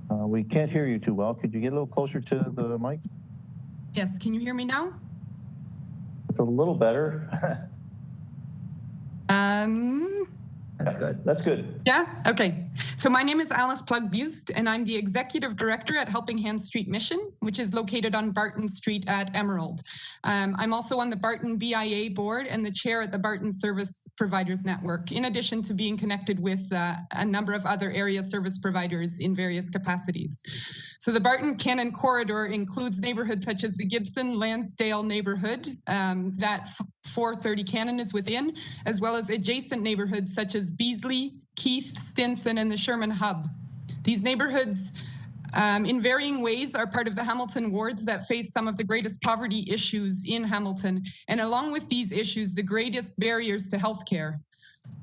We can't hear you too well. Could you get a little closer to the mic? Yes, can you hear me now? It's a little better. That's good. Yeah, okay. So my name is Alice Plugbust, and I'm the Executive Director at Helping Hands Street Mission, which is located on Barton Street at Emerald. I'm also on the Barton BIA board and the chair at the Barton Service Providers Network, in addition to being connected with a number of other area service providers in various capacities. So the Barton Canon corridor includes neighborhoods such as the Gibson Lansdale neighborhood that 430 Canon is within, as well as adjacent neighborhoods such as Beasley, Keith, Stinson, and the Sherman Hub. These neighborhoods, in varying ways, are part of the Hamilton wards that face some of the greatest poverty issues in Hamilton, and along with these issues, the greatest barriers to healthcare.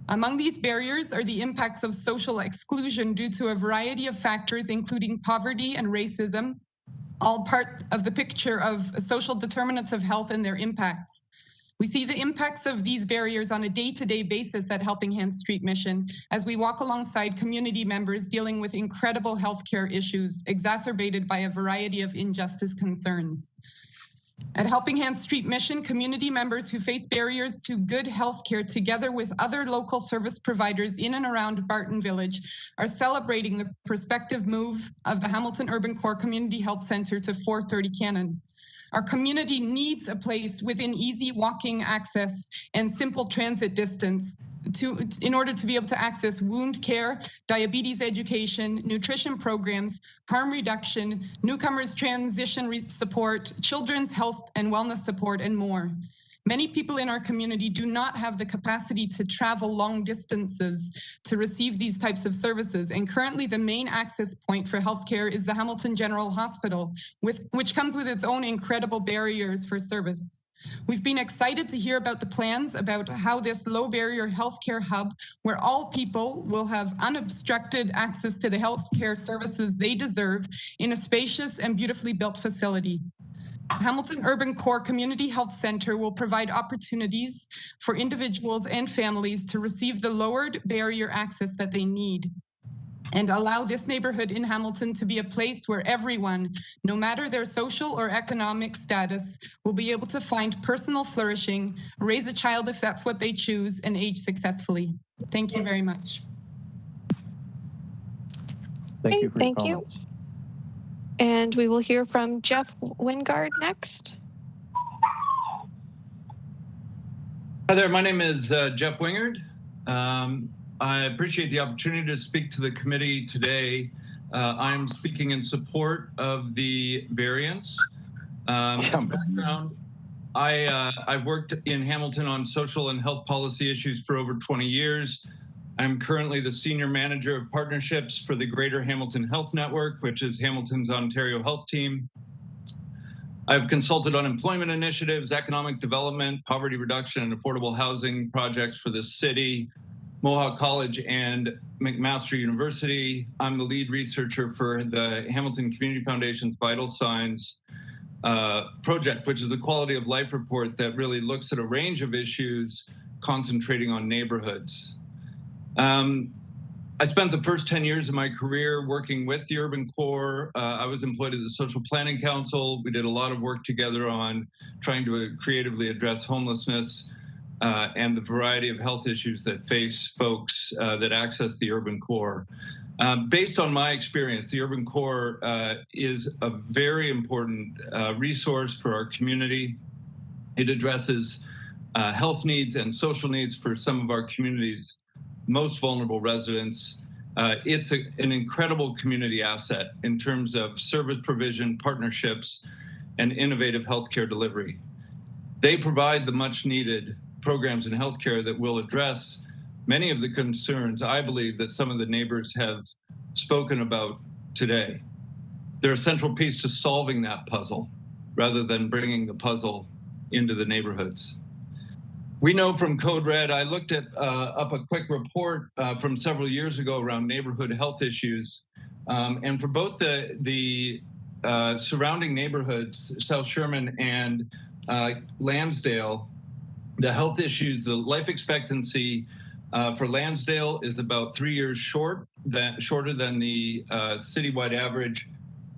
Among these barriers are the impacts of social exclusion due to a variety of factors, including poverty and racism, all part of the picture of social determinants of health and their impacts. We see the impacts of these barriers on a day-to-day basis at Helping Hands Street Mission as we walk alongside community members dealing with incredible healthcare issues exacerbated by a variety of injustice concerns. At Helping Hands Street Mission, community members who face barriers to good health care together with other local service providers in and around Barton Village are celebrating the prospective move of the Hamilton Urban Core Community Health Centre to 430 Canon. Our community needs a place within easy walking access and simple transit distance in order to be able to access wound care, diabetes education, nutrition programs, harm reduction, newcomers transition support, children's health and wellness support, and more. Many people in our community do not have the capacity to travel long distances to receive these types of services. And currently the main access point for healthcare is the Hamilton General Hospital, which comes with its own incredible barriers for service. We've been excited to hear about the plans about how this low barrier healthcare hub, where all people will have unobstructed access to the healthcare services they deserve in a spacious and beautifully built facility. Hamilton Urban Core Community Health Centre will provide opportunities for individuals and families to receive the lowered barrier access that they need, and allow this neighborhood in Hamilton to be a place where everyone, no matter their social or economic status, will be able to find personal flourishing, raise a child if that's what they choose, and age successfully. Thank you very much. Thank you for your Thank you. comments. And we will hear from Jeff Wingard next. Hi there, my name is Jeff Wingard. I appreciate the opportunity to speak to the committee today. I'm speaking in support of the variance. As background, I've worked in Hamilton on social and health policy issues for over 20 years. I'm currently the Senior Manager of Partnerships for the Greater Hamilton Health Network, which is Hamilton's Ontario health team. I've consulted on employment initiatives, economic development, poverty reduction, and affordable housing projects for the city, Mohawk College, and McMaster University. I'm the lead researcher for the Hamilton Community Foundation's Vital Signs project, which is a quality of life report that really looks at a range of issues concentrating on neighborhoods. I spent the first 10 years of my career working with the Urban Core. I was employed at the Social Planning Council. We did a lot of work together on trying to creatively address homelessness and the variety of health issues that face folks that access the Urban Core. Based on my experience, the Urban Core is a very important resource for our community. It addresses health needs and social needs for some of our community's most vulnerable residents. It's an incredible community asset in terms of service provision, partnerships, and innovative healthcare delivery. They provide the much needed programs in healthcare that will address many of the concerns I believe that some of the neighbors have spoken about today. They're a central piece to solving that puzzle rather than bringing the puzzle into the neighborhoods. We know from Code Red, I looked at up a quick report from several years ago around neighborhood health issues. And for both the surrounding neighborhoods, South Sherman and Lansdale, the health issues, the life expectancy for Lansdale is about 3 years shorter than the citywide average.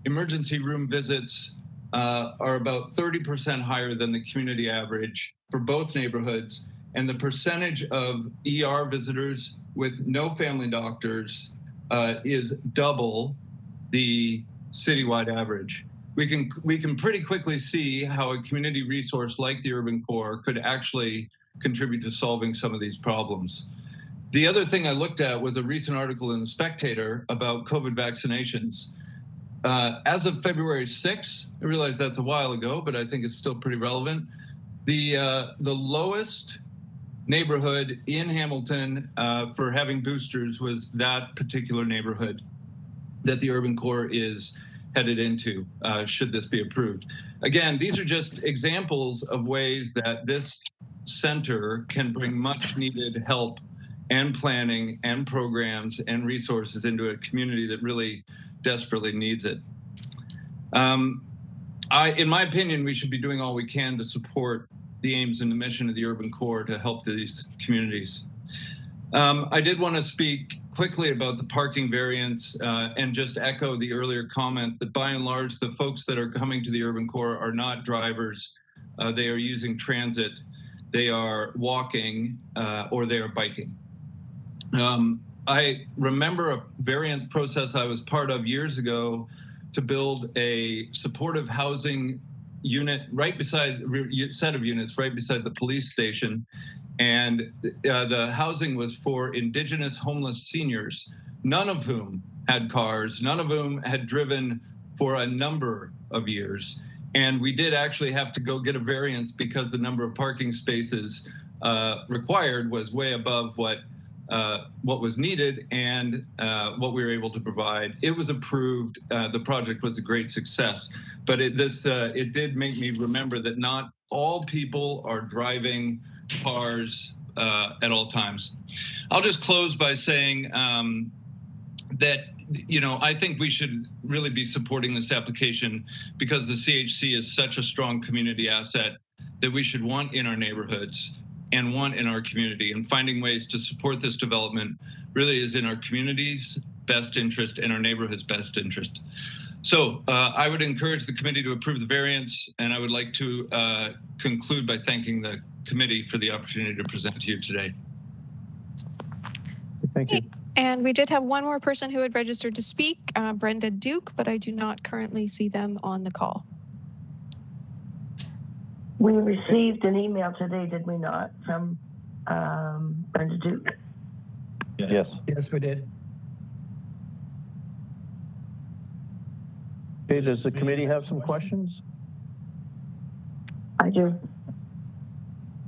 Emergency room visits are about 30% higher than the community average for both neighborhoods. And the percentage of ER visitors with no family doctors is double the citywide average. We can pretty quickly see how a community resource like the Urban Core could actually contribute to solving some of these problems. The other thing I looked at was a recent article in The Spectator about COVID vaccinations. As of February 6th, I realize that's a while ago, but I think it's still pretty relevant. The lowest neighborhood in Hamilton for having boosters was that particular neighborhood that the Urban Core is headed into, should this be approved. Again, these are just examples of ways that this center can bring much needed help and planning and programs and resources into a community that really desperately needs it. In my opinion, we should be doing all we can to support the aims and the mission of the Urban Core to help these communities. I did want to speak quickly about the parking variance and just echo the earlier comments that by and large, the folks that are coming to the urban core are not drivers. They are using transit, they are walking, or they are biking. I remember a variance process I was part of years ago to build a supportive housing unit right beside, set of units right beside the police station. And the housing was for Indigenous homeless seniors, none of whom had cars, none of whom had driven for a number of years. And we did actually have to go get a variance because the number of parking spaces required was way above what was needed and what we were able to provide. It was approved. The project was a great success, but it did make me remember that not all people are driving cars at all times. I'll just close by saying that, you know, I think we should really be supporting this application because the CHC is such a strong community asset that we should want in our neighborhoods and want in our community, and finding ways to support this development really is in our community's best interest and our neighborhood's best interest. So I would encourage the committee to approve the variance, and I would like to conclude by thanking the committee for the opportunity to present to you today. Thank you. And we did have one more person who had registered to speak, Brenda Duke, but I do not currently see them on the call. We received an email today, did we not, from Brenda Duke? Yes. Yes, we did. Okay, does the committee have some questions? I do.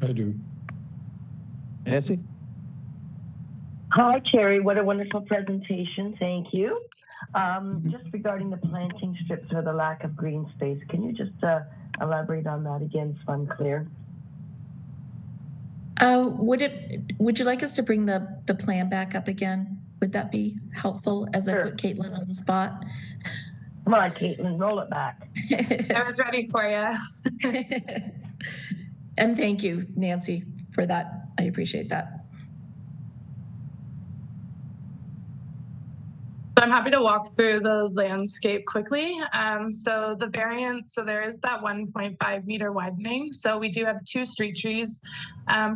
I do. Nancy? Hi, Terry. What a wonderful presentation. Thank you. Just regarding the planting strips or the lack of green space, can you just elaborate on that again so I'm clear? Would you like us to bring the plan back up again? Would that be helpful as I put Caitlin on the spot? Come on, Caitlin, roll it back. I was ready for you. And thank you, Nancy, for that. I appreciate that. So I'm happy to walk through the landscape quickly. So the variance, so there is that 1.5 meter widening. So we do have 2 street trees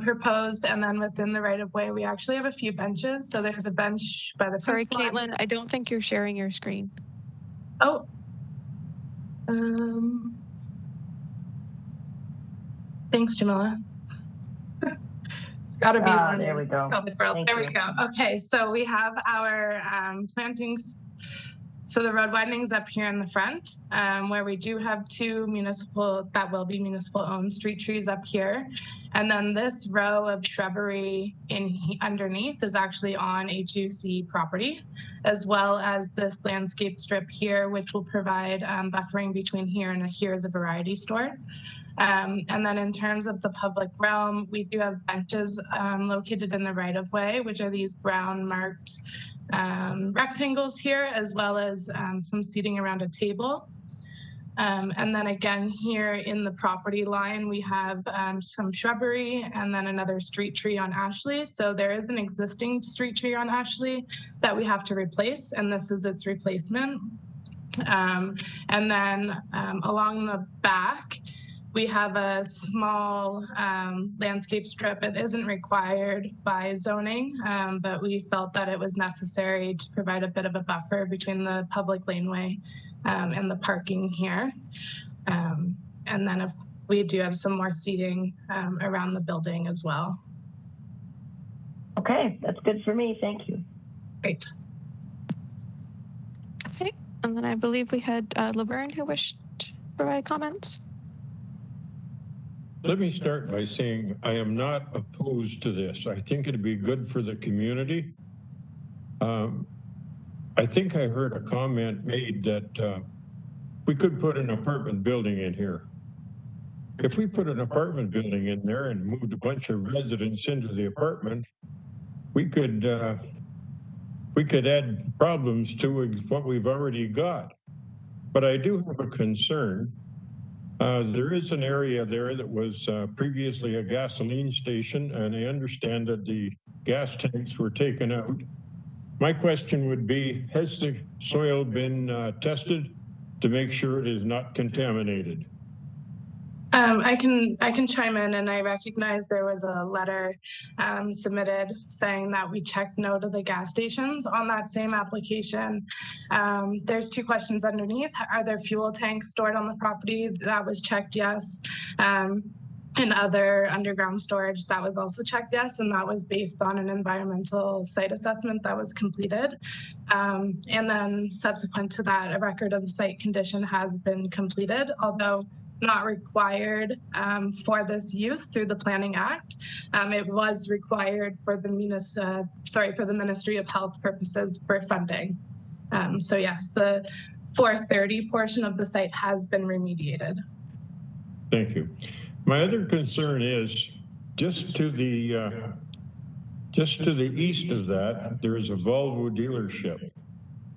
proposed, and then within the right of way, we actually have a few benches. So there's a bench by the Sorry, fence line. Caitlin, I don't think you're sharing your screen. Oh. Thanks, Jamila. It's got to be one. There we go. There we go. Okay, so we have our plantings. So the road widenings up here in the front, where we do have 2 municipal, that will be municipal owned street trees up here. And then this row of shrubbery underneath is actually on HUC property, as well as this landscape strip here, which will provide buffering between here and here is a variety store. And then in terms of the public realm, we do have benches located in the right of way, which are these brown marked rectangles here, as well as some seating around a table. And then again, here in the property line, we have some shrubbery and then another street tree on Ashley. So there is an existing street tree on Ashley that we have to replace, and this is its replacement. And then along the back, we have a small landscape strip. It isn't required by zoning, but we felt that it was necessary to provide a bit of a buffer between the public laneway and the parking here. And then if we do have some more seating around the building as well. Okay, that's good for me. Thank you. Great. Okay, and then I believe we had Laverne who wished to provide comments. Let me start by saying I am not opposed to this. I think it'd be good for the community. I think I heard a comment made that we could put an apartment building in here. If we put an apartment building in there and moved a bunch of residents into the apartment, we could add problems to what we've already got. But I do have a concern. There is an area there that was previously a gasoline station, and I understand that the gas tanks were taken out. My question would be, has the soil been tested to make sure it is not contaminated? I can chime in, and I recognize there was a letter submitted saying that we checked no to the gas stations on that same application. There's two questions underneath. Are there fuel tanks stored on the property? That was checked yes. And other underground storage, that was also checked yes, and that was based on an environmental site assessment that was completed. And then subsequent to that, a record of site condition has been completed, although not required for this use through the Planning Act. It was required for the Ministry of Health purposes for funding. So yes, the 430 portion of the site has been remediated. Thank you. My other concern is just to the east of that, there is a Volvo dealership.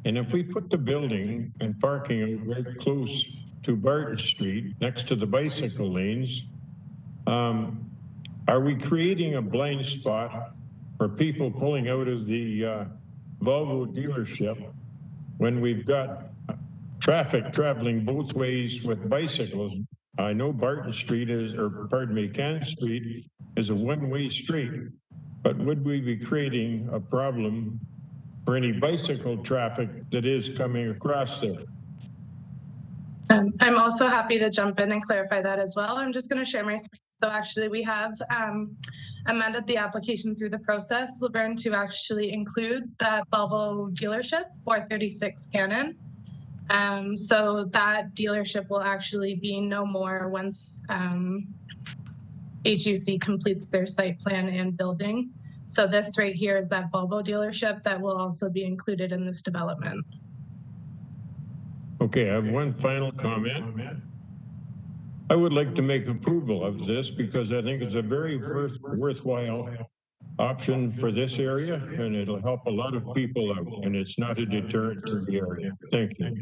And if we put the building and parking right close to Barton Street, next to the bicycle lanes, are we creating a blind spot for people pulling out of the Volvo dealership when we've got traffic traveling both ways with bicycles? I know Barton Street Canon Street is a one-way street, but would we be creating a problem for any bicycle traffic that is coming across there? I'm also happy to jump in and clarify that as well. I'm just going to share my screen. So actually we have amended the application through the process, Laverne, to actually include that Volvo dealership, 436 Canon. So that dealership will actually be no more once HUC completes their site plan and building. So this right here is that Volvo dealership that will also be included in this development. Okay, I have one final comment. I would like to make approval of this because I think it's a very worthwhile option for this area, and it'll help a lot of people out, and it's not a deterrent to the area. Thank you.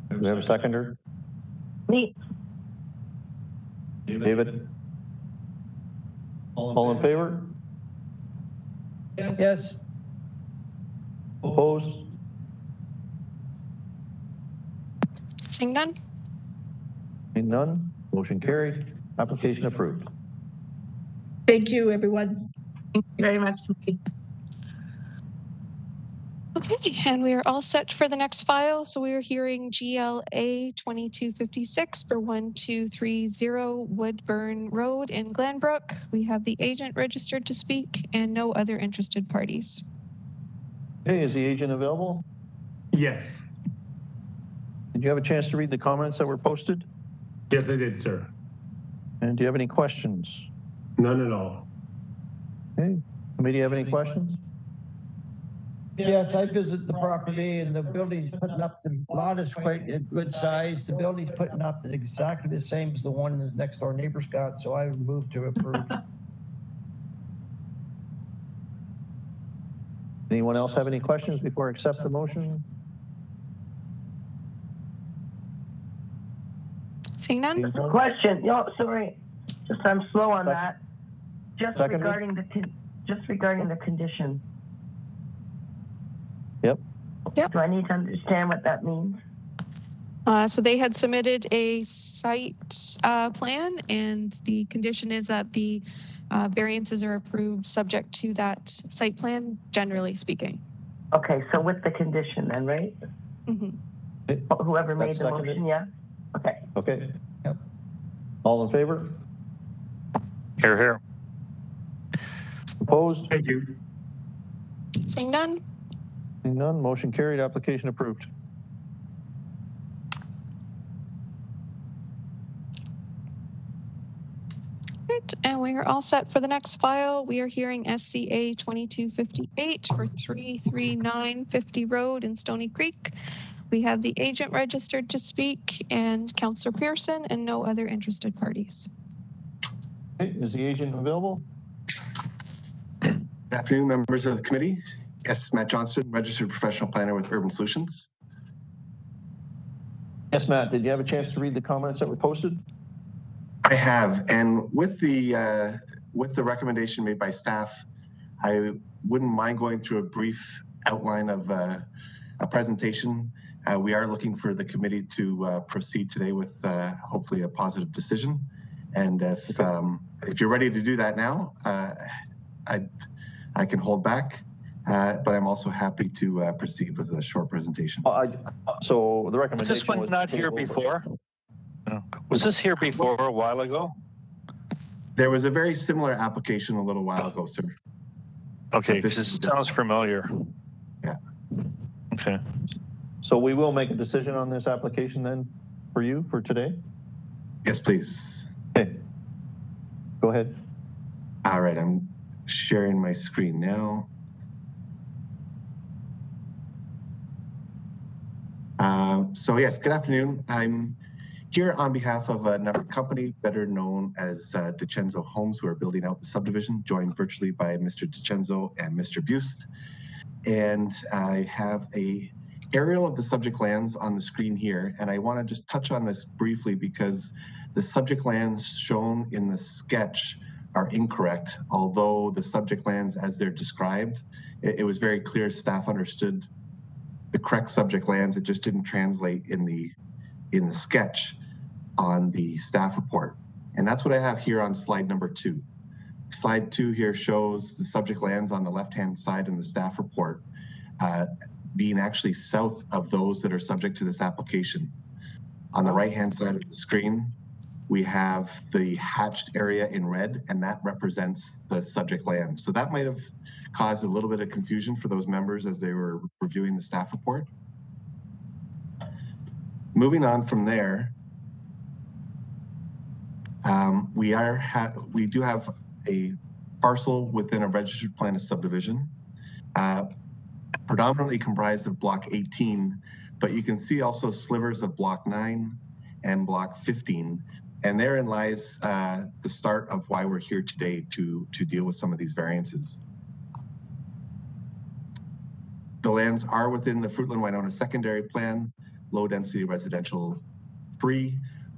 Do we have a seconder? Me. David? All in favor? Yes. Opposed? Seeing none? Seeing none, motion carried, application approved. Thank you, everyone. Thank you very much. Okay, and we are all set for the next file. So we are hearing GLA 2256 for 1230 Woodburn Road in Glenbrook. We have the agent registered to speak and no other interested parties. Okay, is the agent available? Yes. Did you have a chance to read the comments that were posted? Yes, I did, sir. And do you have any questions? None at all. Okay, committee have any questions? Yes, I visited the property and the building's putting up, the lot is quite a good size. The building's putting up is exactly the same as the one the next door neighbor's got, so I would move to approve. Anyone else have any questions before I accept the motion? Seeing none? Question, sorry, just I'm slow on that. Just Seconder? regarding the condition. Yep. Do I need to understand what that means? So they had submitted a site plan, and the condition is that the variances are approved subject to that site plan, generally speaking. Okay, so with the condition then, right? Mm-hmm. Whoever made the seconded? motion, yeah? Okay. Okay. Yep. All in favor? Here, here. Opposed? Thank you. Seeing none? Seeing none, motion carried, application approved. Right, and we are all set for the next file. We are hearing SCA 2258 for 339 50 Road in Stoney Creek. We have the agent registered to speak and Councillor Pearson and no other interested parties. Okay, is the agent available? Good afternoon, members of the committee. Yes, Matt Johnston, registered professional planner with Urban Solutions. Yes, Matt, did you have a chance to read the comments that were posted? I have, and with the recommendation made by staff, I wouldn't mind going through a brief outline of a presentation. We are looking for the committee to proceed today with hopefully a positive decision. And if you're ready to do that now, I can hold back, but I'm also happy to proceed with a short presentation. So the recommendation was this one was not here before? No. Was this here before a while ago? There was a very similar application a little while ago, sir. Okay, this sounds familiar. Yeah. Okay. So we will make a decision on this application then for you for today? Yes, please. Okay. Go ahead. All right, I'm sharing my screen now. So yes, good afternoon. I'm here on behalf of another company better known as DiCenzo Homes, who are building out the subdivision, joined virtually by Mr. DiCenzo and Mr. Buste. And I have a aerial of the subject lands on the screen here, and I want to just touch on this briefly because the subject lands shown in the sketch are incorrect. Although the subject lands as they're described, it was very clear staff understood the correct subject lands. It just didn't translate in the sketch on the staff report. And that's what I have here on slide number 2. Slide 2 here shows the subject lands on the left-hand side in the staff report being actually south of those that are subject to this application. On the right-hand side of the screen, we have the hatched area in red, and that represents the subject land. So that might have caused a little bit of confusion for those members as they were reviewing the staff report. Moving on from there, we do have a parcel within a registered plan of subdivision, predominantly comprised of block 18, but you can see also slivers of block 9 and block 15. And therein lies the start of why we're here today to deal with some of these variances. The lands are within the Fruitland Winona secondary plan, low density residential free.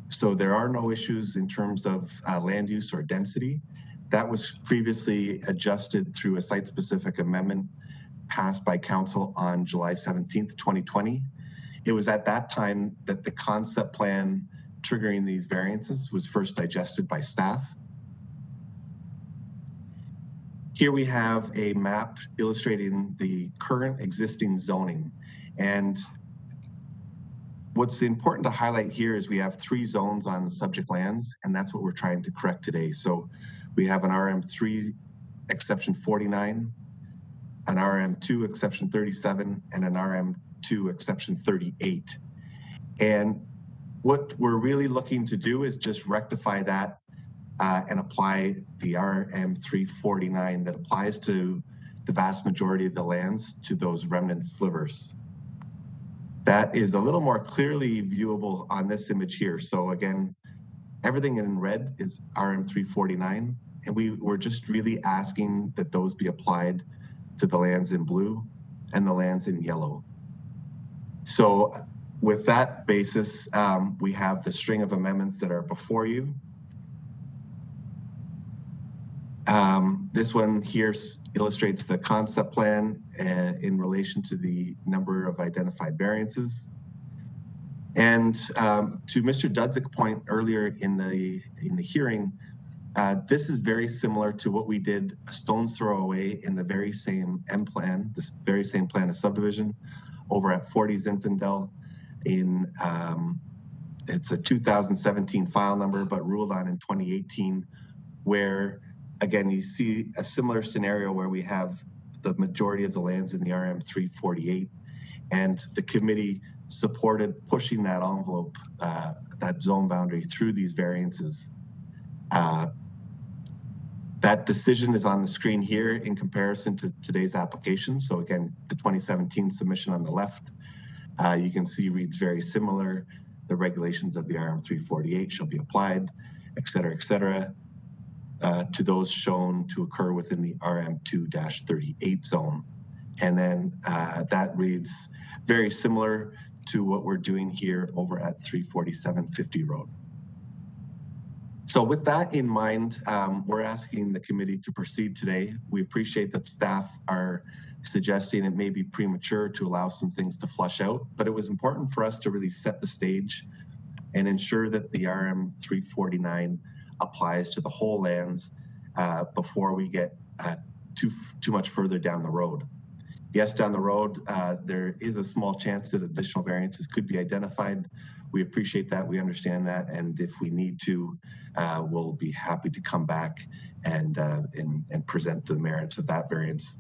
So there are no issues in terms of land use or density. That was previously adjusted through a site-specific amendment passed by council on July 17th, 2020. It was at that time that the concept plan triggering these variances was first digested by staff. Here we have a map illustrating the current existing zoning. And what's important to highlight here is we have 3 zones on the subject lands, and that's what we're trying to correct today. So we have an RM3 exception 49, an RM2 exception 37, and an RM2 exception 38. And what we're really looking to do is just rectify that and apply the RM349 that applies to the vast majority of the lands to those remnant slivers. That is a little more clearly viewable on this image here. So again, everything in red is RM349, and we're just really asking that those be applied to the lands in blue and the lands in yellow. So with that basis, we have the string of amendments that are before you. This one here illustrates the concept plan in relation to the number of identified variances. And to Mr. Dudzik point earlier in the hearing, this is very similar to what we did a stone's throw away in the very same M plan, this very same plan of subdivision over at 40 Zinfandel in, it's a 2017 file number, but ruled on in 2018, where again, you see a similar scenario where we have the majority of the lands in the RM348, and the committee supported pushing that envelope, that zone boundary through these variances. That decision is on the screen here in comparison to today's application. So again, the 2017 submission on the left, you can see reads very similar. The regulations of the RM348 shall be applied, et cetera, to those shown to occur within the RM2-38 zone. And then that reads very similar to what we're doing here over at 34750 Road. So with that in mind, we're asking the committee to proceed today. We appreciate that staff are suggesting it may be premature to allow some things to flush out, but it was important for us to really set the stage and ensure that the RM 349 applies to the whole lands before we get too much further down the road. Yes, down the road, there is a small chance that additional variances could be identified. We appreciate that, we understand that, and if we need to, we'll be happy to come back and present the merits of that variance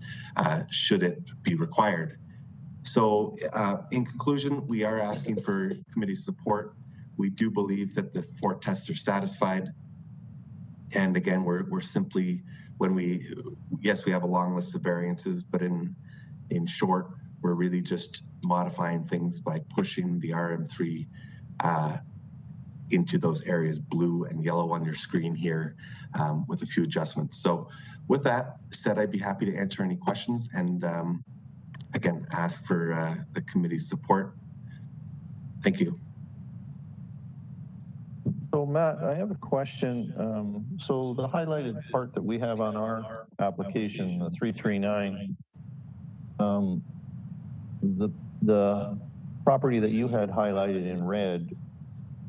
should it be required. So in conclusion, we are asking for committee support. We do believe that the 4 tests are satisfied. And again, we're simply, yes, we have a long list of variances, but in short, we're really just modifying things by pushing the RM3 into those areas, blue and yellow on your screen here, with a few adjustments. So with that said, I'd be happy to answer any questions and again, ask for the committee's support. Thank you. So Matt, I have a question. So the highlighted part that we have on our application, the 339, the property that you had highlighted in red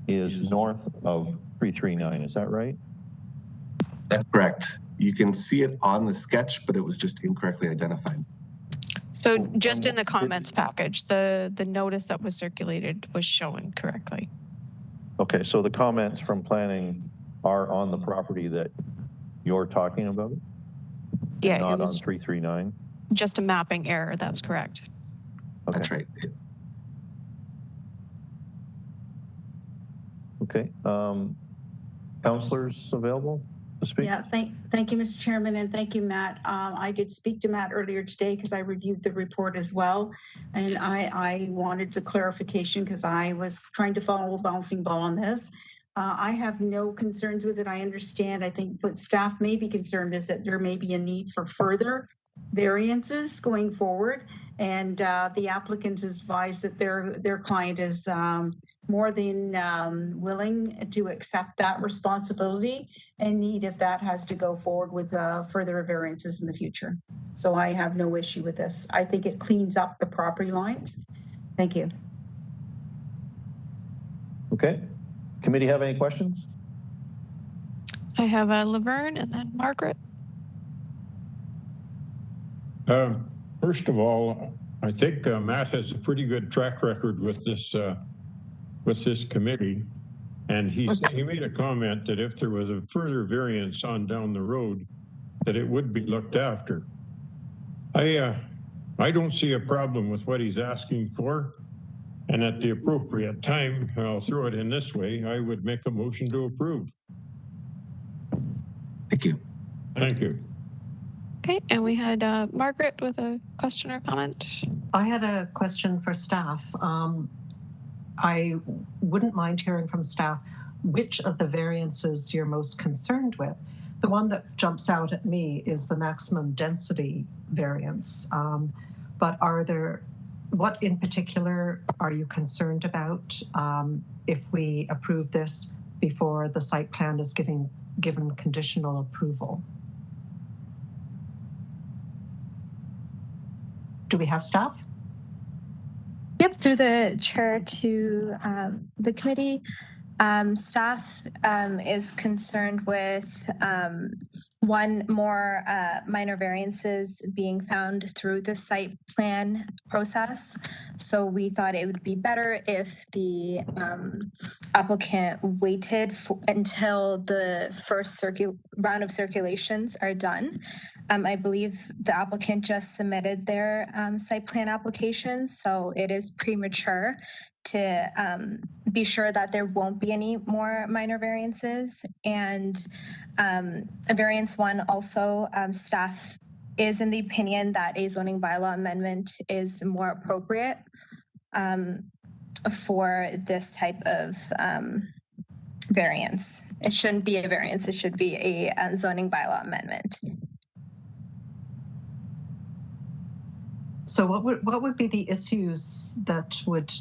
is north of 339, is that right? That's correct. You can see it on the sketch, but it was just incorrectly identified. So just in the comments package, the notice that was circulated was shown correctly. Okay, so the comments from planning are on the property that you're talking about? Yeah, not it was on 339? just a mapping error, that's correct. Okay. That's right. Okay, councilors available to speak? Yeah, thank you, Mr. Chairman, and thank you, Matt. I did speak to Matt earlier today because I reviewed the report as well, and I wanted the clarification because I was trying to follow a bouncing ball on this. I have no concerns with it. I understand. I think what staff may be concerned is that there may be a need for further variances going forward, and the applicant has advised that their client is more than willing to accept that responsibility and need if that has to go forward with further variances in the future. So I have no issue with this. I think it cleans up the property lines. Thank you. Okay. Committee have any questions? I have Laverne and then Margaret. First of all, I think Matt has a pretty good track record with this committee, and he made a comment that if there was a further variance on down the road, that it would be looked after. I don't see a problem with what he's asking for, and at the appropriate time, I'll throw it in this way, I would make a motion to approve. Thank you. Thank you. Okay, and we had Margaret with a question or comment. I had a question for staff. I wouldn't mind hearing from staff which of the variances you're most concerned with. The one that jumps out at me is the maximum density variance. But what in particular are you concerned about if we approve this before the site plan is given conditional approval? Do we have staff? Yep, through the chair to the committee. Staff is concerned with one, more minor variances being found through the site plan process. So we thought it would be better if the applicant waited until the first round of circulations are done. I believe the applicant just submitted their site plan application, so it is premature to be sure that there won't be any more minor variances. And a variance one also, staff is in the opinion that a zoning bylaw amendment is more appropriate for this type of variance. It shouldn't be a variance, it should be a zoning bylaw amendment. So what would be the issues that would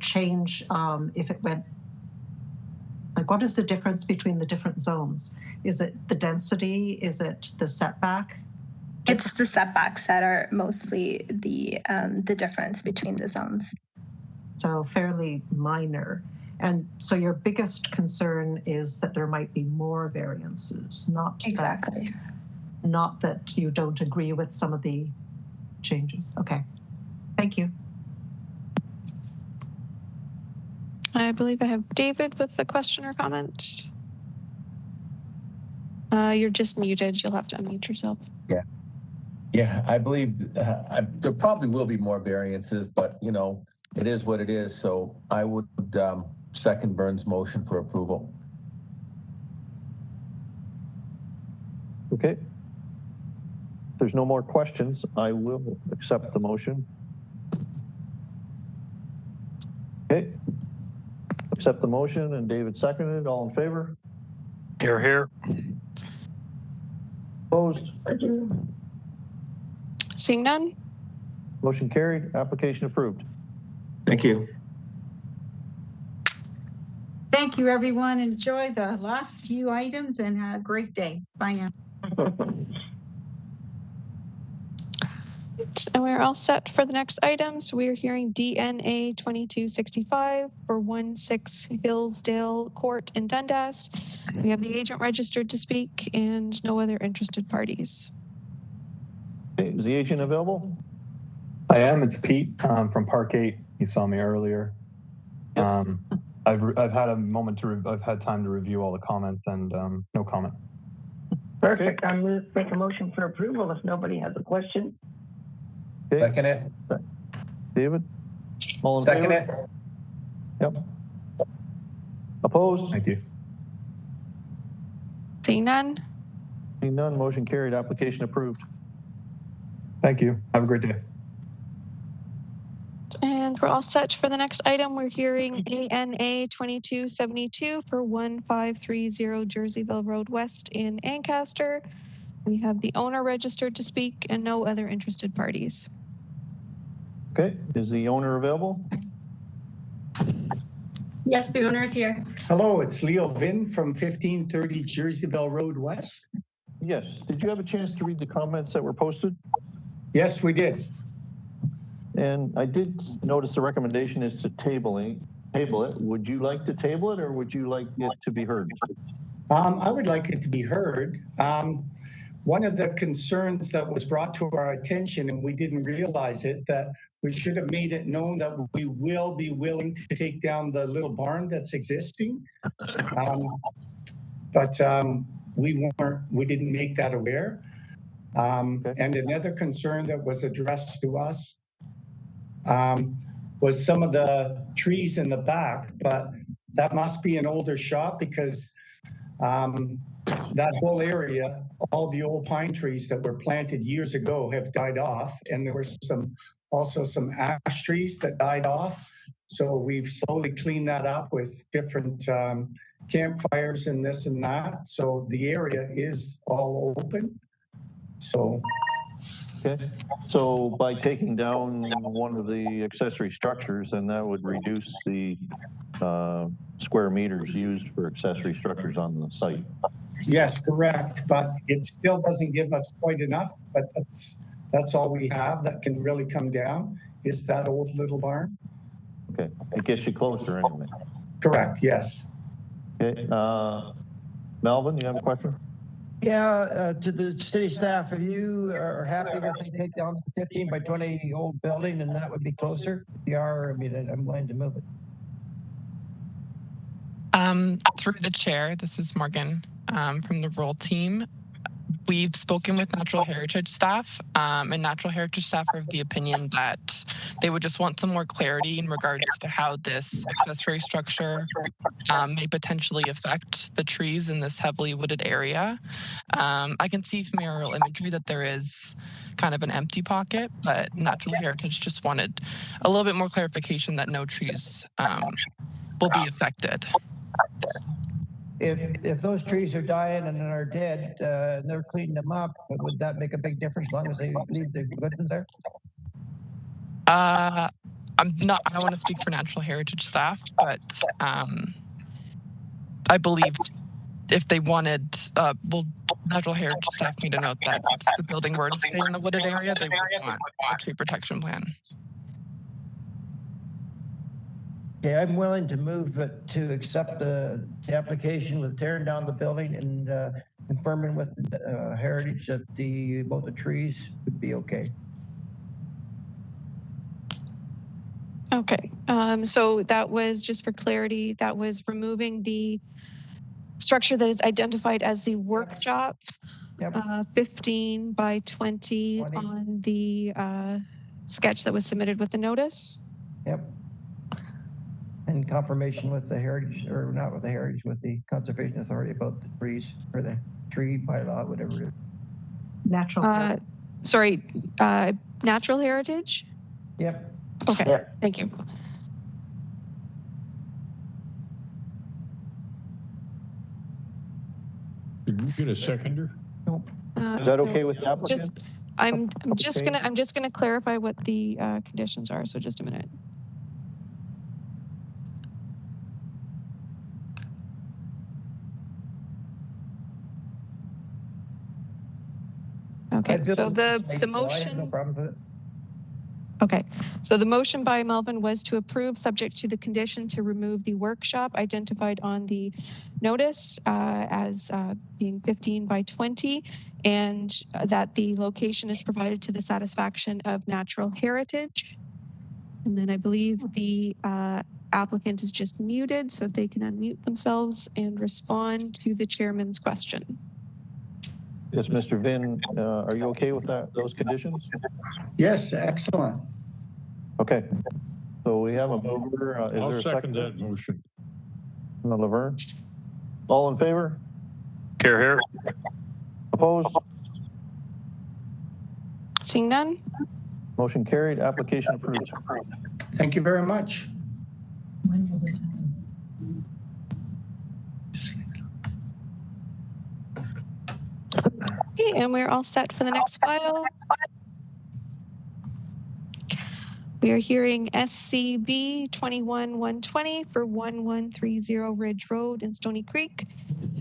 change if it went, Like, what is the difference between the different zones? Is it the density? Is it the setback? It's the setbacks that are mostly the difference between the zones. So fairly minor. And so your biggest concern is that there might be more variances, not exactly. Not that you don't agree with some of the changes. Okay, thank you. I believe I have David with a question or comment. You're just muted. You'll have to unmute yourself. Yeah. Yeah, I believe there probably will be more variances, but you know, it is what it is. So I would second Burns' motion for approval. Okay. If there's no more questions, I will accept the motion. Okay. Accept the motion, and David seconded. All in favor? Here, here. Opposed? Seeing none. Motion carried. Application approved. Thank you. Thank you, everyone. Enjoy the last few items and have a great day. Bye now. And we're all set for the next items. We're hearing DNA 2265 for 16 Hillsdale Court in Dundas. We have the agent registered to speak and no other interested parties. Okay, is the agent available? I am. It's Pete from Park 8. You saw me earlier. I've had a moment to. I've had time to review all the comments and no comment. Perfect. I'm going to make a motion for approval if nobody has a question. Okay. Second it. David? All in Second favor? it. Yep. Opposed? Thank you. Seeing none. Seeing none, motion carried. Application approved. Thank you. Have a great day. And we're all set for the next item. We're hearing ANA 2272 for 1530 Jerseyville Road West in Ancaster. We have the owner registered to speak and no other interested parties. Okay, is the owner available? Yes, the owner is here. Hello, it's Leo Vin from 1530 Jerseyville Road West. Yes. Did you have a chance to read the comments that were posted? Yes, we did. And I did notice the recommendation is to table it. Would you like to table it, or would you like it to be heard? I would like it to be heard. One of the concerns that was brought to our attention, and we didn't realize it, that we should have made it known that we will be willing to take down the little barn that's existing. But we didn't make that aware. And another concern that was addressed to us was some of the trees in the back, but that must be an older shop because that whole area, all the old pine trees that were planted years ago have died off. And there were also some ash trees that died off. So we've slowly cleaned that up with different campfires and this and that. So the area is all open. So. Okay, so by taking down one of the accessory structures, then that would reduce the square meters used for accessory structures on the site. Yes, correct. But it still doesn't give us quite enough. But that's all we have that can really come down is that old little barn. Okay, it gets you closer anyway. Correct, yes. Okay, Melvin, you have a question? Yeah, to the city staff, if you are happy if they take down the 15 by 20 old building, and that would be closer. If you are, I mean, I'm willing to move it. Through the chair, this is Morgan from the roll team. We've spoken with Natural Heritage staff, and Natural Heritage staff are of the opinion that they would just want some more clarity in regards to how this accessory structure may potentially affect the trees in this heavily wooded area. I can see from aerial imagery that there is kind of an empty pocket, but Natural Heritage just wanted a little bit more clarification that no trees will be affected. If those trees are dying and are dead, and they're cleaning them up, would that make a big difference as long as they leave the good ones there? I don't want to speak for Natural Heritage staff, but I believe if they wanted, well, natural heritage staff made a note that if the building were to stay in the wooded area, they would want a tree protection plan. Okay, I'm willing to move it to accept the application with tearing down the building and confirming with Heritage that both the trees would be okay. Okay, so that was, just for clarity, that was removing the structure that is identified as the workshop, 15 by 20 on the sketch that was submitted with the notice. Yep. And confirmation with the Heritage, or not with the Heritage, with the Conservation Authority about the trees, or the tree bylaw, whatever it is. Natural. Sorry, natural heritage? Yep. Okay, yep. Thank you. Did we get a seconder? Nope. Is that okay with the applicant? I'm just gonna clarify what the conditions are. So just a minute. Okay, so the motion. No problem with it. Okay, so the motion by Melvin was to approve, subject to the condition to remove the workshop identified on the notice as being 15 by 20, and that the location is provided to the satisfaction of natural heritage. And then I believe the applicant is just muted, so if they can unmute themselves and respond to the chairman's question. Yes, Mr. Vin, are you okay with those conditions? Yes, excellent. Okay, so we have a mover. Is I'll there a second second? that motion. Laverne? All in favor? Here. Opposed? Seeing none? Motion carried, application approved. Thank you very much. Okay, and we're all set for the next file. We are hearing SCB 21-120 for 1130 Ridge Road in Stoney Creek.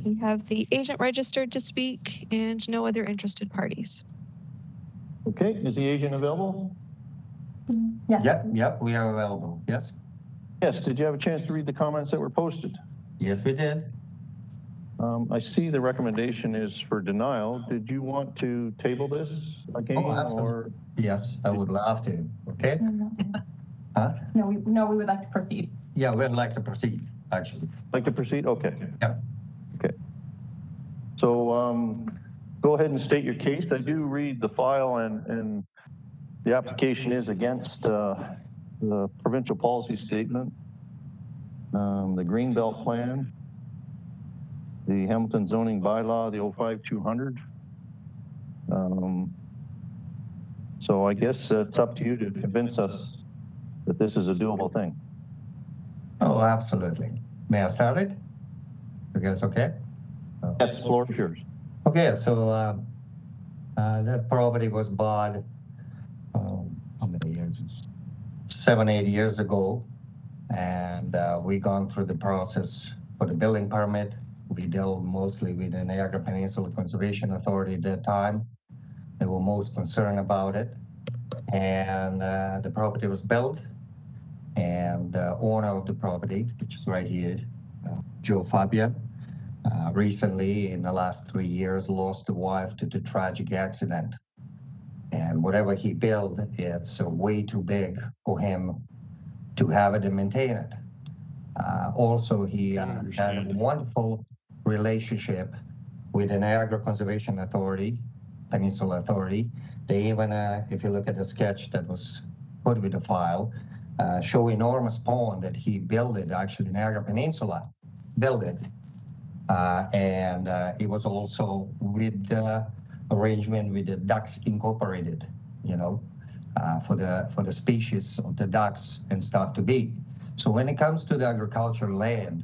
We have the agent registered to speak and no other interested parties. Okay, is the agent available? Yes. Yep, we are available. Yes. Yes, did you have a chance to read the comments that were posted? Yes, we did. I see the recommendation is for denial. Did you want to table this again? Oh, absolutely. Or? Yes, I would love to. Okay. Huh? No, we would like to proceed. Yeah, we'd like to proceed, actually. Like to proceed? Okay. Yeah. Okay. So go ahead and state your case. I do read the file, and the application is against the provincial policy statement, the Greenbelt Plan, the Hamilton zoning bylaw, the 05200. So I guess it's up to you to convince us that this is a doable thing. Oh, absolutely. May I start it? You guys okay? Yes, floor is yours. Okay, so that property was bought, how many years? 7-8 years ago. And we gone through the process for the building permit. We dealt mostly with the Niagara Peninsula Conservation Authority at that time. They were most concerned about it. And the property was built. And the owner of the property, which is right here, Joe Fabia, recently in the last 3 years lost the wife to the tragic accident. And whatever he built, it's way too big for him to have it and maintain it. Also, he had a wonderful relationship with the Niagara Conservation Authority, Peninsula Authority. They even, if you look at the sketch that was put with the file, show enormous pond that he built it, actually Niagara Peninsula built it. And it was also with the arrangement with the Ducks Incorporated, you know, for the species of the ducks and stuff to be. So when it comes to the agricultural land,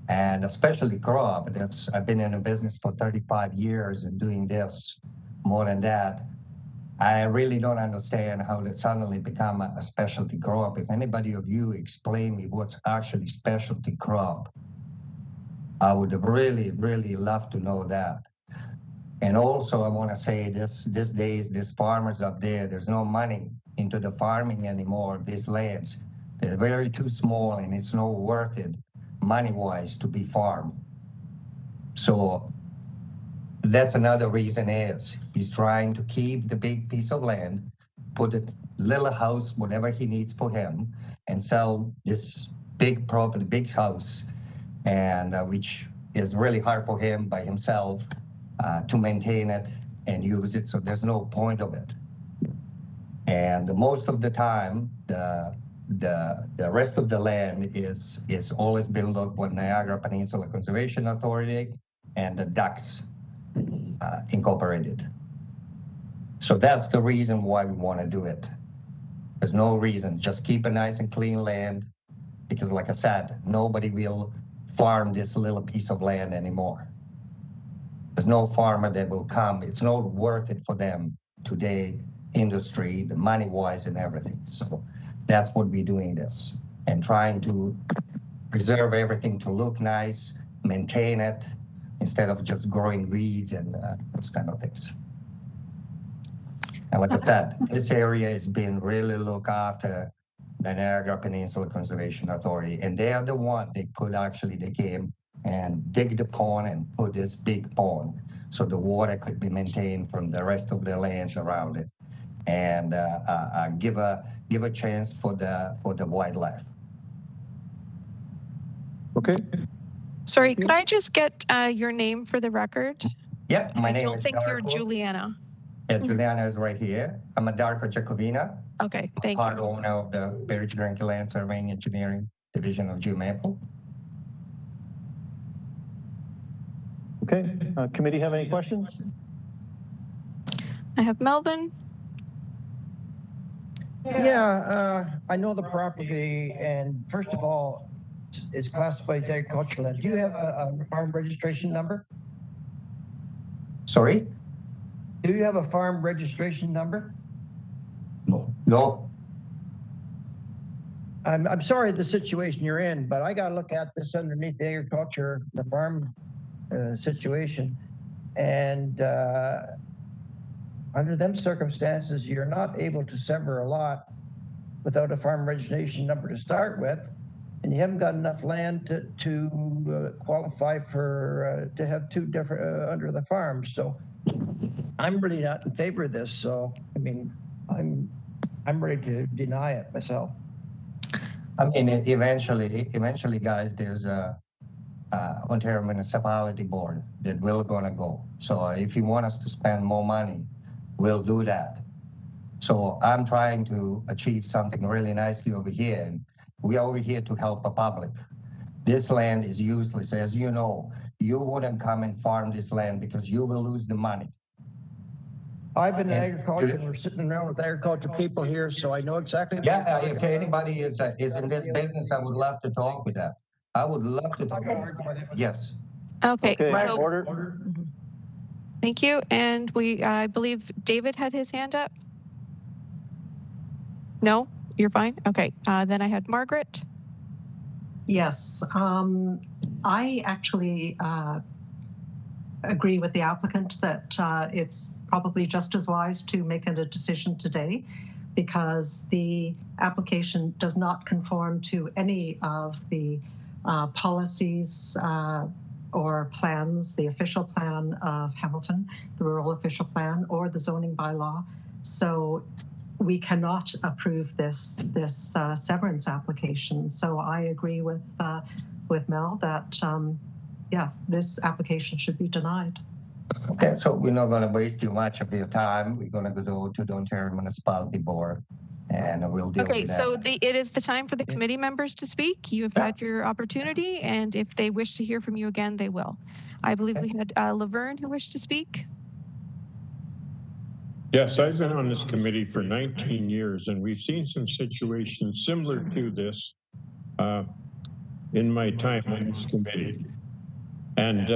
and especially crop, I've been in the business for 35 years and doing this more than that. I really don't understand how that suddenly become a specialty crop. If anybody of you explain me what's actually specialty crop, I would really, really love to know that. And also, I want to say these days, these farmers up there, there's no money into the farming anymore. These lands, they're very too small, and it's not worth it money-wise to be farmed. So that's another reason is he's trying to keep the big piece of land, put a little house, whatever he needs for him, and sell this big property, big house, and which is really hard for him by himself to maintain it and use it. So there's no point of it. And most of the time, the rest of the land is always built up by Niagara Peninsula Conservation Authority and the Ducks Incorporated. So that's the reason why we want to do it. There's no reason. Just keep a nice and clean land, because like I said, nobody will farm this little piece of land anymore. There's no farmer that will come. It's not worth it for them today, industry, the money-wise and everything. So that's what we're doing this, and trying to preserve everything to look nice, maintain it, instead of just growing weeds and those kind of things. And like I said, this area has been really looked after the Niagara Peninsula Conservation Authority, and they are the one they came and dig the pond and put this big pond so the water could be maintained from the rest of the lands around it, and give a chance for the wildlife. Okay. Sorry, could I just get your name for the record? Yep, my name is I don't think you're Darko. Juliana. Yeah, Juliana is right here. I'm a Darko Jacobina. Okay, thank Part you. owner of the Berridge Granky Land Surveying Engineering Division of GeoMaple. Okay, committee have any questions? I have Melvin. Yeah, I know the property, and first of all, it's classified as agricultural land. Do you have a farm registration number? Sorry? Do you have a farm registration number? No. I'm sorry the situation you're in, but I got to look at this underneath the agriculture, the farm situation. And under them circumstances, you're not able to sever a lot without a farm registration number to start with. And you haven't got enough land to qualify for, to have two different, under the farm. So I'm really not in favor of this. So, I mean, I'm ready to deny it myself. I mean, eventually, guys, there's a Ontario Municipality Board that we're gonna go. So if you want us to spend more money, we'll do that. So I'm trying to achieve something really nicely over here. And we are over here to help the public. This land is useless. As you know, you wouldn't come and farm this land because you will lose the money. I've been in agriculture, and we're sitting around with agriculture people here, so I know exactly. Yeah, if anybody is in this business, I would love to talk with that. I would love to talk. Yes. Okay. Okay, So, order. thank you. And I believe David had his hand up. No, you're fine. Okay. Then I had Margaret. Yes, I actually agree with the applicant that it's probably just as wise to make a decision today, because the application does not conform to any of the policies or plans, the official plan of Hamilton, the rural official plan, or the zoning bylaw. So we cannot approve this severance application. So I agree with Mel that yes, this application should be denied. Okay, so we're not going to waste too much of your time. We're going to go to the Ontario Municipality Board, and we'll deal with that. So it is the time for the committee members to speak. You have had your opportunity, and if they wish to hear from you again, they will. I believe we had Laverne who wished to speak. Yes, I've been on this committee for 19 years, and we've seen some situations similar to this in my time on this committee. And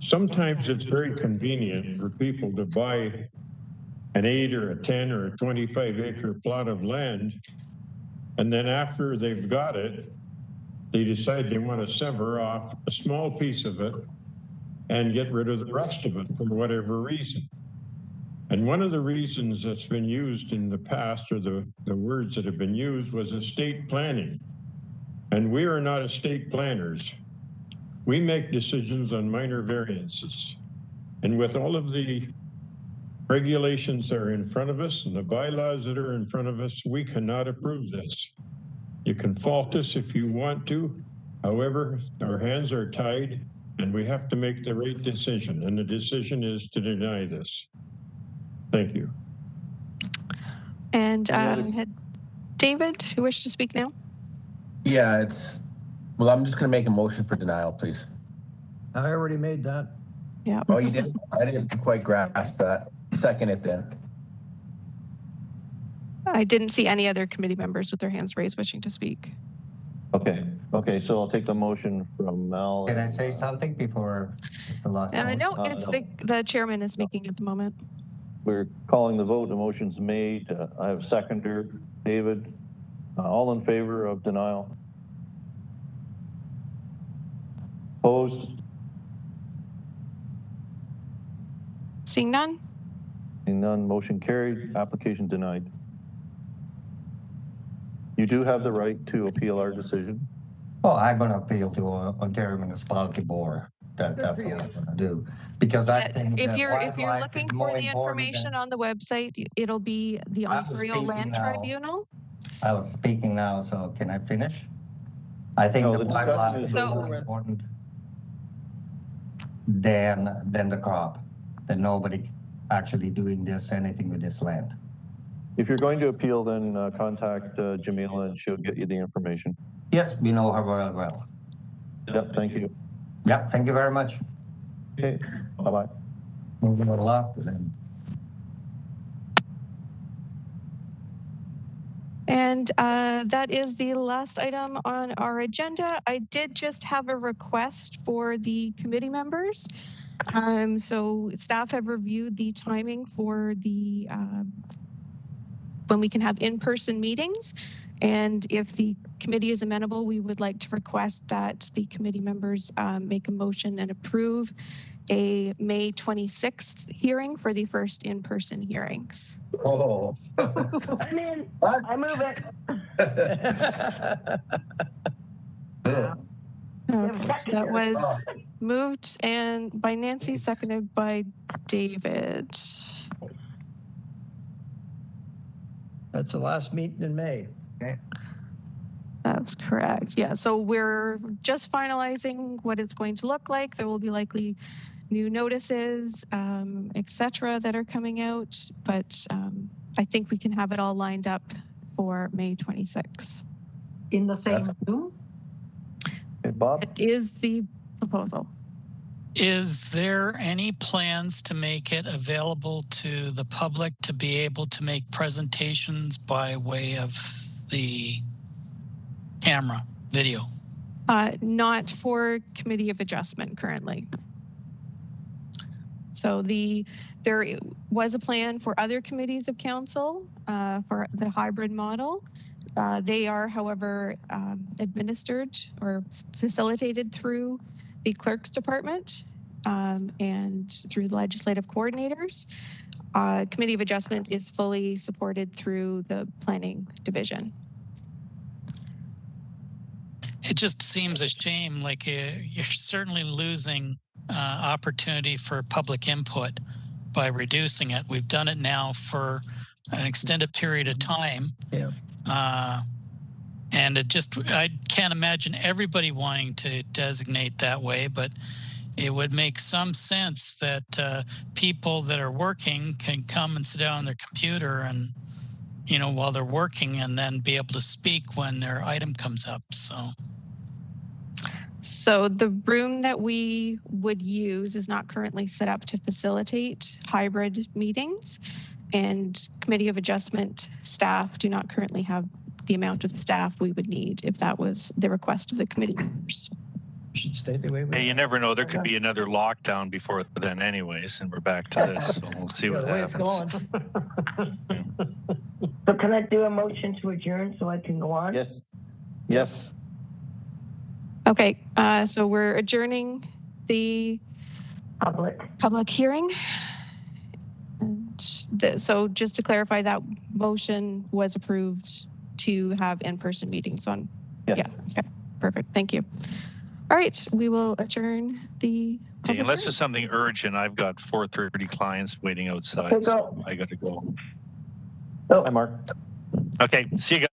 sometimes it's very convenient for people to buy an 8 or a 10 or a 25 acre plot of land. And then after they've got it, they decide they want to sever off a small piece of it and get rid of the rest of it for whatever reason. And one of the reasons that's been used in the past, or the words that have been used, was estate planning. And we are not estate planners. We make decisions on minor variances. And with all of the regulations that are in front of us and the bylaws that are in front of us, we cannot approve this. You can fault us if you want to. However, our hands are tied and we have to make the right decision. And the decision is to deny this. Thank you. And had David, who wished to speak now? Yeah, well, I'm just going to make a motion for denial, please. I already made that. Yeah. Oh, you did? I didn't quite grasp that. Second it then. I didn't see any other committee members with their hands raised wishing to speak. Okay, so I'll take the motion from Mal. Can I say something before it's the last one? No, it's the chairman is speaking at the moment. We're calling the vote. The motion's made. I have a seconder, David. All in favor of denial? Opposed? Seeing none? Seeing none, motion carried, application denied. You do have the right to appeal our decision. Oh, I'm going to appeal to Ontario Municipality Board. That's what I'm going to do. Because I think if you're wildlife looking is for more the important information than- on the website, it'll be the Ontario Land Tribunal. I was speaking now, so can I finish? I think No, the the wildlife is discussion is more over. important than the crop. Than nobody actually doing anything with this land. If you're going to appeal, then contact Jamila and she'll get you the information. Yes, we know her very well. Yep, thank you. Yep, thank you very much. Okay, bye-bye. Moving along then. And that is the last item on our agenda. I did just have a request for the committee members. So staff have reviewed the timing for the when we can have in-person meetings. And if the committee is amenable, we would like to request that the committee members make a motion and approve a May 26th hearing for the first in-person hearings. Oh. I'm in. I move it. Okay, so that was moved and by Nancy, seconded by David. That's the last meeting in May. Okay. That's correct. Yeah, so we're just finalizing what it's going to look like. There will be likely new notices, etc., that are coming out, but I think we can have it all lined up for May 26th. In the same room? Okay, Bob? It is the proposal. Is there any plans to make it available to the public to be able to make presentations by way of the camera, video? Not for Committee of Adjustment currently. So there was a plan for other committees of council for the hybrid model. They are, however, administered or facilitated through the clerk's department and through the legislative coordinators. Committee of Adjustment is fully supported through the planning division. It just seems a shame, like you're certainly losing opportunity for public input by reducing it. We've done it now for an extended period of time. Yeah. And I can't imagine everybody wanting to designate that way, but it would make some sense that people that are working can come and sit down on their computer and, while they're working, and then be able to speak when their item comes up. So the room that we would use is not currently set up to facilitate hybrid meetings, and Committee of Adjustment staff do not currently have the amount of staff we would need if that was the request of the committee members. Should stay the way we Hey, you never know. There could be another lockdown before then anyways, and we're back to this. So we'll see what happens. So can I do a motion to adjourn so I can go on? Yes. Yes. Okay, so we're adjourning the public hearing. And so just to clarify, that motion was approved to have in-person meetings on. Yes. Yeah. Okay. Perfect. Thank you. All right, we will adjourn the. Okay, unless there's something urgent, I've got 4:30 clients waiting outside, so I got to go. Oh, hi, Mark. Okay, see you guys.